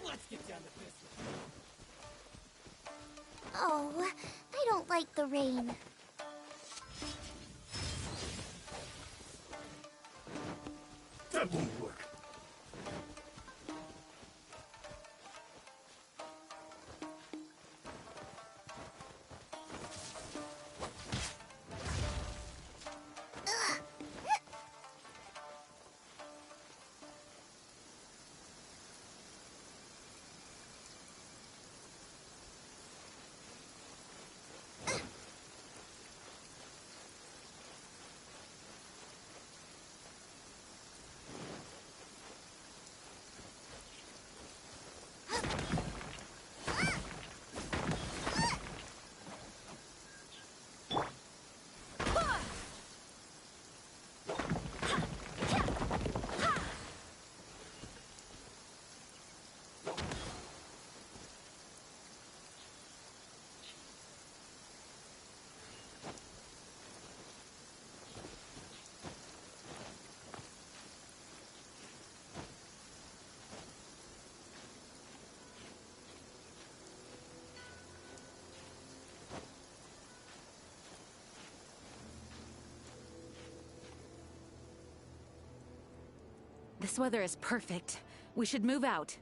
Let's get down to business. Oh, I don't like the rain. That won't work. This weather is perfect. We should move out.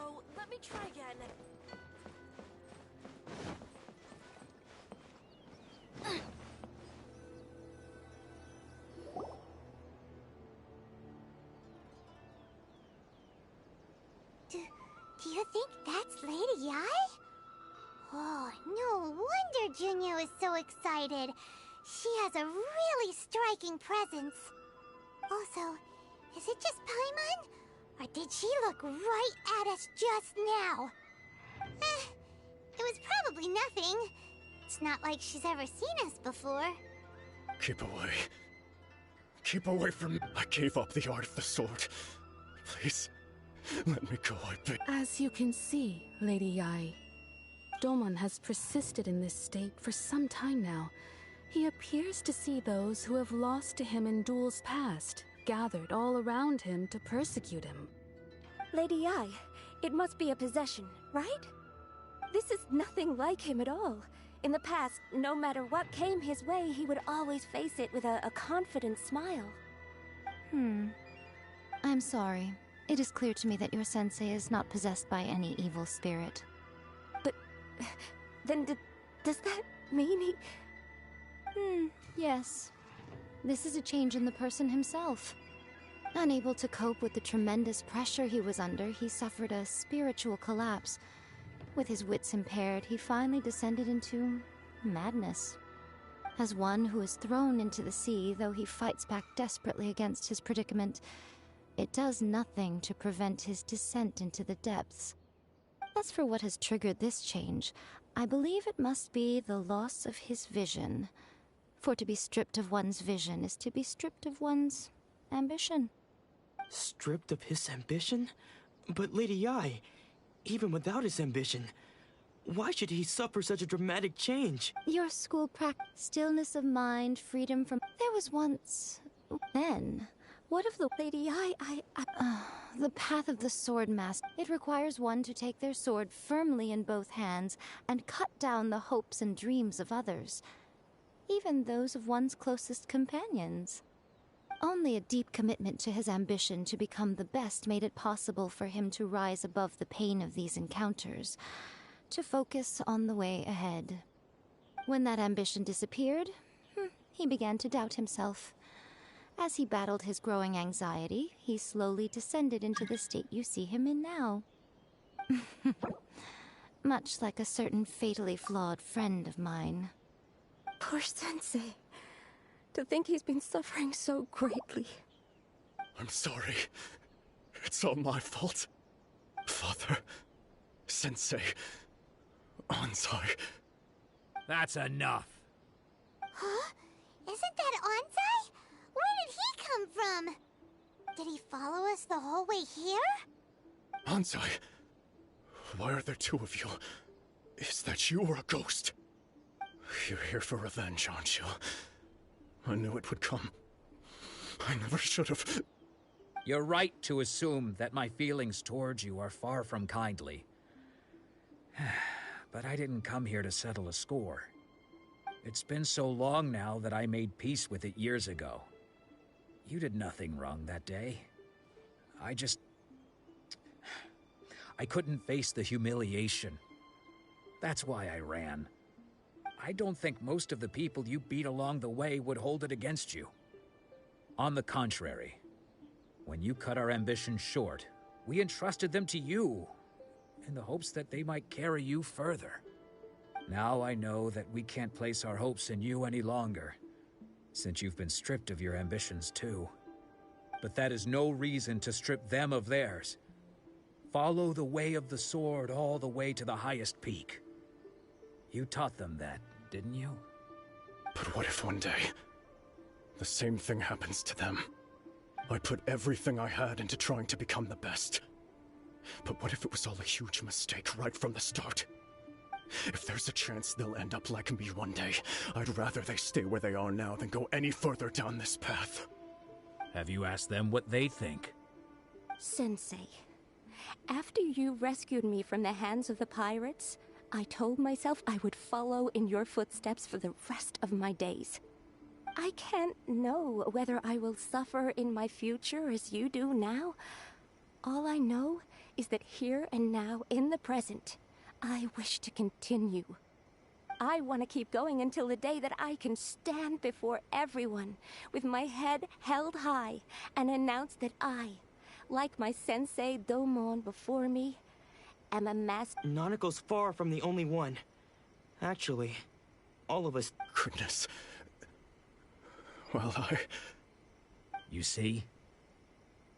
go. Let me try again. Do you think that's Lady Ai? Oh, no wonder Junior is so excited. She has a really striking presence. Also, is it just Paimon? Or did she look right at us just now? It was probably nothing. It's not like she's ever seen us before. Keep away. Keep away from me. I gave up the art of the sword. Please, let me go, I beg. As you can see, Lady Yai, Domon has persisted in this state for some time now. He appears to see those who have lost to him in duels past, gathered all around him to persecute him. Lady Yai, it must be a possession, right? This is nothing like him at all. In the past, no matter what came his way, he would always face it with a confident smile. I'm sorry. It is clear to me that your sensei is not possessed by any evil spirit. But then does that mean he... Yes. This is a change in the person himself. Unable to cope with the tremendous pressure he was under, he suffered a spiritual collapse. With his wits impaired, he finally descended into madness. As one who is thrown into the sea, though he fights back desperately against his predicament, it does nothing to prevent his descent into the depths. As for what has triggered this change, I believe it must be the loss of his vision. For to be stripped of one's vision is to be stripped of one's ambition. Stripped of his ambition? But Lady Yai, even without his ambition, why should he suffer such a dramatic change? Your school practice, stillness of mind, freedom from... There was once... Then... What of the Lady Ai? The path of the sword master. It requires one to take their sword firmly in both hands and cut down the hopes and dreams of others, even those of one's closest companions. Only a deep commitment to his ambition to become the best made it possible for him to rise above the pain of these encounters, to focus on the way ahead. When that ambition disappeared, he began to doubt himself. As he battled his growing anxiety, he slowly descended into the state you see him in now. Much like a certain fatally flawed friend of mine. Poor Sensei. To think he's been suffering so greatly. I'm sorry. It's all my fault. Father, Sensei, Ansai. That's enough. Huh? Isn't that Ansai? Where did he come from? Did he follow us the whole way here? Ansai, why are there two of you? Is that you or a ghost? You're here for revenge, aren't you? I knew it would come. I never should have... You're right to assume that my feelings towards you are far from kindly. But I didn't come here to settle a score. It's been so long now that I made peace with it years ago. You did nothing wrong that day. I couldn't face the humiliation. That's why I ran. I don't think most of the people you beat along the way would hold it against you. On the contrary, when you cut our ambitions short, we entrusted them to you, in the hopes that they might carry you further. Now I know that we can't place our hopes in you any longer, since you've been stripped of your ambitions too. But that is no reason to strip them of theirs. Follow the way of the sword all the way to the highest peak. You taught them that, didn't you? But what if one day, the same thing happens to them? I put everything I had into trying to become the best. But what if it was all a huge mistake right from the start? If there's a chance they'll end up like me one day, I'd rather they stay where they are now than go any further down this path. Have you asked them what they think? Sensei, after you rescued me from the hands of the pirates, I told myself I would follow in your footsteps for the rest of my days. I can't know whether I will suffer in my future as you do now, All I know is that here and now, in the present, I wish to continue. I want to keep going until the day that I can stand before everyone with my head held high and announce that I, like my sensei Domon before me, am a master. Nanako's far from the only one. Actually, all of us... Goodness. Well, You see?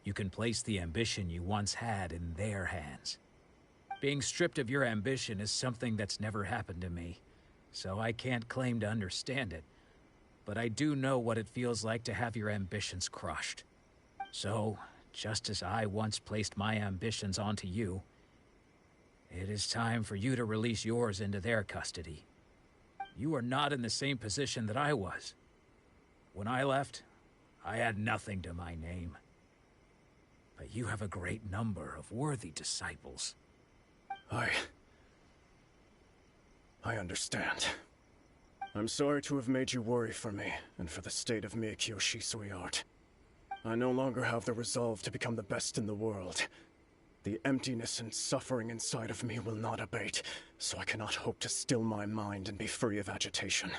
You can place the ambition you once had in their hands. Being stripped of your ambition is something that's never happened to me, so I can't claim to understand it. But I do know what it feels like to have your ambitions crushed. So, just as I once placed my ambitions onto you, it is time for you to release yours into their custody. You are not in the same position that I was. When I left, I had nothing to my name. But you have a great number of worthy disciples. I understand. I'm sorry to have made you worry for me, and for the state of Miyakyo Shisui art. I no longer have the resolve to become the best in the world. The emptiness and suffering inside of me will not abate, so I cannot hope to still my mind and be free of agitation.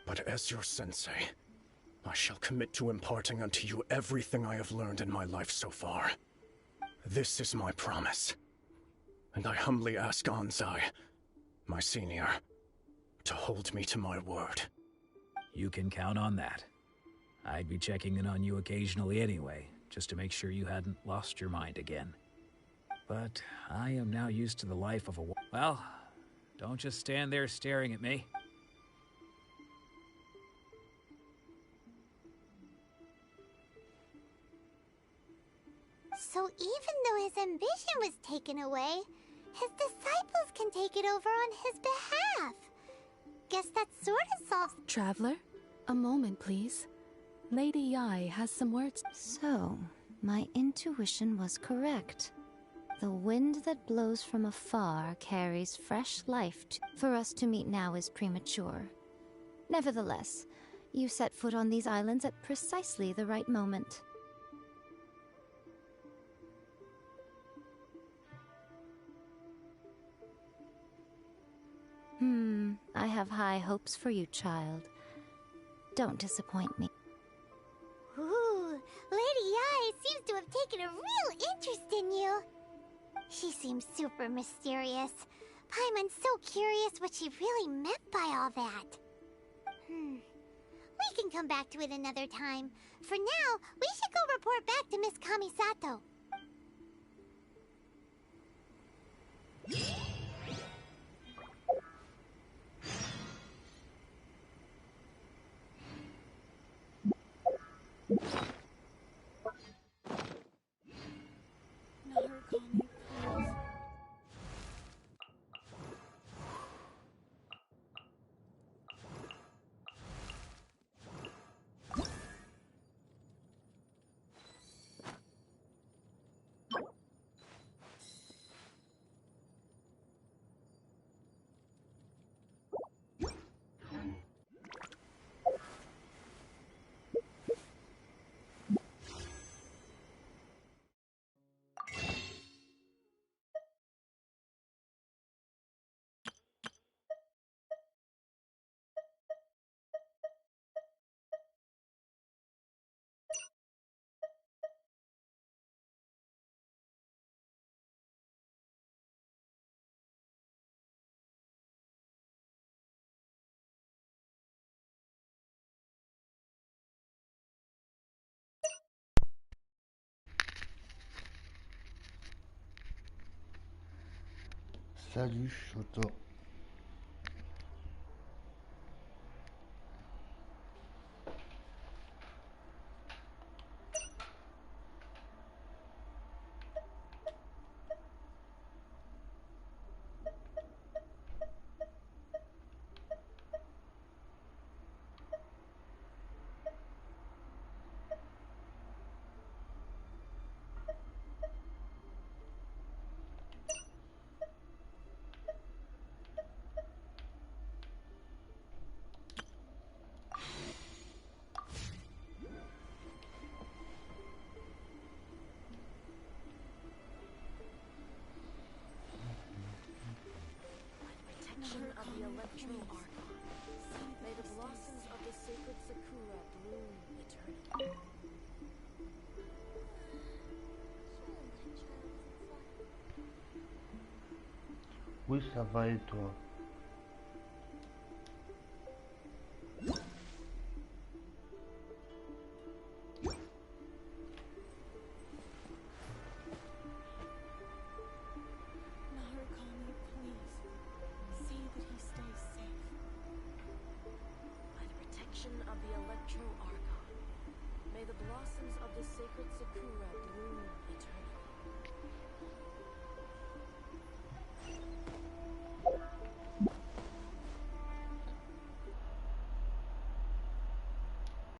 But as your sensei, I shall commit to imparting unto you everything I have learned in my life so far. This is my promise. And I humbly ask Anzai, my senior, to hold me to my word. You can count on that. I'd be checking in on you occasionally anyway, just to make sure you hadn't lost your mind again. But I am now used to the life of a... Well, don't just stand there staring at me. So even though his ambition was taken away, his disciples can take it over on his behalf. Guess that sort of solves... Traveler, a moment, please. Lady Yai has some words. So, my intuition was correct. The wind that blows from afar carries fresh life. For us to meet now is premature. Nevertheless, you set foot on these islands at precisely the right moment. I have high hopes for you, child. Don't disappoint me. Ooh, Lady Yai seems to have taken a real interest in you. She seems super mysterious. Paimon's so curious what she really meant by all that. We can come back to it another time. For now, we should go report back to Miss Kamisato. Salut Choto. Oui, ça va et toi? Of the Electro Archon. May the blossoms of the sacred Sakura bloom eternally.